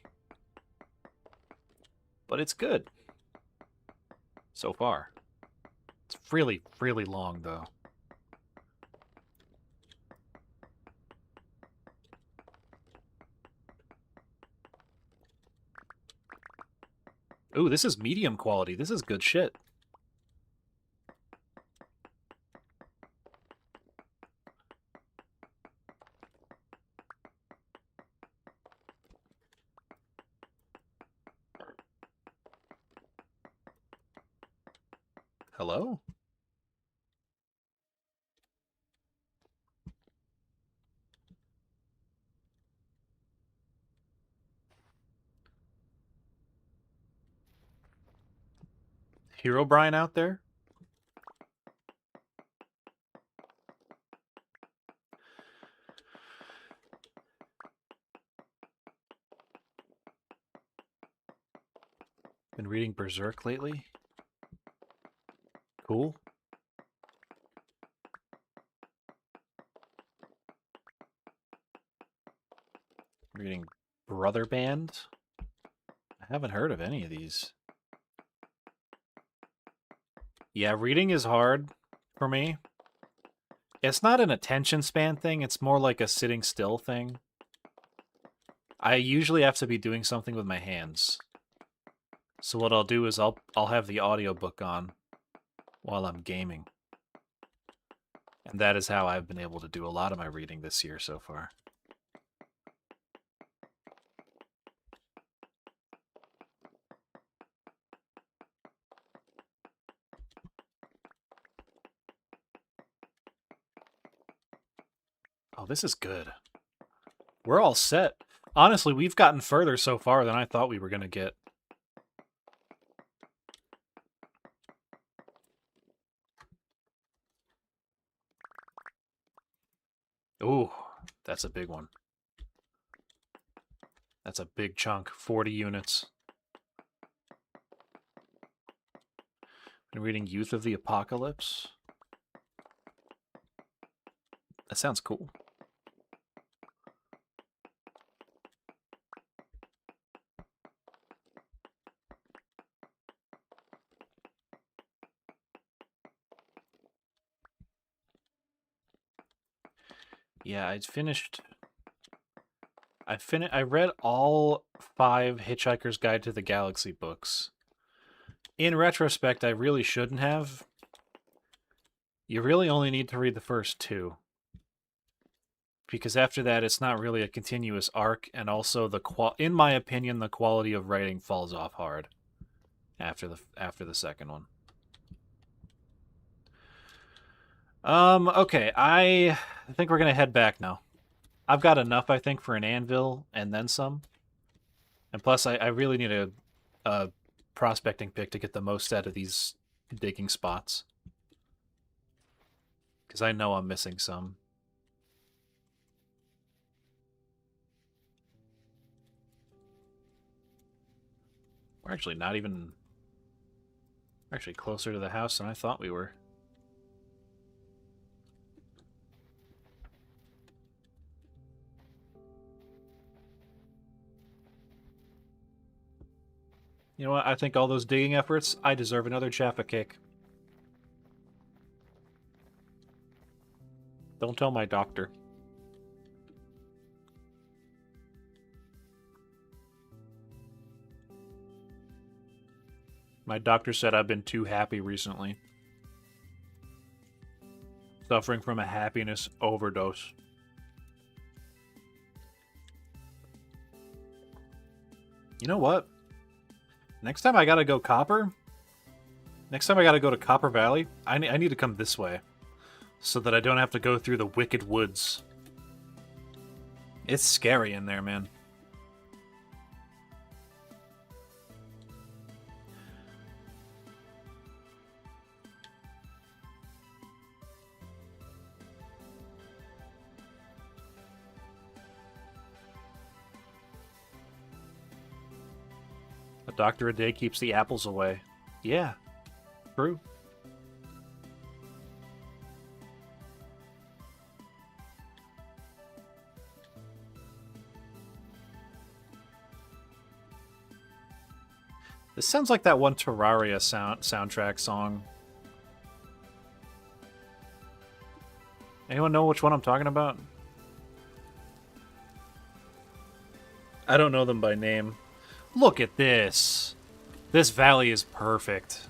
But it's good. So far. It's really, really long, though. Ooh, this is medium quality. This is good shit. Hello? Hero Brian out there? Been reading Berserk lately? Cool. Reading Brother Band? I haven't heard of any of these. Yeah, reading is hard for me. It's not an attention span thing, it's more like a sitting still thing. I usually have to be doing something with my hands. So what I'll do is I'll have the audiobook on while I'm gaming. And that is how I've been able to do a lot of my reading this year so far. Oh, this is good. We're all set. Honestly, we've gotten further so far than I thought we were going to get. Ooh, that's a big one. That's a big chunk. 40 units. Been reading Youth of the Apocalypse. That sounds cool. Yeah, I read all 5 Hitchhiker's Guide to the Galaxy books. In retrospect, I really shouldn't have. You really only need to read the first 2. Because after that, it's not really a continuous arc, and also in my opinion, the quality of writing falls off hard after the second one. Okay, I think we're gonna head back now. I've got enough, I think, for an anvil and then some. And plus, I really need a prospecting pick to get the most out of these digging spots. Because I know I'm missing some. We're actually not even... We're actually closer to the house than I thought we were. You know what? I think all those digging efforts, I deserve another Jaffa cake. Don't tell my doctor. My doctor said I've been too happy recently. Suffering from a happiness overdose. You know what? Next time I gotta go copper... Next time I gotta go to Copper Valley, I need to come this way. So that I don't have to go through the Wicked Woods. It's scary in there, man. doctor a day keeps the apples away. Yeah, true. This sounds like that one Terraria soundtrack song. Anyone know which one I'm talking about? I don't know them by name. Look at this. This valley is perfect.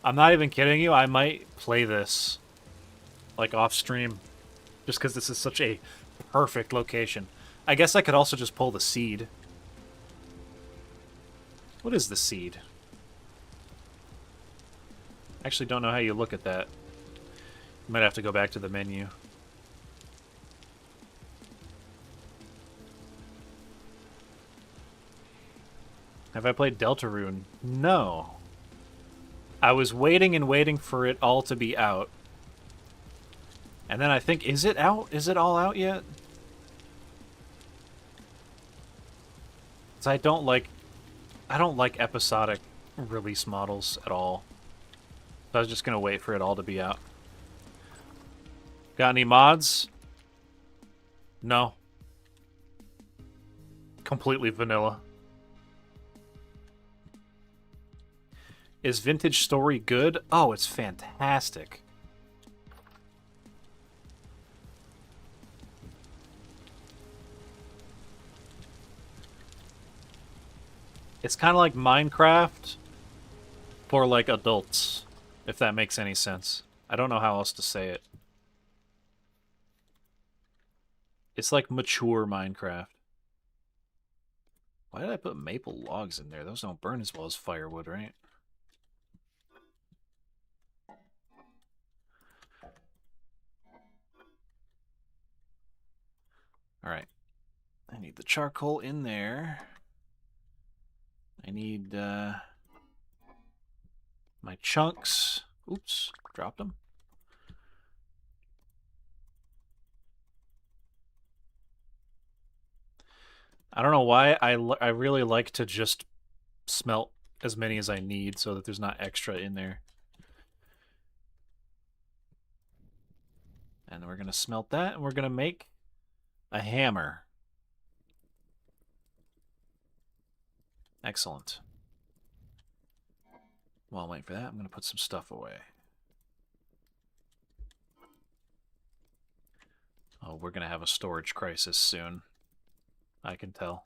I'm not even kidding you. I might play this, like, off stream, just because this is such a perfect location. I guess I could also just pull the seed. What is the seed? I actually don't know how you look at that. You might have to go back to the menu. Have I played Deltarune? No. I was waiting and waiting for it all to be out. And then I think, is it out? Is it all out yet? 'Cause I don't like episodic release models at all. So I was just gonna wait for it all to be out. Got any mods? No. Completely vanilla. Is Vintage Story good? Oh, it's fantastic. It's kind of like Minecraft for, like, adults, if that makes any sense. I don't know how else to say it. It's like mature Minecraft. Why did I put maple logs in there? Those don't burn as well as firewood, right? Alright. I need the charcoal in there. I need my chunks. Oops, dropped them. I don't know why I really like to just smelt as many as I need so that there's not extra in there. And we're going to smelt that, and we're going to make a hammer. Excellent. While I'm waiting for that, I'm going to put some stuff away. Oh, we're going to have a storage crisis soon. I can tell.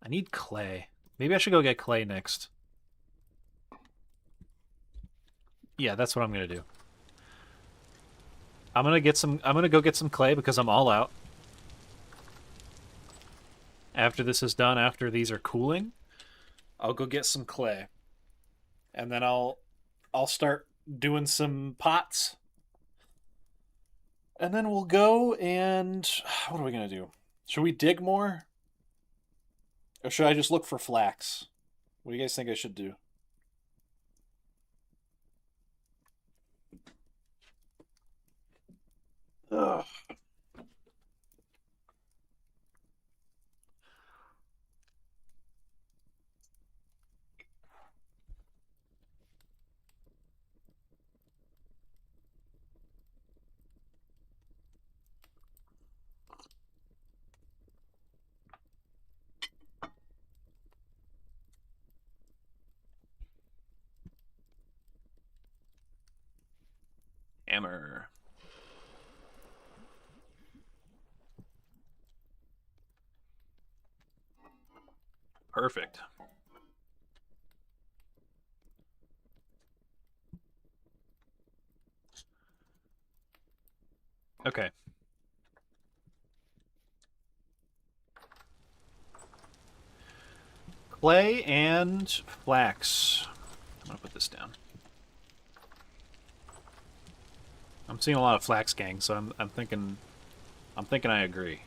I need clay. Maybe I should go get clay next. Yeah, that's what I'm going to do. I'm going to go get some clay because I'm all out. After this is done, after these are cooling, I'll go get some clay. And then I'll start doing some pots. And then we'll go and... What are we going to do? Should we dig more? Or should I just look for flax? What do you guys think I should do? Ugh. Hammer. Perfect. Okay. Clay and flax. I'm gonna put this down. I'm seeing a lot of flax gang, so I'm thinking I agree.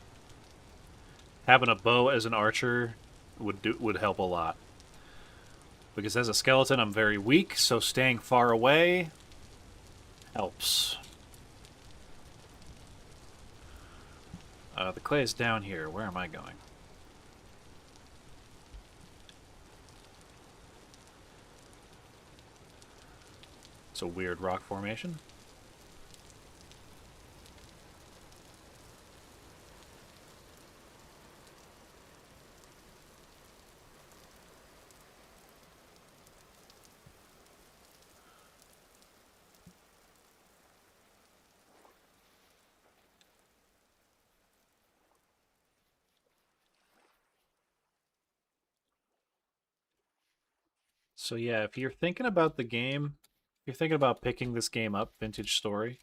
Having a bow as an archer would help a lot. Because as a skeleton, I'm very weak, so staying far away helps. The clay is down here. Where am I going? It's a weird rock formation. So yeah, if you're thinking about the game, if you're thinking about picking this game up, Vintage Story,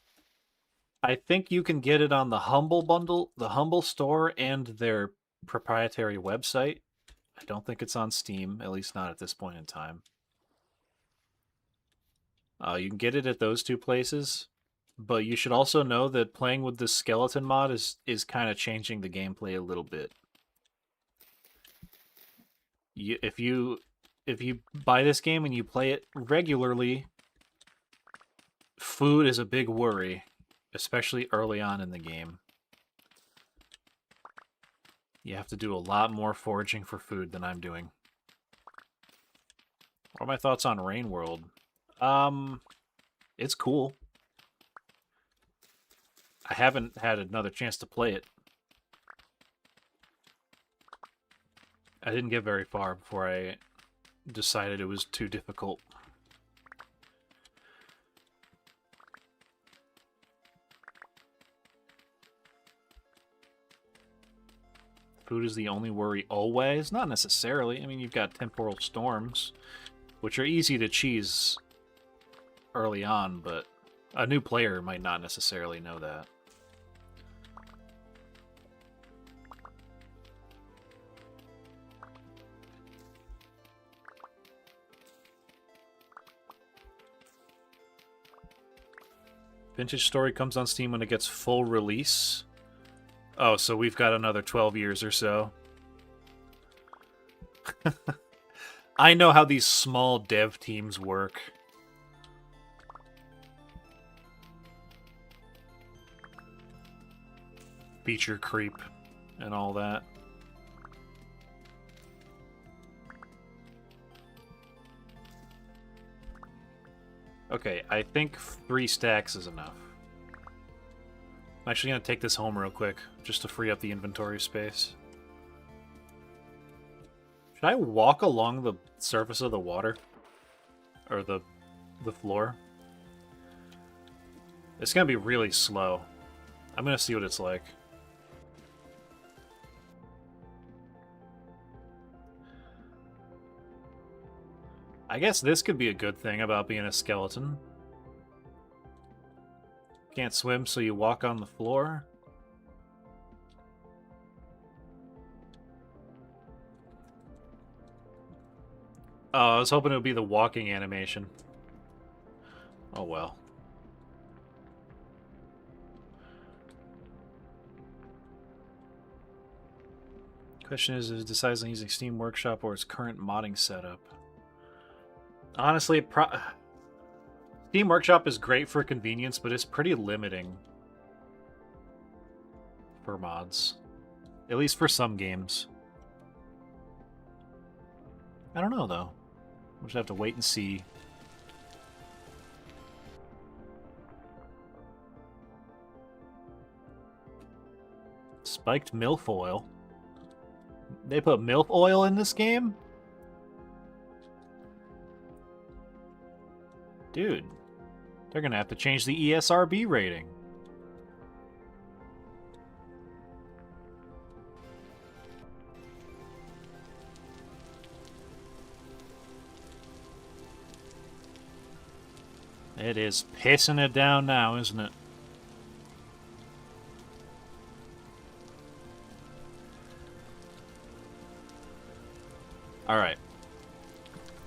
I think you can get it on the Humble Bundle, the Humble Store, and their proprietary website. I don't think it's on Steam, at least not at this point in time. You can get it at those two places, but you should also know that playing with this skeleton mod is kind of changing the gameplay a little bit. If you buy this game and you play it regularly, food is a big worry, especially early on in the game. You have to do a lot more foraging for food than I'm doing. What are my thoughts on Rain World? It's cool. I haven't had another chance to play it. I didn't get very far before I decided it was too difficult. Food is the only worry always? Not necessarily. I mean, you've got temporal storms, which are easy to cheese early on, but a new player might not necessarily know that. Vintage Story comes on Steam when it gets full release. Oh, so we've got another 12 years or so. I know how these small dev teams work. Feature creep and all that. Okay, I think 3 stacks is enough. I'm actually going to take this home real quick, just to free up the inventory space. Should I walk along the surface of the water? Or the floor? It's going to be really slow. I'm going to see what it's like. I guess this could be a good thing about being a skeleton. Can't swim, so you walk on the floor. Oh, I was hoping it would be the walking animation. Oh well. Question is, if it decides on using Steam Workshop or its current modding setup. Honestly, Steam Workshop is great for convenience, but it's pretty limiting for mods. At least for some games. I don't know, though. We'll just have to wait and see. Spiked MILF oil? They put MILF oil in this game? Dude, they're gonna have to change the ESRB rating. It is pissing it down now, isn't it? Alright.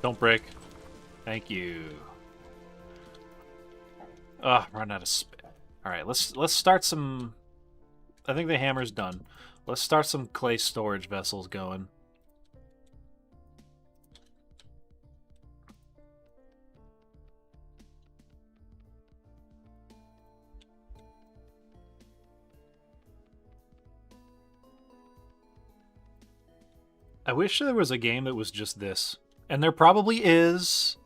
Don't break. Thank you. Ugh, run out of spit. Alright, let's start some... I think the hammer's done. Let's start some clay storage vessels going. I wish there was a game that was just this. And there probably is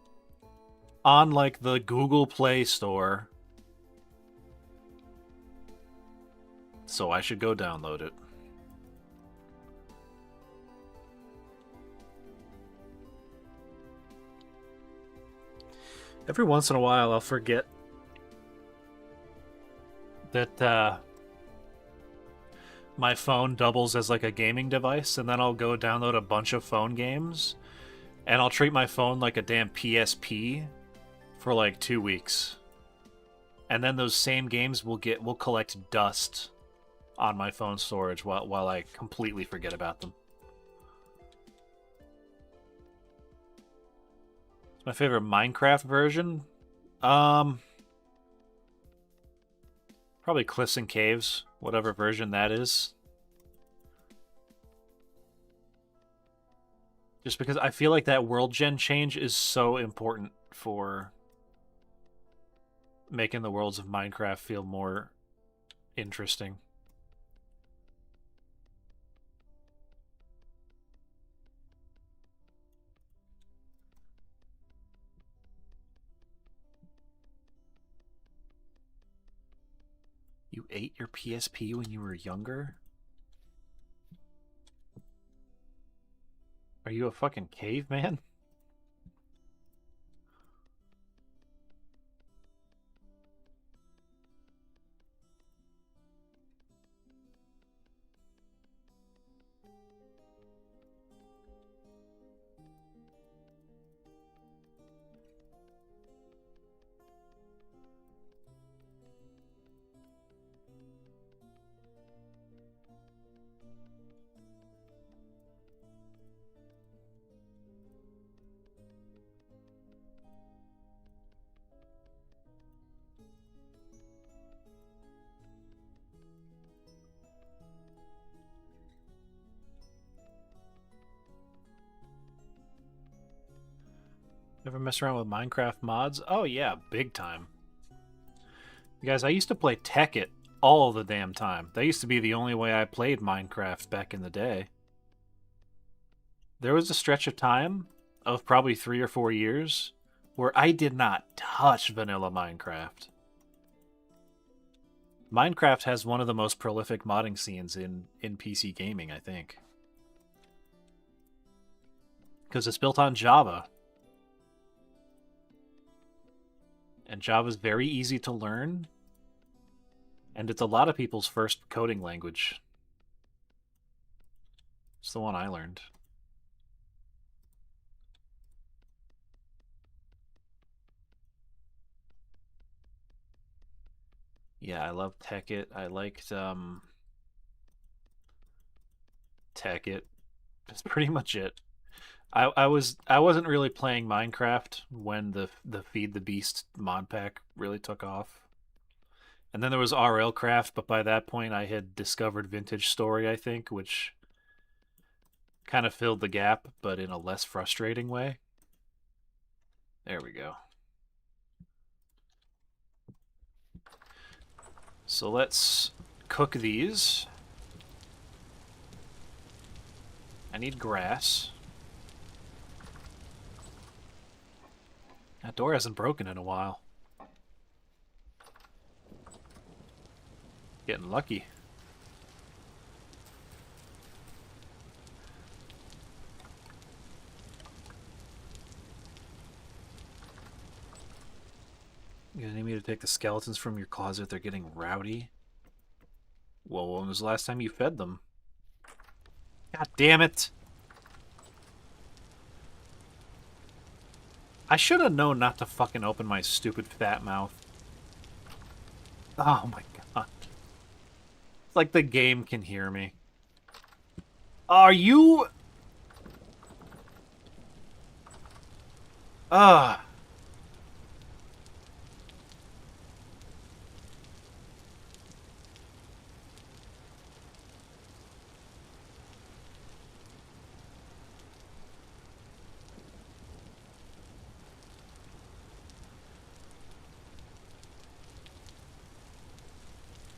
on, like, the Google Play Store. So I should go download it. Every once in a while, I'll forget that my phone doubles as like a gaming device, and then I'll go download a bunch of phone games, and I'll treat my phone like a damn PSP for like 2 weeks. And then those same games will collect dust on my phone storage while I completely forget about them. My favorite Minecraft version? Probably Cliffs and Caves, whatever version that is. Just because I feel like that world gen change is so important for making the worlds of Minecraft feel more interesting. You ate your PSP when you were younger? Are you a fucking caveman? Ever mess around with Minecraft mods? Oh yeah, big time. You guys, I used to play Tekkit all the damn time. That used to be the only way I played Minecraft back in the day. There was a stretch of time of probably 3 or 4 years where I did not touch vanilla Minecraft. Minecraft has one of the most prolific modding scenes in PC gaming, I think. Because it's built on Java. And Java's very easy to learn. And it's a lot of people's first coding language. It's the one I learned. Yeah, I love Tekkit. I liked Tekkit. That's pretty much it. I wasn't really playing Minecraft when the Feed the Beast mod pack really took off. And then there was RLcraft, but by that point I had discovered Vintage Story, I think, which kind of filled the gap, but in a less frustrating way. There we go. So let's cook these. I need grass. That door hasn't broken in a while. Getting lucky. You gonna need me to take the skeletons from your closet? They're getting rowdy. Well, when was the last time you fed them? God damn it! I should have known not to fucking open my stupid fat mouth. Oh my god. It's like the game can hear me. Are you... Ugh.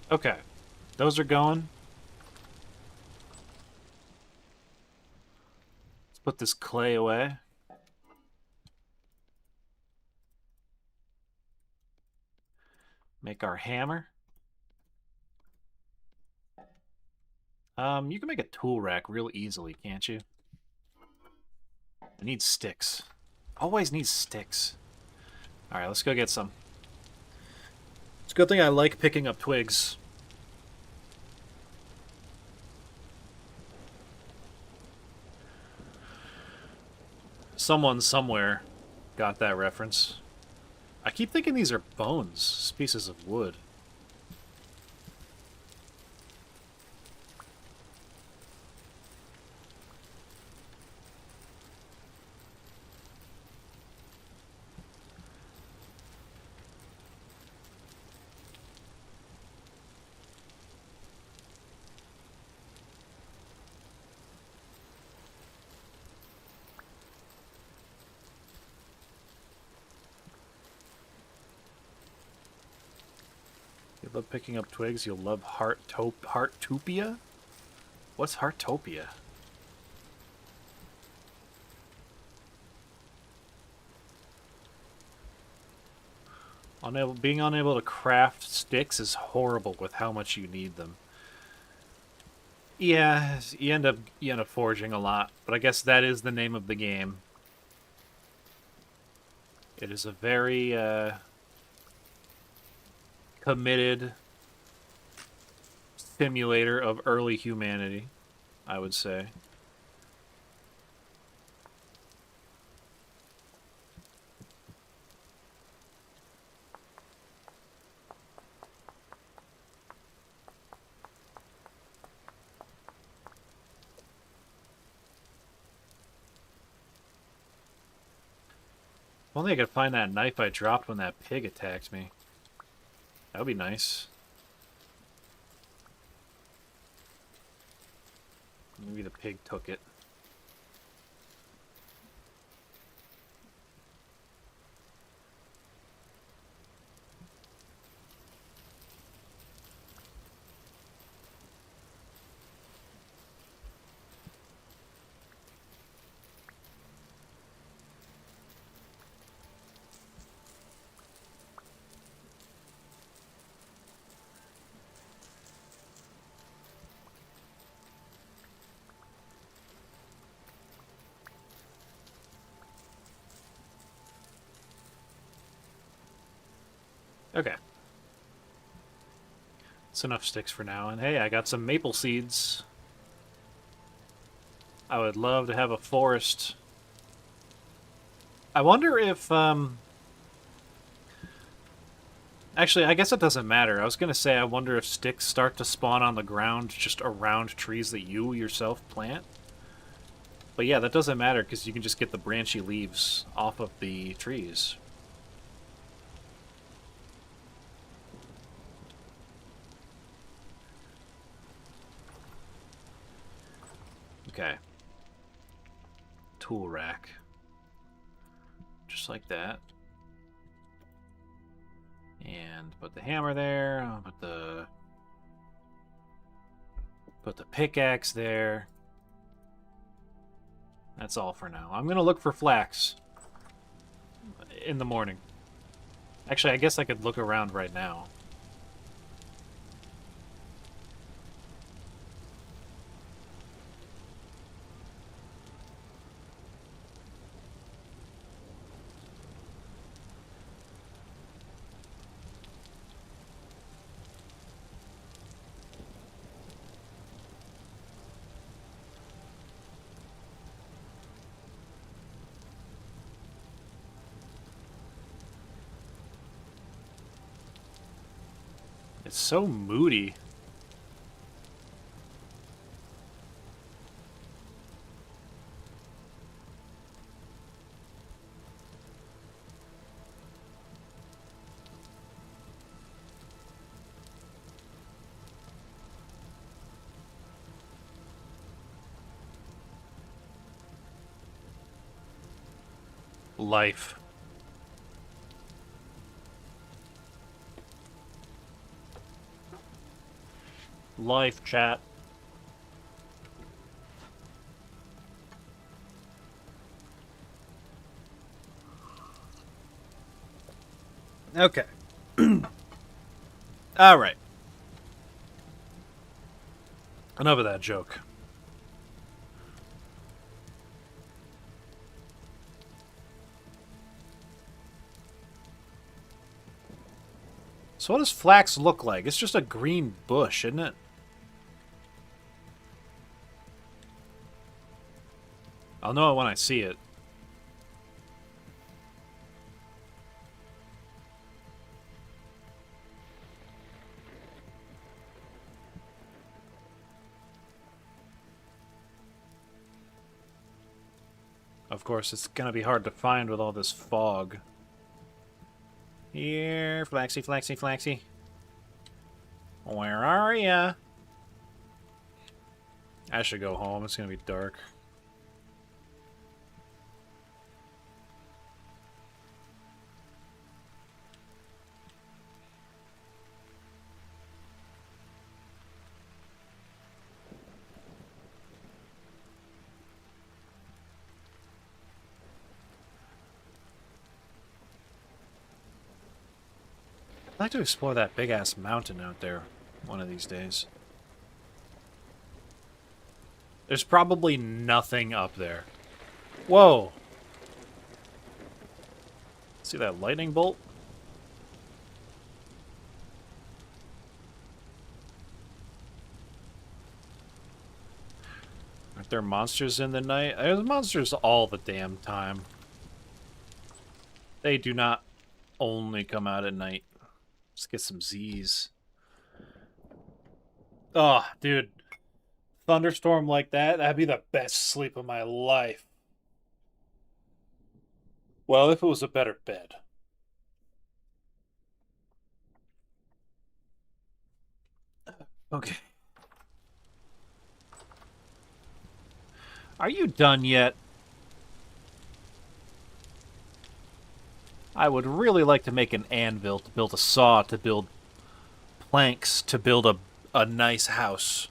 Okay. Those are going. Put this clay away. Make our hammer. You can make a tool rack real easily, can't you? I need sticks. Always need sticks. Alright, let's go get some. It's a good thing I like picking up twigs. Someone somewhere got that reference. I keep thinking these are bones, pieces of wood. You love picking up twigs. You'll love Heartopia? What's Heartopia? Being unable to craft sticks is horrible with how much you need them. Yeah, you end up forging a lot, but I guess that is the name of the game. It is a very committed simulator of early humanity, I would say. If only I could find that knife I dropped when that pig attacked me. That would be nice. Maybe the pig took it. Okay. That's enough sticks for now. And hey, I got some maple seeds. I would love to have a forest. I wonder if, actually, I guess it doesn't matter. I was going to say, I wonder if sticks start to spawn on the ground just around trees that you yourself plant. But yeah, that doesn't matter because you can just get the branchy leaves off of the trees. Okay. Tool rack. Just like that. And put the hammer there. I'll put the pickaxe there. That's all for now. I'm gonna look for flax in the morning. Actually, I guess I could look around right now. It's so moody. Life. Life, chat. Okay. All right. Enough of that joke. So what does flax look like? It's just a green bush, isn't it? I'll know it when I see it. Of course, it's gonna be hard to find with all this fog. Here, Flaxy, Flaxy, Flaxy. Where are ya? I should go home. It's gonna be dark. I'd like to explore that big-ass mountain out there one of these days. There's probably nothing up there. Whoa! See that lightning bolt? Aren't there monsters in the night? There's monsters all the damn time. They do not only come out at night. Let's get some Z's. Oh, dude. Thunderstorm like that, that'd be the best sleep of my life. Well, if it was a better bed. Okay. Are you done yet? I would really like to make an anvil, to build a saw, to build planks, to build a nice house.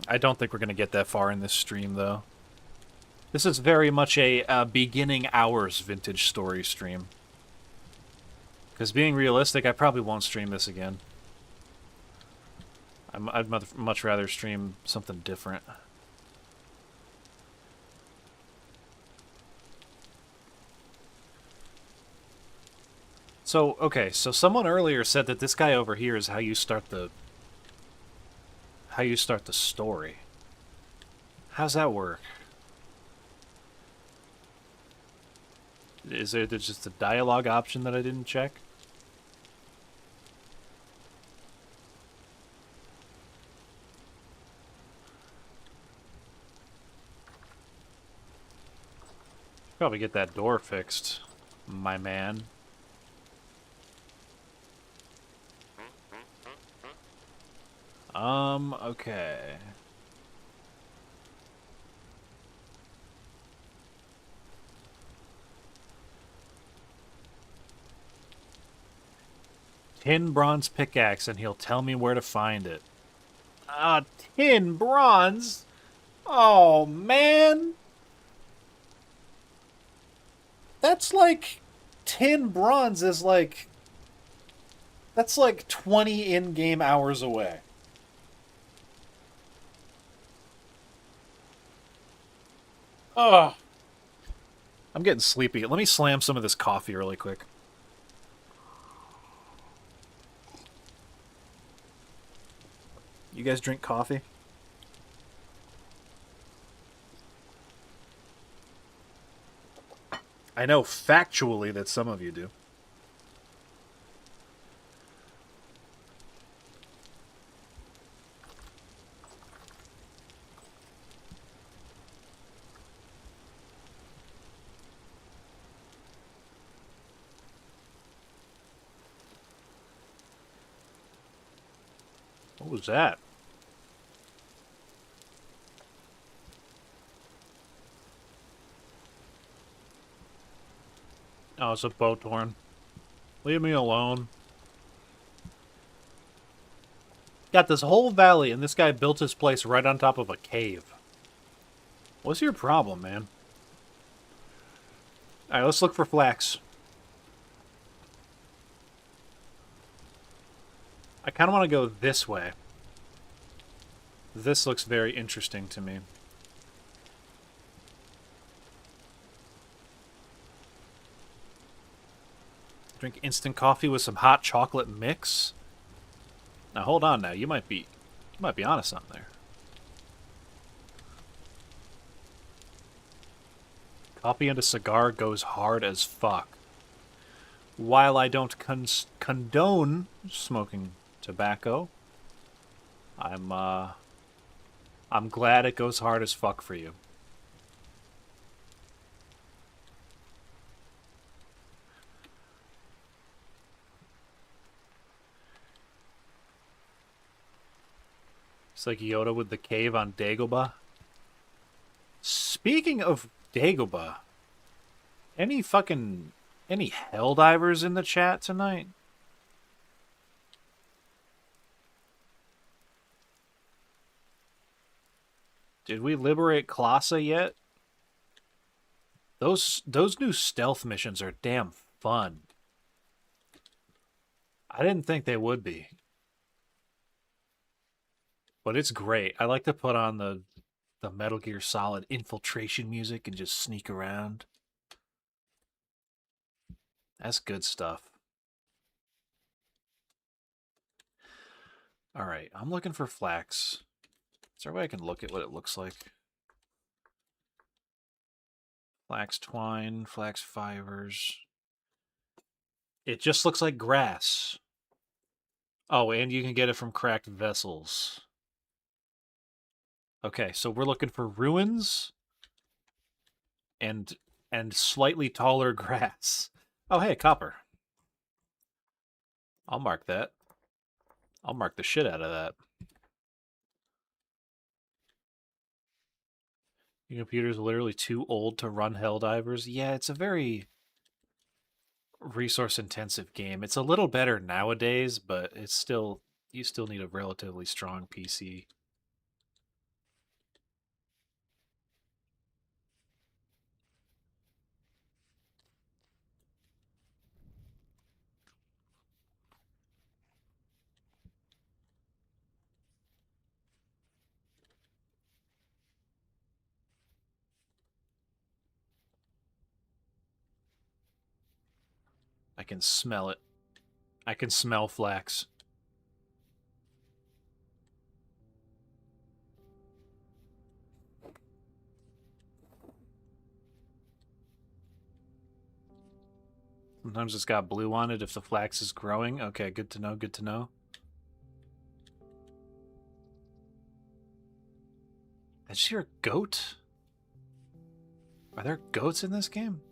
I don't think we're going to get that far in this stream, though. This is very much a beginning hours vintage story stream. Because being realistic, I probably won't stream this again. I'd much rather stream something different. So, okay, so someone earlier said that this guy over here is how you start the story. How's that work? Is there just a dialogue option that I didn't check? Probably get that door fixed, my man. Okay. Tin bronze pickaxe, and he'll tell me where to find it. Tin bronze? Oh, man! That's like... Tin bronze is like... That's like 20 in-game hours away. Ugh. I'm getting sleepy. Let me slam some of this coffee really quick. You guys drink coffee? I know factually that some of you do. What was that? Oh, it's a boat horn. Leave me alone. Got this whole valley, and this guy built his place right on top of a cave. What's your problem, man? Alright, let's look for flax. I kind of want to go this way. This looks very interesting to me. Drink instant coffee with some hot chocolate mix. Now hold on. Now you might be onto something there. Coffee and a cigar goes hard as fuck. While I don't condone smoking tobacco, I'm glad it goes hard as fuck for you. It's like Yoda with the cave on Dagobah. Speaking of Dagobah, any Helldivers in the chat tonight? Did we liberate Classa yet? Those new stealth missions are damn fun. I didn't think they would be. But it's great. I like to put on the Metal Gear Solid infiltration music and just sneak around. That's good stuff. Alright, I'm looking for flax. Is there a way I can look at what it looks like? Flax twine, flax fibers. It just looks like grass. Oh, and you can get it from cracked vessels. Okay, so we're looking for ruins and slightly taller grass. Oh, hey, copper. I'll mark that. I'll mark the shit out of that. Your computer's literally too old to run Helldivers. Yeah, it's a very resource-intensive game. It's a little better nowadays, but it's still... You still need a relatively strong PC. I can smell it. I can smell flax. Sometimes it's got blue on it if the flax is growing. Okay, good to know, good to know. Did you hear a goat? Are there goats in this game?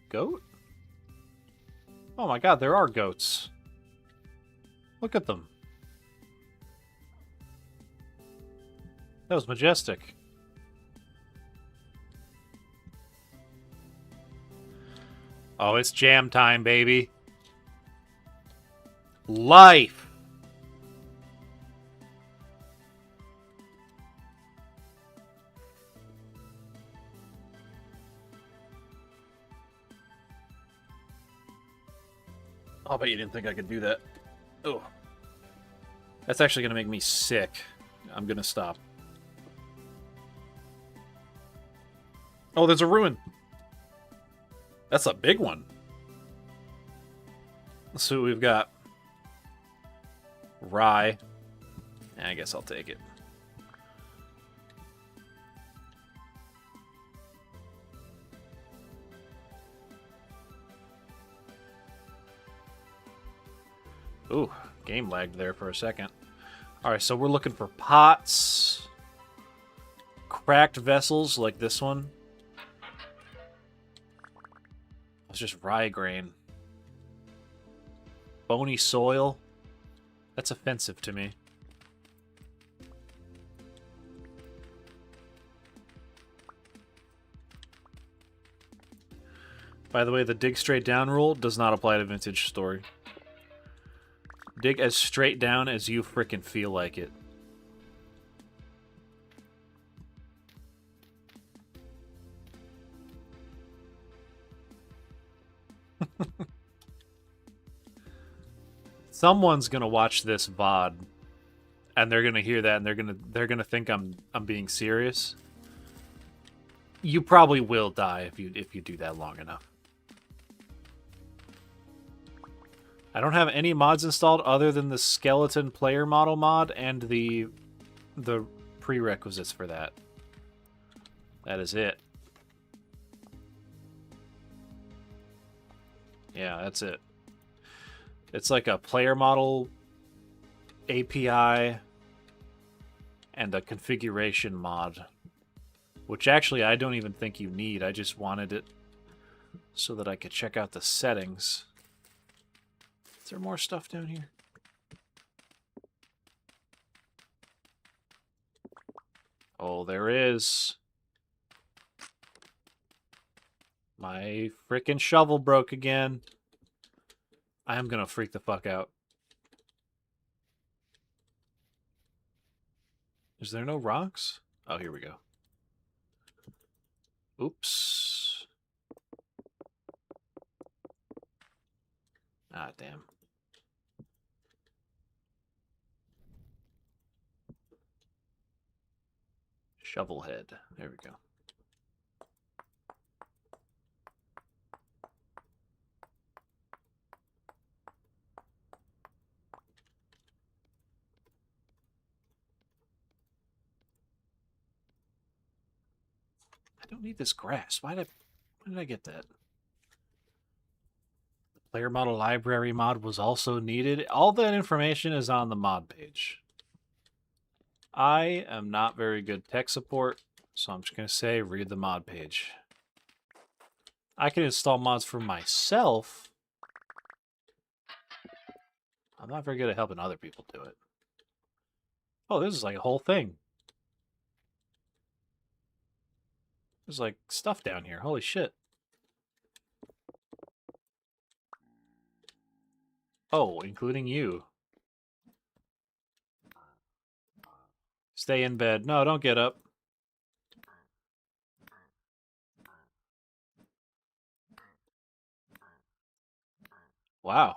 Goat? Oh my god, there are goats. Look at them. That was majestic. Oh, it's jam time, baby. Life! I'll bet you didn't think I could do that. Oh. That's actually going to make me sick. I'm going to stop. Oh, there's a ruin. That's a big one. Let's see what we've got. Rye. I guess I'll take it. Ooh, game lagged there for a second. Alright, so we're looking for pots. Cracked vessels like this one. It's just rye grain. Bony soil. That's offensive to me. By the way, the dig straight down rule does not apply to Vintage Story. dig as straight down as you frickin' feel like it. Someone's gonna watch this VOD and they're gonna hear that and they're gonna think I'm being serious. You probably will die if you do that long enough. I don't have any mods installed other than the skeleton player model mod and the prerequisites for that. That is it. Yeah, that's it. It's like a player model API and a configuration mod, which actually I don't even think you need. I just wanted it so that I could check out the settings. Is there more stuff down here? Oh, there is. My frickin' shovel broke again. I am gonna freak the fuck out. Is there no rocks? Oh, here we go. Oops. Ah, damn. Shovel head. There we go. I don't need this grass. Why did I get that? The player model library mod was also needed. All that information is on the mod page. I am not very good tech support, so I'm just going to say read the mod page. I can install mods for myself. I'm not very good at helping other people do it. Oh, this is like a whole thing. There's like stuff down here. Holy shit. Oh, including you. Stay in bed. No, don't get up. Wow.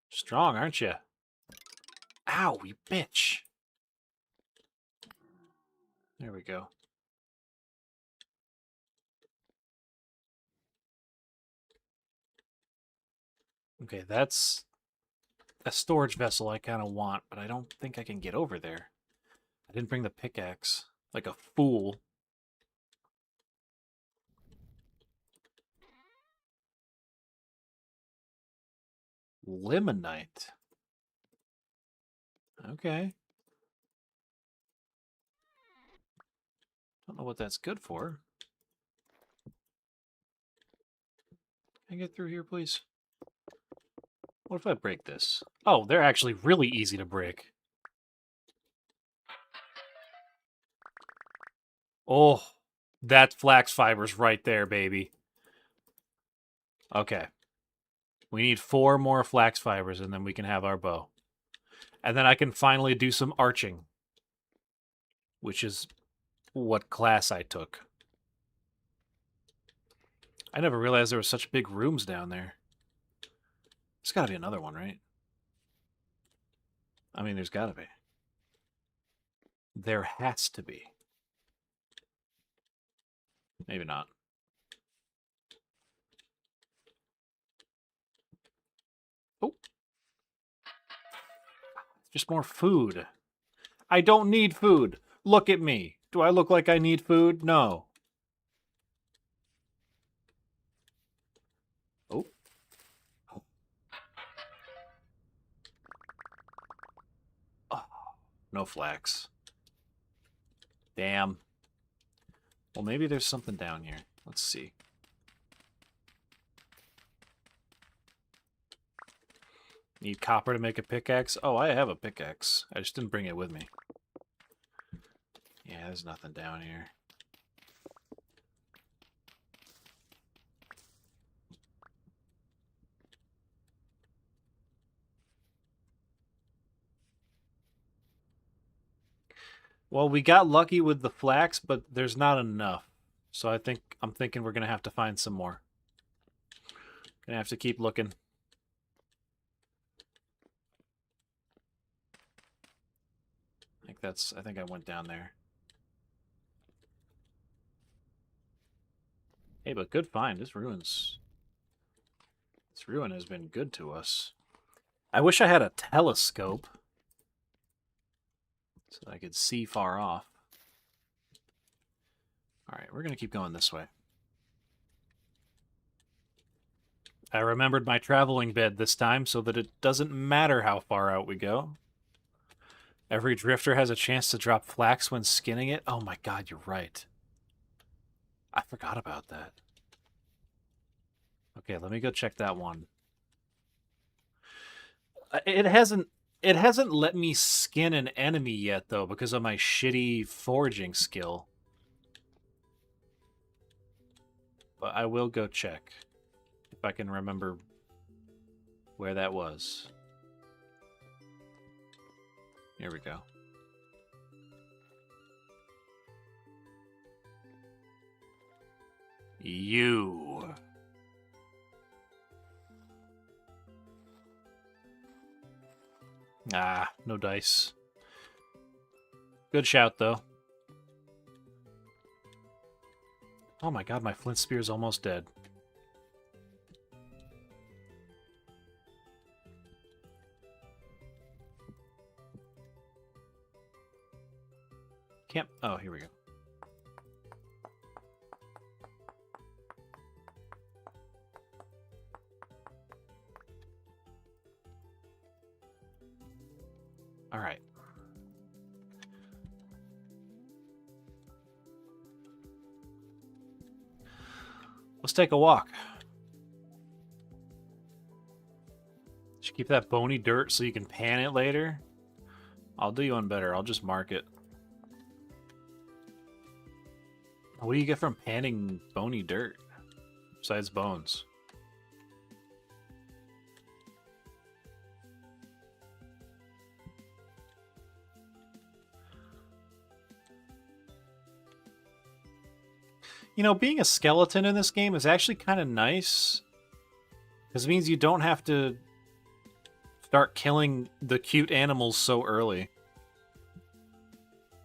Strong, aren't you? Ow, you bitch. There we go. Okay, that's a storage vessel I kind of want, but I don't think I can get over there. I didn't bring the pickaxe. Like a fool. Limonite. Okay. Don't know what that's good for. Can I get through here, please? What if I break this? Oh, they're actually really easy to break. Oh, that flax fiber's right there, baby. Okay. We need 4 more flax fibers, and then we can have our bow. And then I can finally do some arching, which is what class I took. I never realized there were such big rooms down there. There's got to be another one, right? I mean, there's got to be. There has to be. Maybe not. Oh. Just more food. I don't need food. Look at me. Do I look like I need food? No. Oh. Oh. No flax. Damn. Well, maybe there's something down here. Let's see. Need copper to make a pickaxe? Oh, I have a pickaxe. I just didn't bring it with me. Yeah, there's nothing down here. Well, we got lucky with the flax, but there's not enough. So I'm thinking we're gonna have to find some more. Gonna have to keep looking. I think I went down there. Hey, but good find. This ruin has been good to us. I wish I had a telescope so I could see far off. All right, we're going to keep going this way. I remembered my traveling bed this time so that it doesn't matter how far out we go. Every drifter has a chance to drop flax when skinning it. Oh my god, you're right. I forgot about that. Okay, let me go check that one. It hasn't let me skin an enemy yet though because of my shitty foraging skill. But I will go check if I can remember where that was. Here we go. You. Ah, no dice. Good shout, though. Oh my god, my flint spear is almost dead. Can't... Oh, here we go. All right. Let's take a walk. Should keep that bony dirt so you can pan it later. I'll do you one better. I'll just mark it. What do you get from panning bony dirt? Besides bones. You know, being a skeleton in this game is actually kind of nice. Because it means you don't have to start killing the cute animals so early.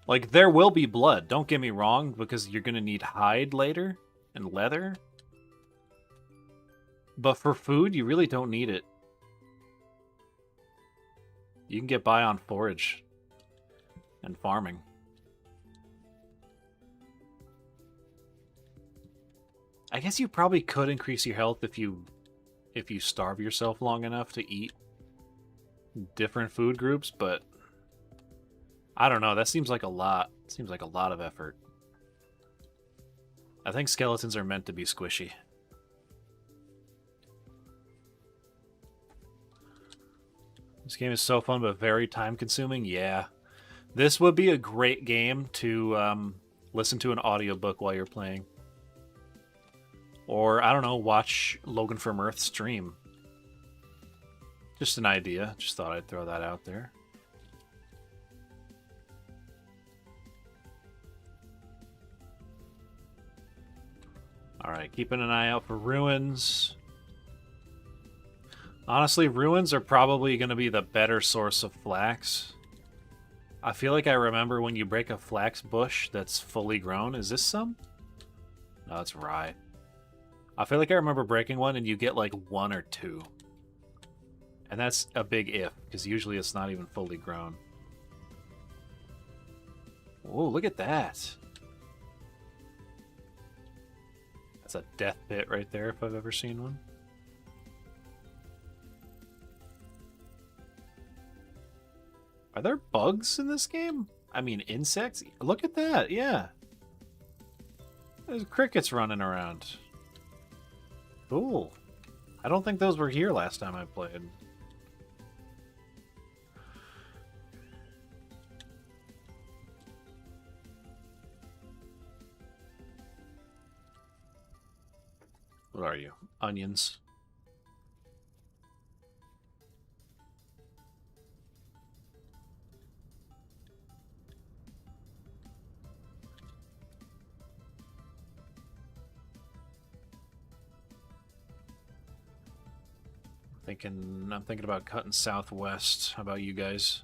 Like, there will be blood, don't get me wrong, because you're going to need hide later and leather. But for food, you really don't need it. You can get by on forage and farming. I guess you probably could increase your health if you starve yourself long enough to eat different food groups, but I don't know, that seems like a lot. Seems like a lot of effort. I think skeletons are meant to be squishy. This game is so fun, but very time-consuming. Yeah. This would be a great game to listen to an audiobook while you're playing. Or, I don't know, watch Logan from Earth stream. Just an idea. Just thought I'd throw that out there. Alright, keeping an eye out for ruins. Honestly, ruins are probably going to be the better source of flax. I feel like I remember when you break a flax bush that's fully grown. Is this some? No, it's rye. I feel like I remember breaking one and you get like 1 or 2. And that's a big if, because usually it's not even fully grown. Whoa, look at that. That's a death pit right there if I've ever seen one. Are there bugs in this game? I mean, insects? Look at that, yeah. There's crickets running around. Cool. I don't think those were here last time I played. What are you? Onions. I'm thinking about cutting southwest. How about you guys?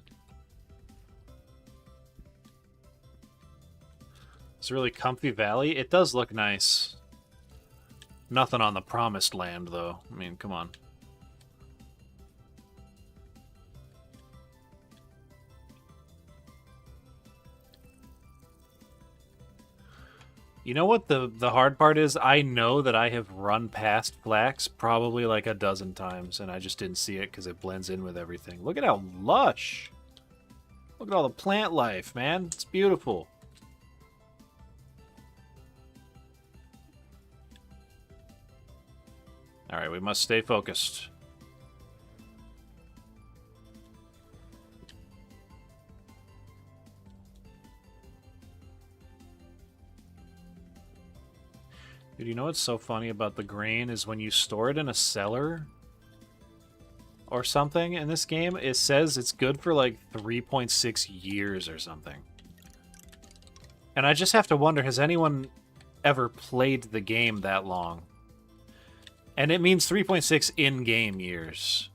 It's a really comfy valley. It does look nice. Nothing on the promised land, though. I mean, come on. You know what the hard part is? I know that I have run past flax probably like a dozen times, and I just didn't see it because it blends in with everything. Look at how lush! Look at all the plant life, man. It's beautiful. Alright, we must stay focused. Dude, you know what's so funny about the grain is when you store it in a cellar or something in this game, it says it's good for like 3.6 years or something. And I just have to wonder, has anyone ever played the game that long? And it means 3.6 in-game years.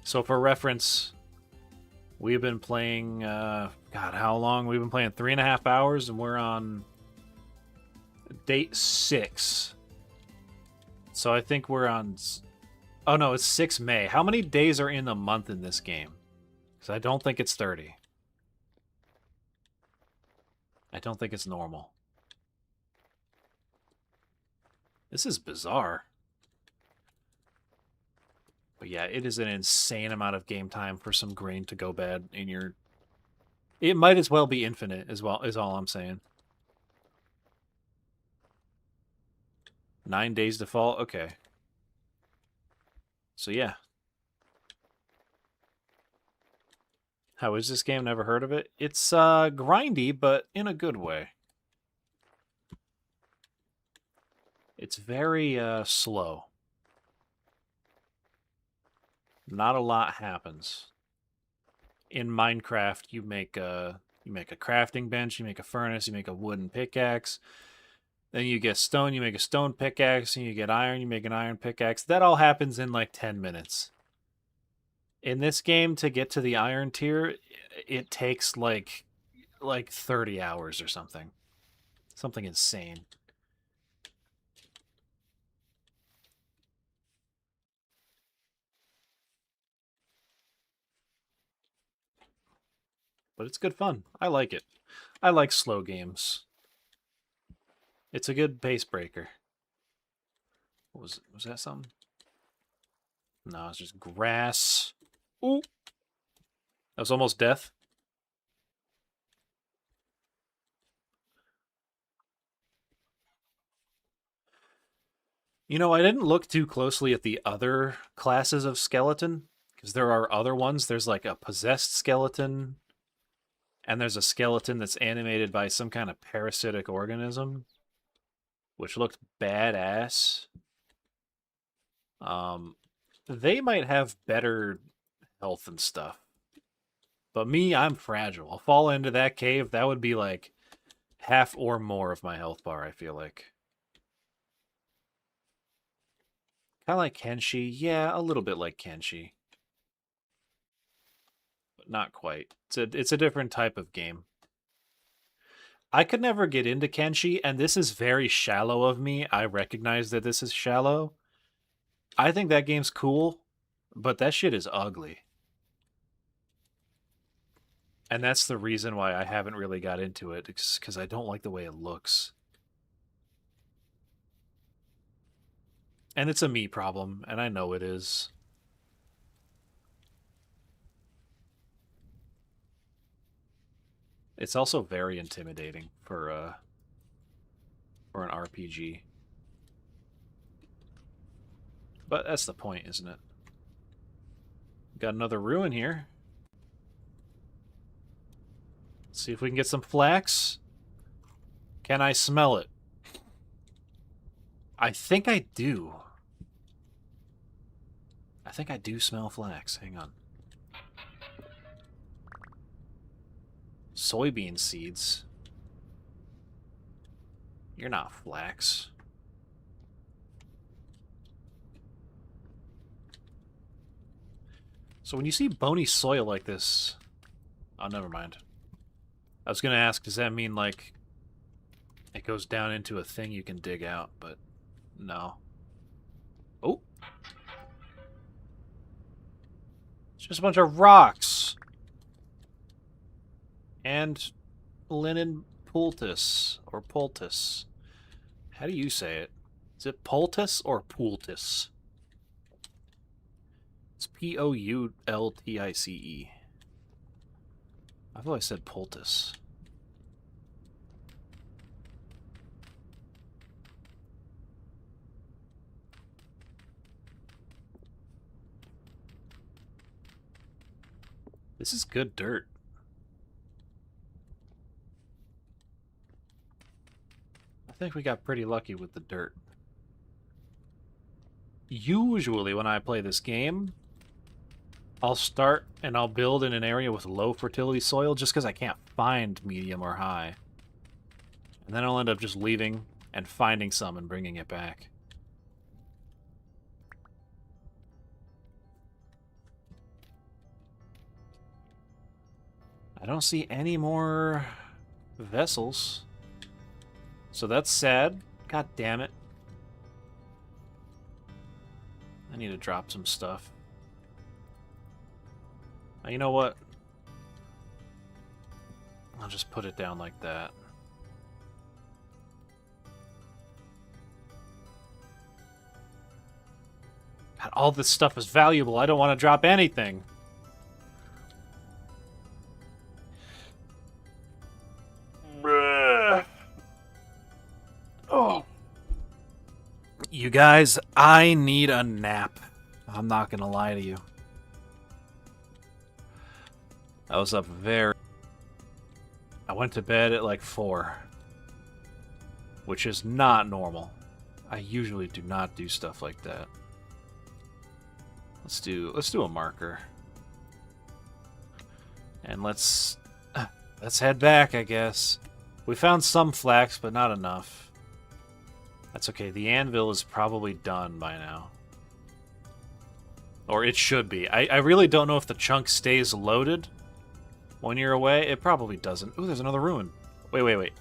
So for reference, we've been playing, God, how long? We've been playing 3.5 hours, and we're on date 6. So I think we're on... Oh, no, it's 6 May. How many days are in the month in this game? Because I don't think it's 30. I don't think it's normal. This is bizarre. But yeah, it is an insane amount of game time for some grain to go bad in your... It might as well be infinite, as well, is all I'm saying. 9 days to fall? Okay. So yeah. How is this game? Never heard of it? It's grindy, but in a good way. It's very slow. Not a lot happens. In Minecraft, you make a crafting bench, you make a furnace, you make a wooden pickaxe. Then you get stone, you make a stone pickaxe, and you get iron, you make an iron pickaxe. That all happens in like 10 minutes. In this game, to get to the iron tier, it takes like 30 hours or something. Something insane. But it's good fun. I like it. I like slow games. It's a good pace breaker. Was that something? No, it's just grass. Ooh. That was almost death. You know, I didn't look too closely at the other classes of skeleton, because there are other ones. There's like a possessed skeleton, and there's a skeleton that's animated by some kind of parasitic organism, which looked badass. They might have better health and stuff. But me, I'm fragile. I'll fall into that cave. That would be like half or more of my health bar, I feel like. Kind of like Kenshi. Yeah, a little bit like Kenshi. But not quite. It's a different type of game. I could never get into Kenshi, and this is very shallow of me. I recognize that this is shallow. I think that game's cool, but that shit is ugly. And that's the reason why I haven't really got into it, because I don't like the way it looks. And it's a me problem, and I know it is. It's also very intimidating for an RPG. But that's the point, isn't it? Got another ruin here. Let's see if we can get some flax. Can I smell it? I think I do. I think I do smell flax. Hang on. Soybean seeds. You're not flax. So when you see bony soil like this... Oh, never mind. I was going to ask, does that mean, like, it goes down into a thing you can dig out, but no. Oh! It's just a bunch of rocks! And linen poultice, or poultice. How do you say it? Is it poultice or poultice? It's P-O-U-L-T-I-C-E. I've always said poultice. This is good dirt. I think we got pretty lucky with the dirt. Usually when I play this game, I'll start and I'll build in an area with low fertility soil just because I can't find medium or high. And then I'll end up just leaving and finding some and bringing it back. I don't see any more vessels. So that's sad. God damn it. I need to drop some stuff. You know what? I'll just put it down like that. God, all this stuff is valuable. I don't want to drop anything. Oh. You guys, I need a nap. I'm not gonna lie to you. I was up very... I went to bed at like 4. Which is not normal. I usually do not do stuff like that. Let's do a marker. And let's head back, I guess. We found some flax, but not enough. That's okay. The anvil is probably done by now. Or it should be. I really don't know if the chunk stays loaded when you're away. It probably doesn't. Ooh, there's another ruin. Wait.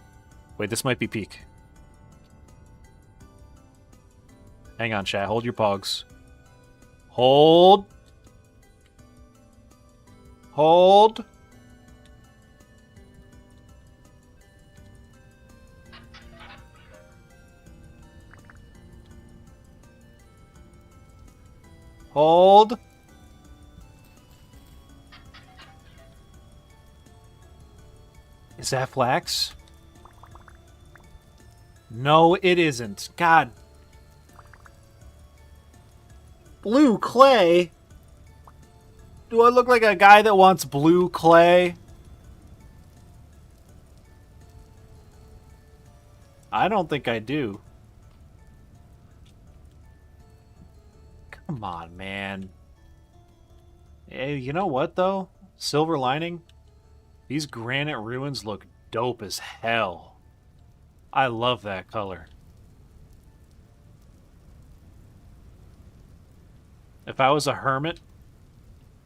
Wait, this might be peak. Hang on, chat. Hold your pogs. Hold. Hold. Hold. Is that flax? No, it isn't. God. Blue clay? Do I look like a guy that wants blue clay? I don't think I do. Come on, man. Hey, you know what, though? Silver lining? These granite ruins look dope as hell. I love that color. If I was a hermit,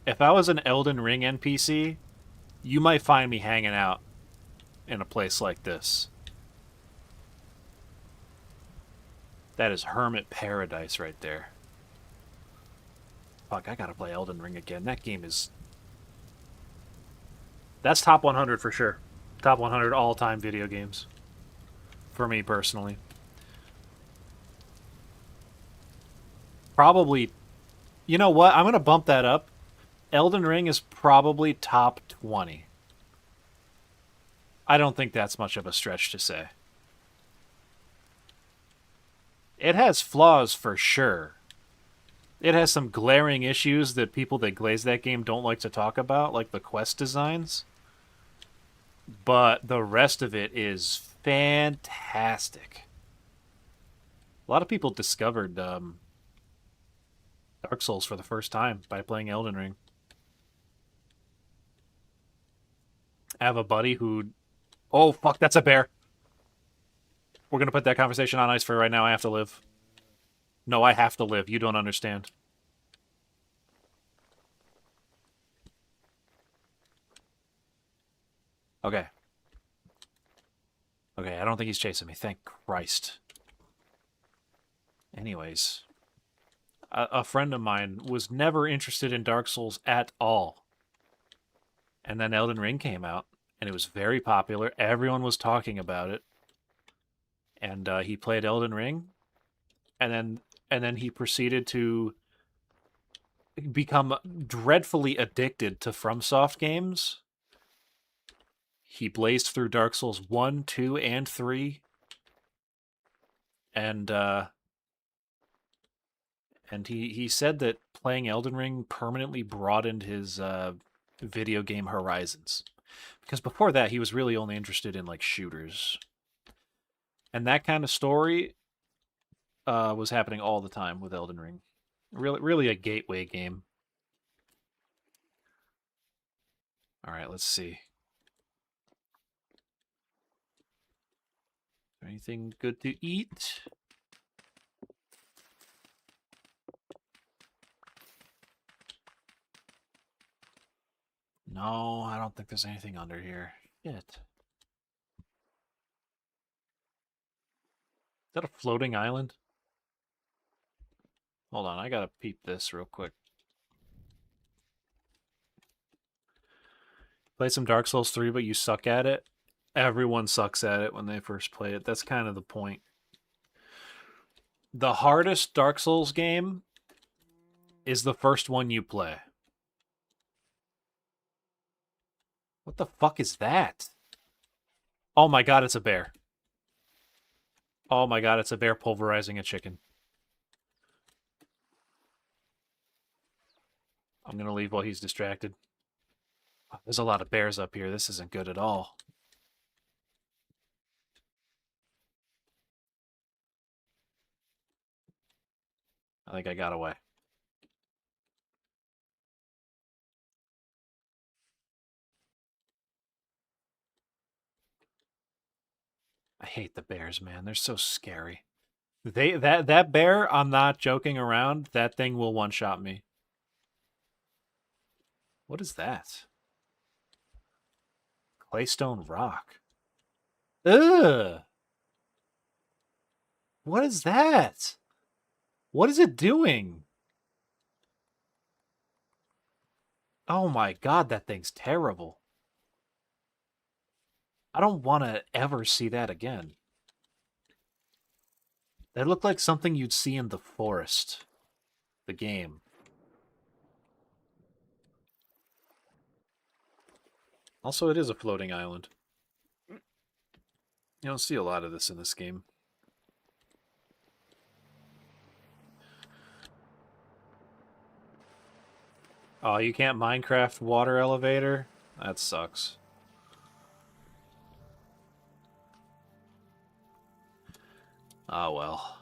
if I was an Elden Ring NPC, you might find me hanging out in a place like this. That is hermit paradise right there. Fuck, I gotta play Elden Ring again. That game is... That's top 100 for sure. Top 100 all-time video games. For me, personally. Probably... You know what? I'm gonna bump that up. Elden Ring is probably top 20. I don't think that's much of a stretch to say. It has flaws for sure. It has some glaring issues that people that glaze that game don't like to talk about, like the quest designs. But the rest of it is fantastic. A lot of people discovered Dark Souls for the first time by playing Elden Ring. I have a buddy who... Oh, fuck, that's a bear. We're going to put that conversation on ice for right now. I have to live. No, I have to live. You don't understand. Okay. Okay, I don't think he's chasing me. Thank Christ. Anyways, a friend of mine was never interested in Dark Souls at all. And then Elden Ring came out, and it was very popular. Everyone was talking about it. And he played Elden Ring, and then he proceeded to become dreadfully addicted to FromSoft games. He blazed through Dark Souls 1, 2, and 3. And he said that playing Elden Ring permanently broadened his video game horizons. Because before that, he was really only interested in like shooters. And that kind of story was happening all the time with Elden Ring. Really a gateway game. All right, let's see. Anything good to eat? No, I don't think there's anything under here. Shit. Is that a floating island? Hold on, I gotta peep this real quick. Play some Dark Souls 3, but you suck at it? Everyone sucks at it when they first play it. That's kind of the point. The hardest Dark Souls game is the first one you play. What the fuck is that? Oh my god, it's a bear. Oh my god, it's a bear pulverizing a chicken. I'm gonna leave while he's distracted. There's a lot of bears up here. This isn't good at all. I think I got away. I hate the bears, man. They're so scary. That bear, I'm not joking around. That thing will one-shot me. What is that? Claystone rock. Ugh. What is that? What is it doing? Oh my god, that thing's terrible. I don't want to ever see that again. That looked like something you'd see in The Forest, the game. Also, it is a floating island. You don't see a lot of this in this game. Oh, you can't Minecraft water elevator? That sucks. Oh, well.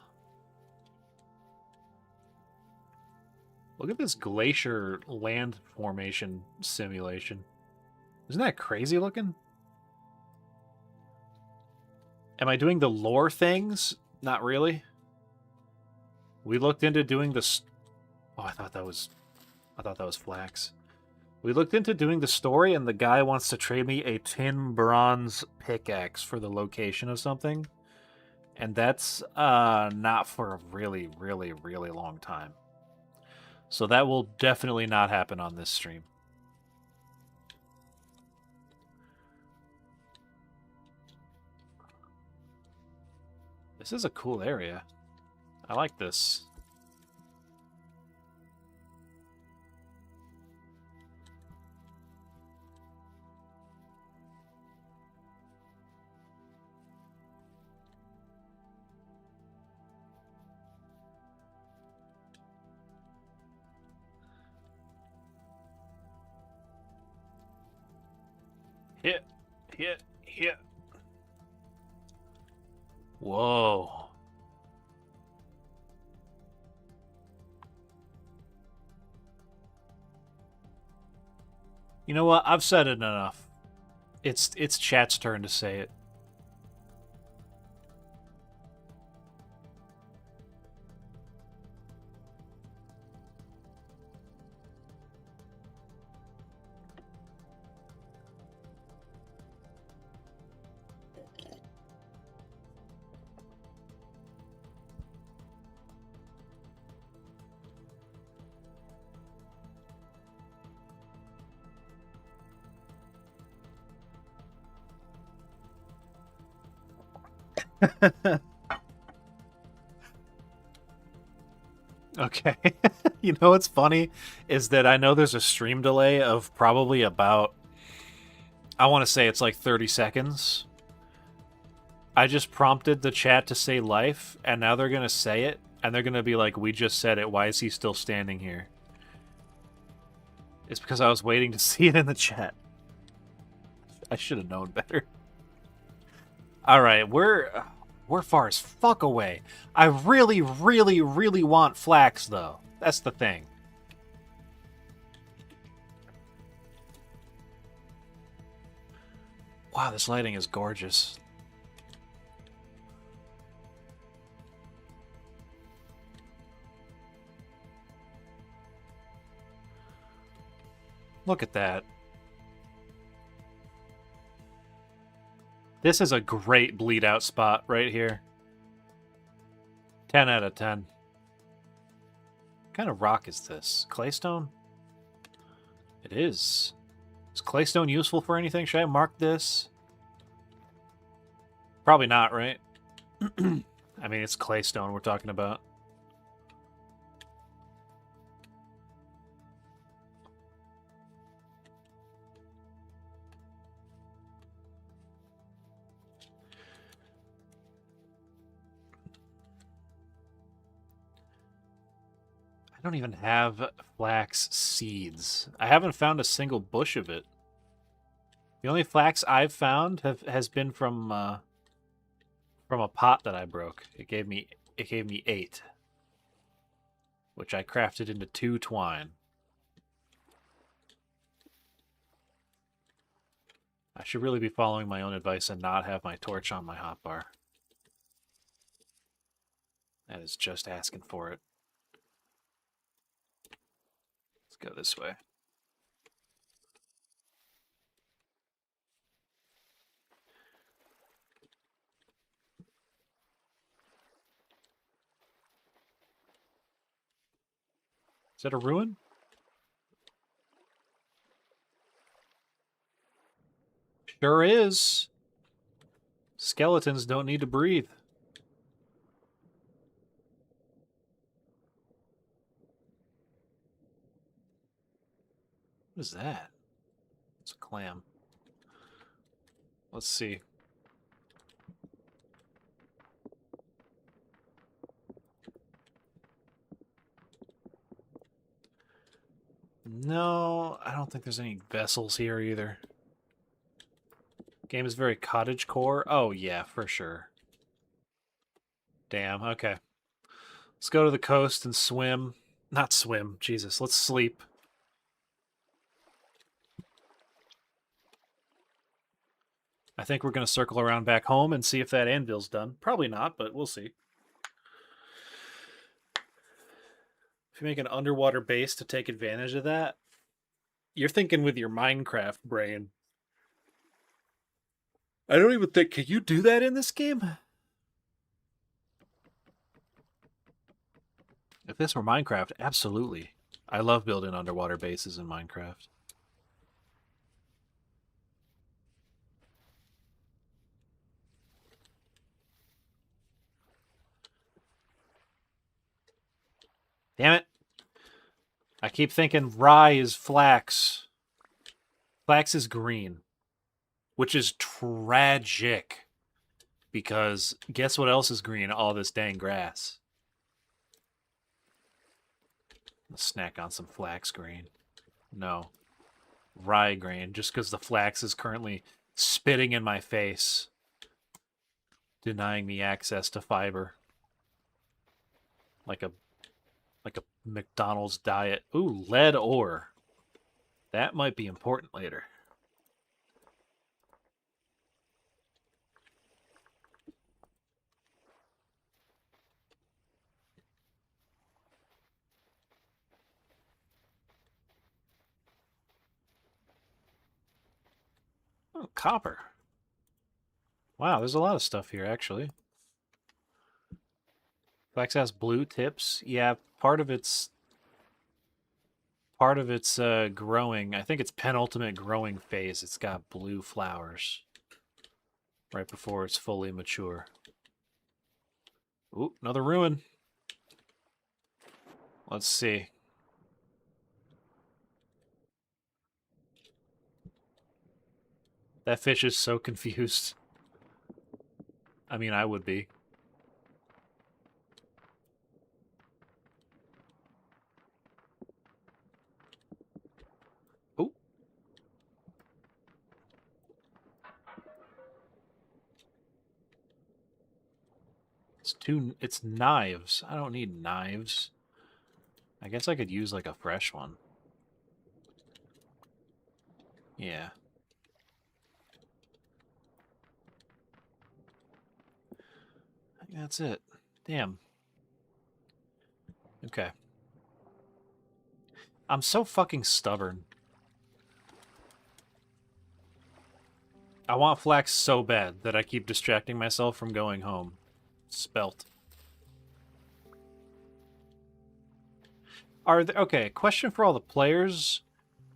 Look at this glacier land formation simulation. Isn't that crazy looking? Am I doing the lore things? Not really. We looked into doing the... Oh, I thought that was flax. We looked into doing the story, and the guy wants to trade me a tin bronze pickaxe for the location of something. And that's not for a really, really, really long time. So that will definitely not happen on this stream. This is a cool area. I like this. Hit, hit, hit. Whoa. You know what? I've said it enough. It's chat's turn to say it. Okay. You know what's funny is that I know there's a stream delay of probably about, I want to say it's like 30 seconds. I just prompted the chat to say life, and now they're going to say it, and they're going to be like, we just said it. Why is he still standing here? It's because I was waiting to see it in the chat. I should have known better. All right, we're far as fuck away. I really, really, really want flax, though. That's the thing. Wow, this lighting is gorgeous. Look at that. This is a great bleed out spot right here. 10 out of 10. What kind of rock is this? Claystone? It is. Is claystone useful for anything? Should I mark this? Probably not, right? I mean, it's claystone we're talking about. I don't even have flax seeds. I haven't found a single bush of it. The only flax I've found has been from a pot that I broke. It gave me 8, which I crafted into 2 twine. I should really be following my own advice and not have my torch on my hotbar. That is just asking for it. Let's go this way. Is that a ruin? Sure is. Skeletons don't need to breathe. What is that? It's a clam. Let's see. No, I don't think there's any vessels here either. Game is very cottagecore. Oh, yeah, for sure. Damn, okay. Let's go to the coast and swim. Not swim, Jesus. Let's sleep. I think we're going to circle around back home and see if that anvil's done. Probably not, but we'll see. If you make an underwater base to take advantage of that, you're thinking with your Minecraft brain. I don't even think... Can you do that in this game? If this were Minecraft, absolutely. I love building underwater bases in Minecraft. Damn it. I keep thinking rye is flax. Flax is green, which is tragic. Because guess what else is green? All this dang grass. Let's snack on some flax green. No. Rye green, just because the flax is currently spitting in my face, denying me access to fiber. Like a McDonald's diet. Ooh, lead ore. That might be important later. Oh, copper. Wow, there's a lot of stuff here, actually. Flax has blue tips. Yeah, part of its growing. I think its penultimate growing phase. It's got blue flowers right before it's fully mature. Ooh, another ruin. Let's see. That fish is so confused. I mean, I would be. Oh. It's knives. I don't need knives. I guess I could use like a fresh one. Yeah. I think that's it. Damn. Okay. I'm so fucking stubborn. I want flax so bad that I keep distracting myself from going home. Spelt. Are there... Okay, question for all the players.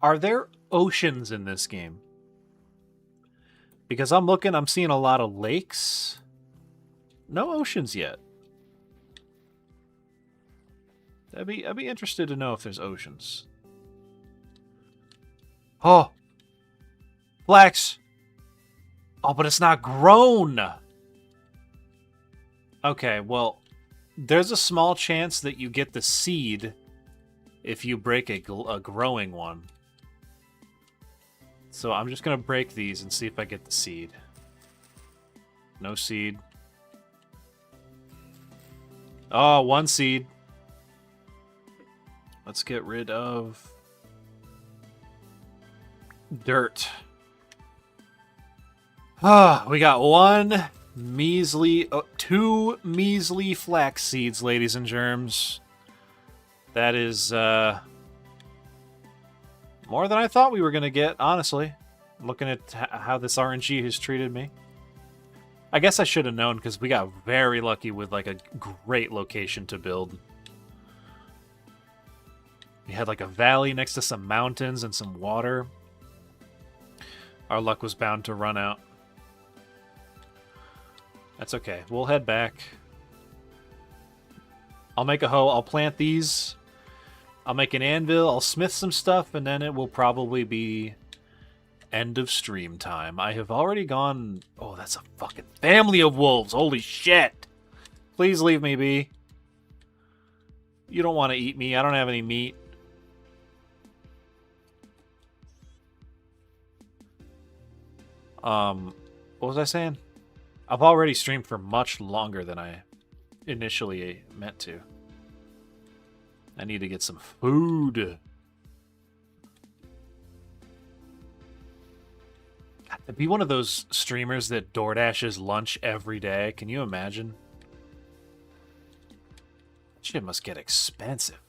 Are there oceans in this game? Because I'm seeing a lot of lakes. No oceans yet. I'd be interested to know if there's oceans. Oh! Flax! Oh, but it's not grown! Okay, well, there's a small chance that you get the seed if you break a growing one. So I'm just going to break these and see if I get the seed. No seed. Oh, one seed. Let's get rid of dirt. Ah, we got two measly flax seeds, ladies and germs. That is more than I thought we were going to get, honestly. Looking at how this RNG has treated me. I guess I should have known because we got very lucky with like a great location to build. We had like a valley next to some mountains and some water. Our luck was bound to run out. That's okay. We'll head back. I'll make a hoe. I'll plant these. I'll make an anvil. I'll smith some stuff, and then it will probably be end of stream time. I have already gone... Oh, that's a fucking family of wolves. Holy shit. Please leave me be. You don't want to eat me. I don't have any meat. What was I saying? I've already streamed for much longer than I initially meant to. I need to get some food. To be one of those streamers that DoorDashes lunch every day, can you imagine? That shit must get expensive.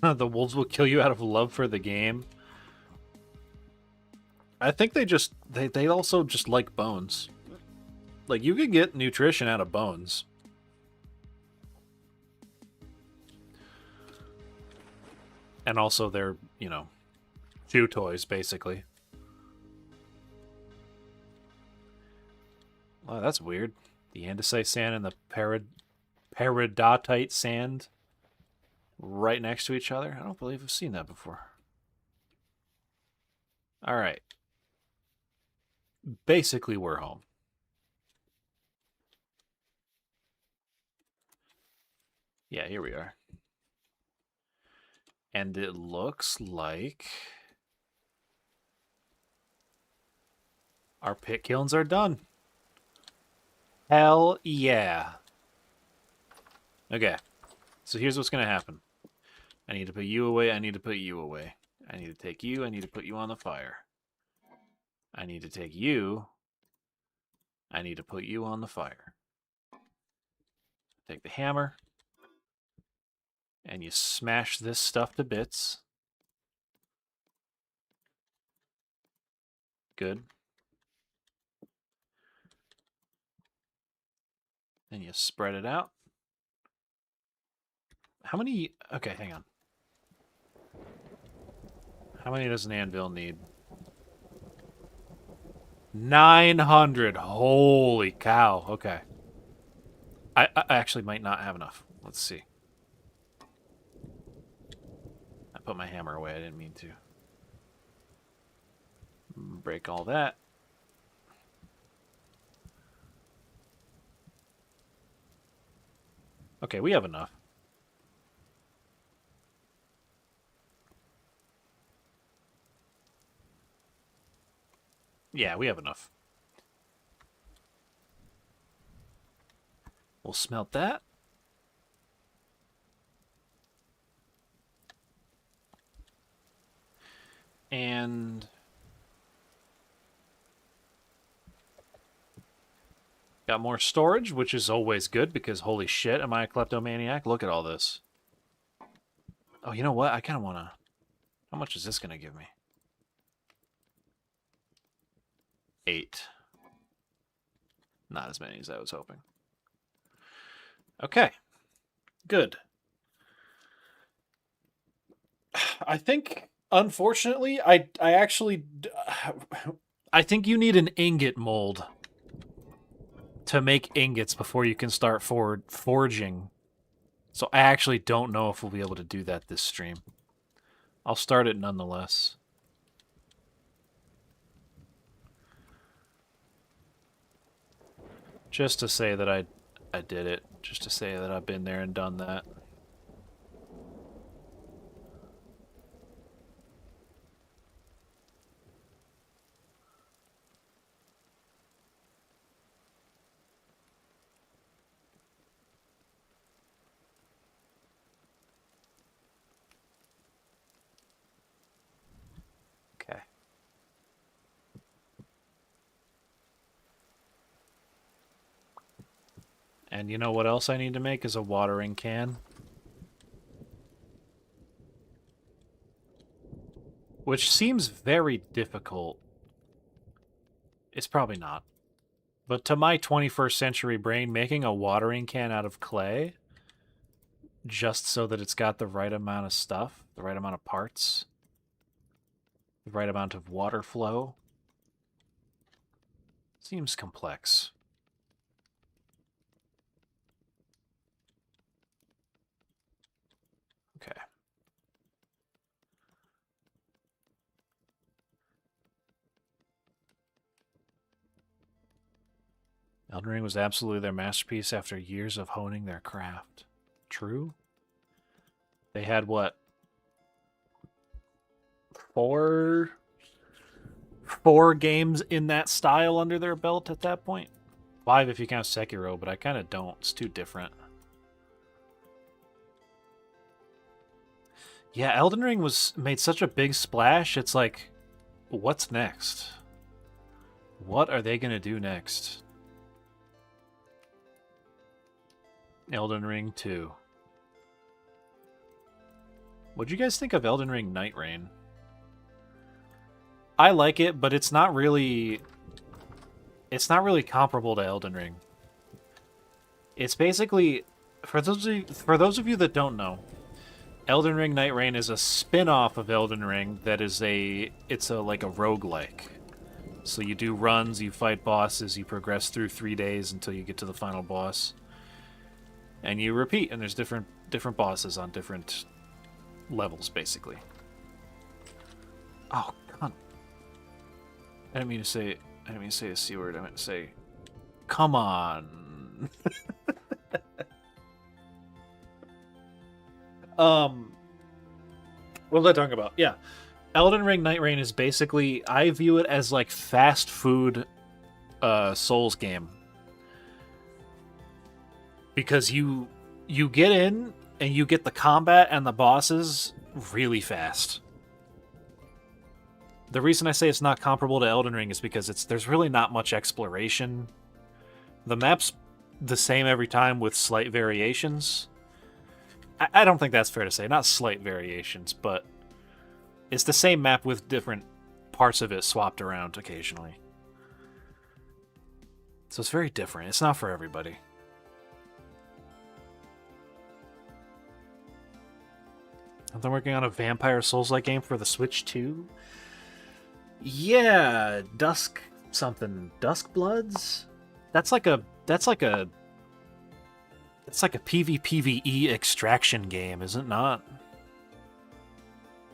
The wolves will kill you out of love for the game. I think they also just like bones. Like, you can get nutrition out of bones. And also they're, you know, chew toys, basically. Oh, that's weird. The andesite sand and the peridotite sand right next to each other. I don't believe I've seen that before. All right. Basically, we're home. Yeah, here we are. And it looks like our pit kilns are done. Hell yeah. Okay. So here's what's going to happen. I need to put you away. I need to put you away. I need to take you. I need to put you on the fire. I need to take you. I need to put you on the fire. Take the hammer. And you smash this stuff to bits. Good. Then you spread it out. How many... Okay, hang on. How many does an anvil need? 900. Holy cow. Okay. I actually might not have enough. Let's see. I put my hammer away. I didn't mean to. Break all that. Okay, we have enough. Yeah, we have enough. We'll smelt that. And got more storage, which is always good because holy shit, am I a kleptomaniac? Look at all this. Oh, you know what? I kind of want to... How much is this going to give me? 8. Not as many as I was hoping. Okay. Good. I think, unfortunately, I actually... I think you need an ingot mold to make ingots before you can start forging. So I actually don't know if we'll be able to do that this stream. I'll start it nonetheless. Just to say that I did it. Just to say that I've been there and done that. Okay. And you know what else I need to make is a watering can. Which seems very difficult. It's probably not. But to my 21st century brain, making a watering can out of clay, just so that it's got the right amount of stuff, the right amount of parts, the right amount of water flow, seems complex. Okay. Elden Ring was absolutely their masterpiece after years of honing their craft. True? They had, what, four games in that style under their belt at that point? 5 if you count Sekiro, but I kind of don't. It's too different. Yeah, Elden Ring made such a big splash, it's like, what's next? What are they going to do next? Elden Ring 2. What'd you guys think of Elden Ring Night Rain? I like it, but it's not really comparable to Elden Ring. It's basically, for those of you that don't know, Elden Ring Night Rain is a spin-off of Elden Ring that is like a roguelike. So you do runs, you fight bosses, you progress through 3 days until you get to the final boss. And you repeat, and there's different bosses on different levels, basically. Oh, God. I didn't mean to say a C word. I meant to say, come on. What was I talking about? Yeah. Elden Ring Night Rain is basically, I view it as like fast food Souls game. Because you get in and you get the combat and the bosses really fast. The reason I say it's not comparable to Elden Ring is because there's really not much exploration. The map's the same every time with slight variations. I don't think that's fair to say. Not slight variations, but it's the same map with different parts of it swapped around occasionally. So it's very different. It's not for everybody. They're working on a Vampire Souls-like game for the Switch too. Yeah, Dusk something. Dusk Bloods? It's like a PvPvE extraction game, is it not?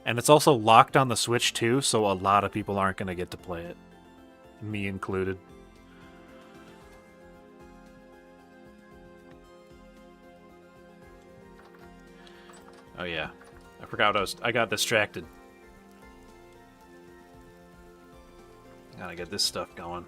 And it's also locked on the Switch too, so a lot of people aren't going to get to play it. Me included. Oh yeah. I forgot I got distracted. Gotta get this stuff going.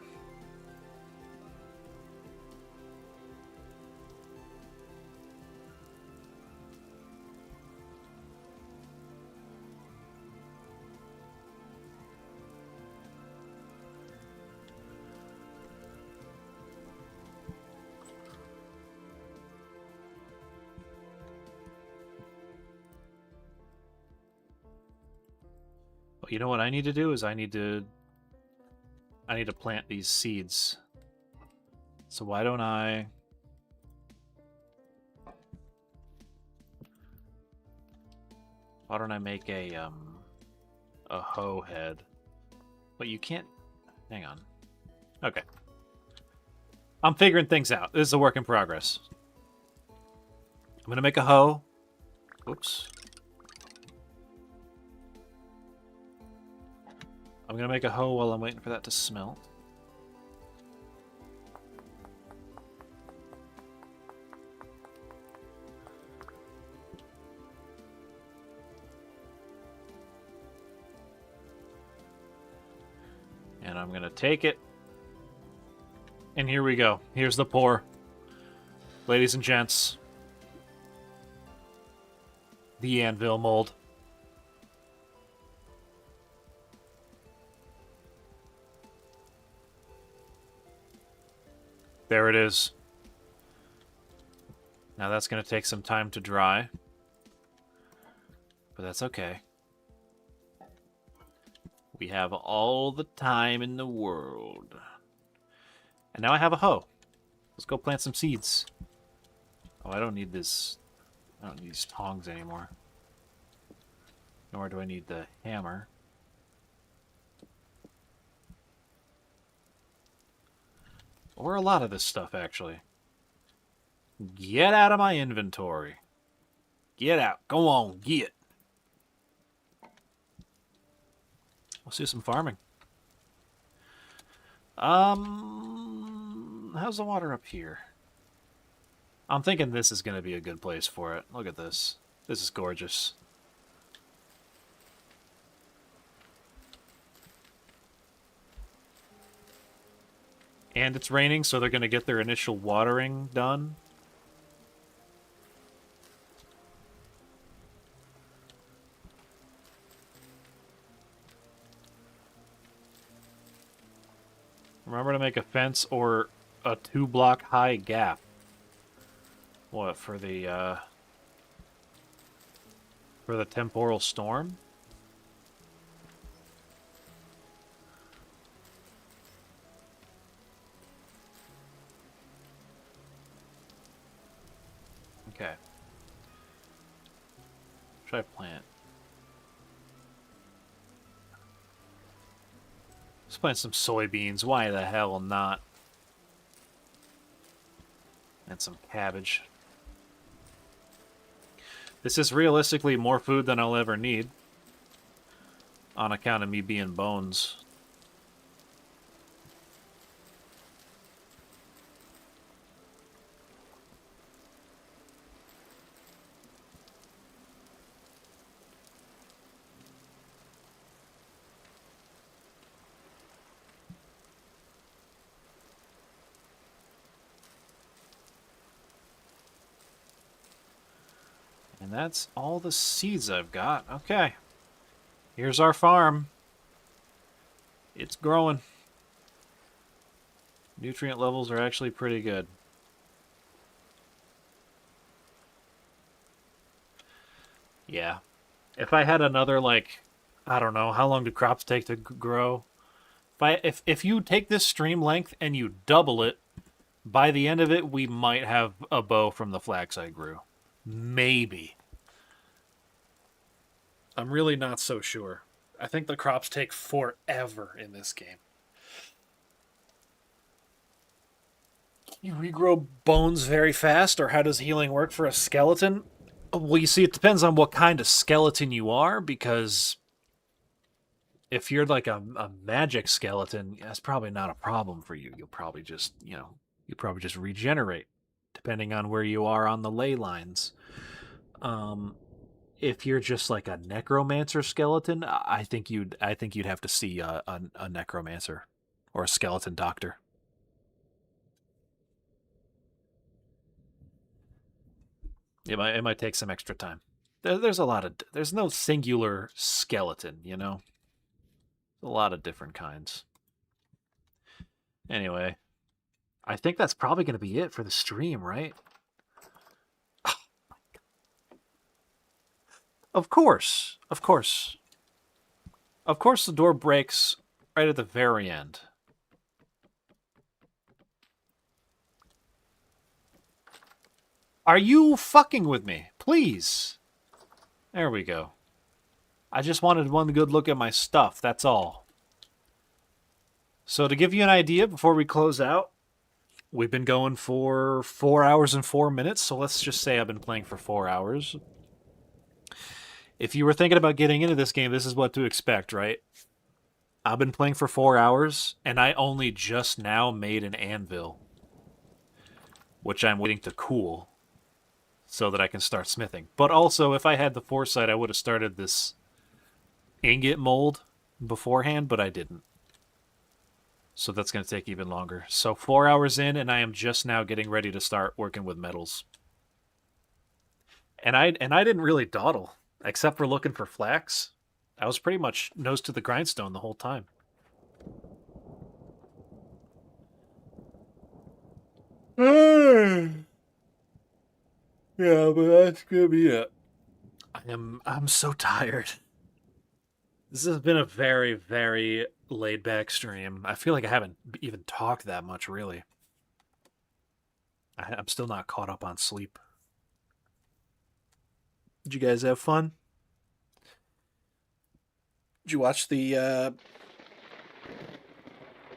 Well, you know what I need to do is I need to plant these seeds. So why don't I make a hoe head? But you can't. Hang on. Okay. I'm figuring things out. This is a work in progress. I'm gonna make a hoe. Oops. I'm gonna make a hoe while I'm waiting for that to smelt. And I'm gonna take it. And here we go. Here's the pour. Ladies and gents. The anvil mold. There it is. Now that's going to take some time to dry. But that's okay. We have all the time in the world. And now I have a hoe. Let's go plant some seeds. Oh, I don't need this. I don't need these tongs anymore. Nor do I need the hammer. Or a lot of this stuff, actually. Get out of my inventory. Get out. Go on, get. Let's do some farming. How's the water up here? I'm thinking this is going to be a good place for it. Look at this. This is gorgeous. And it's raining, so they're going to get their initial watering done. Remember to make a fence or a 2-block high gap. What, for the temporal storm? Okay. Should I plant? Let's plant some soybeans. Why the hell not? And some cabbage. This is realistically more food than I'll ever need. On account of me being bones. And that's all the seeds I've got. Okay. Here's our farm. It's growing. Nutrient levels are actually pretty good. Yeah. If I had another, like, I don't know, how long do crops take to grow? If you take this stream length and you double it, by the end of it, we might have a bow from the flax I grew. Maybe. I'm really not so sure. I think the crops take forever in this game. You regrow bones very fast, or how does healing work for a skeleton? Well, you see, it depends on what kind of skeleton you are, because if you're like a magic skeleton, that's probably not a problem for you. You'll probably just, regenerate, depending on where you are on the ley lines. Um, if you're just like a necromancer skeleton, I think you'd have to see a necromancer or a skeleton doctor. It might take some extra time. There's no singular skeleton, a lot of different kinds. Anyway, I think that's probably going to be it for the stream, right? Of course. Of course. Of course the door breaks right at the very end. Are you fucking with me? Please. There we go. I just wanted one good look at my stuff, that's all. So to give you an idea before we close out, we've been going for 4 hours and 4 minutes, so let's just say I've been playing for 4 hours. If you were thinking about getting into this game, this is what to expect, right? I've been playing for 4 hours, and I only just now made an anvil, which I'm waiting to cool so that I can start smithing. But also, if I had the foresight, I would have started this ingot mold beforehand, but I didn't. So that's going to take even longer. So 4 hours in, and I am just now getting ready to start working with metals. And I didn't really dawdle, except for looking for flax. I was pretty much nose to the grindstone the whole time. Yeah, but that's gonna be it. I'm so tired. This has been a very, very laid back stream. I feel like I haven't even talked that much, really. I'm still not caught up on sleep. Did you guys have fun? Did you watch the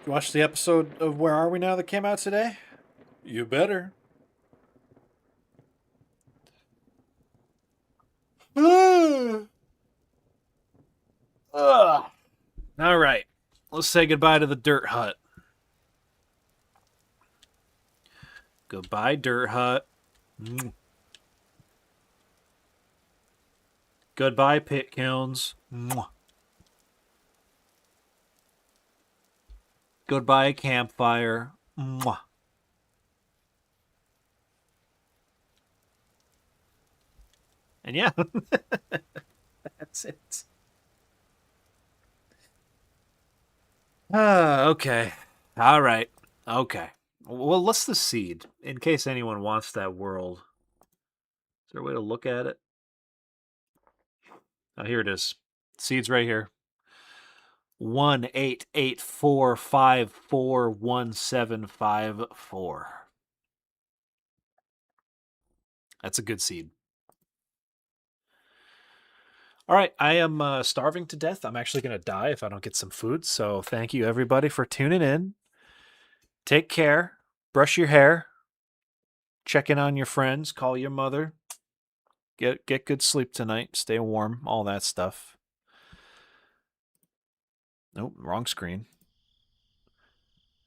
episode of Where Are We Now that came out today? You better. All right. Let's say goodbye to the dirt hut. Goodbye, dirt hut. Goodbye, pit kilns. Goodbye, campfire. And yeah, that's it. Okay. All right. Okay. Well, what's the seed? In case anyone wants that world. Is there a way to look at it? Oh, here it is. Seed's right here. 188454175 That's a good seed. All right, I am starving to death. I'm actually going to die if I don't get some food. So thank you, everybody, for tuning in. Take care. Brush your hair. Check in on your friends. Call your mother. Get good sleep tonight. Stay warm. All that stuff. Nope, wrong screen.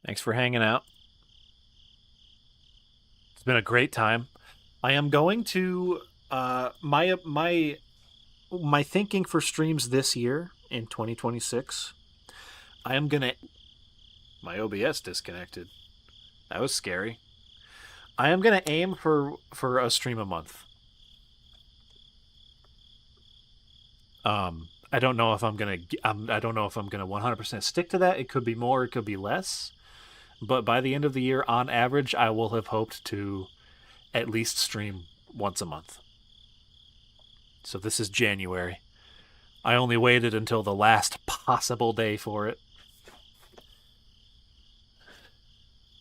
Thanks for hanging out. It's been a great time. I am going to my thinking for streams this year in 2026. I am gonna. My OBS disconnected. That was scary. I am gonna aim for a stream a month. I don't know if I'm gonna 100% stick to that. It could be more. It could be less. But by the end of the year, on average, I will have hoped to at least stream once a month. So this is January. I only waited until the last possible day for it.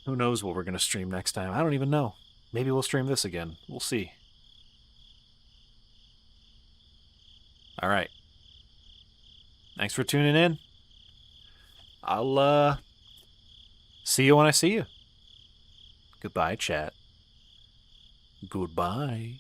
Who knows what we're going to stream next time? I don't even know. Maybe we'll stream this again. We'll see. All right. Thanks for tuning in. I'll see you when I see you. Goodbye, chat. Goodbye.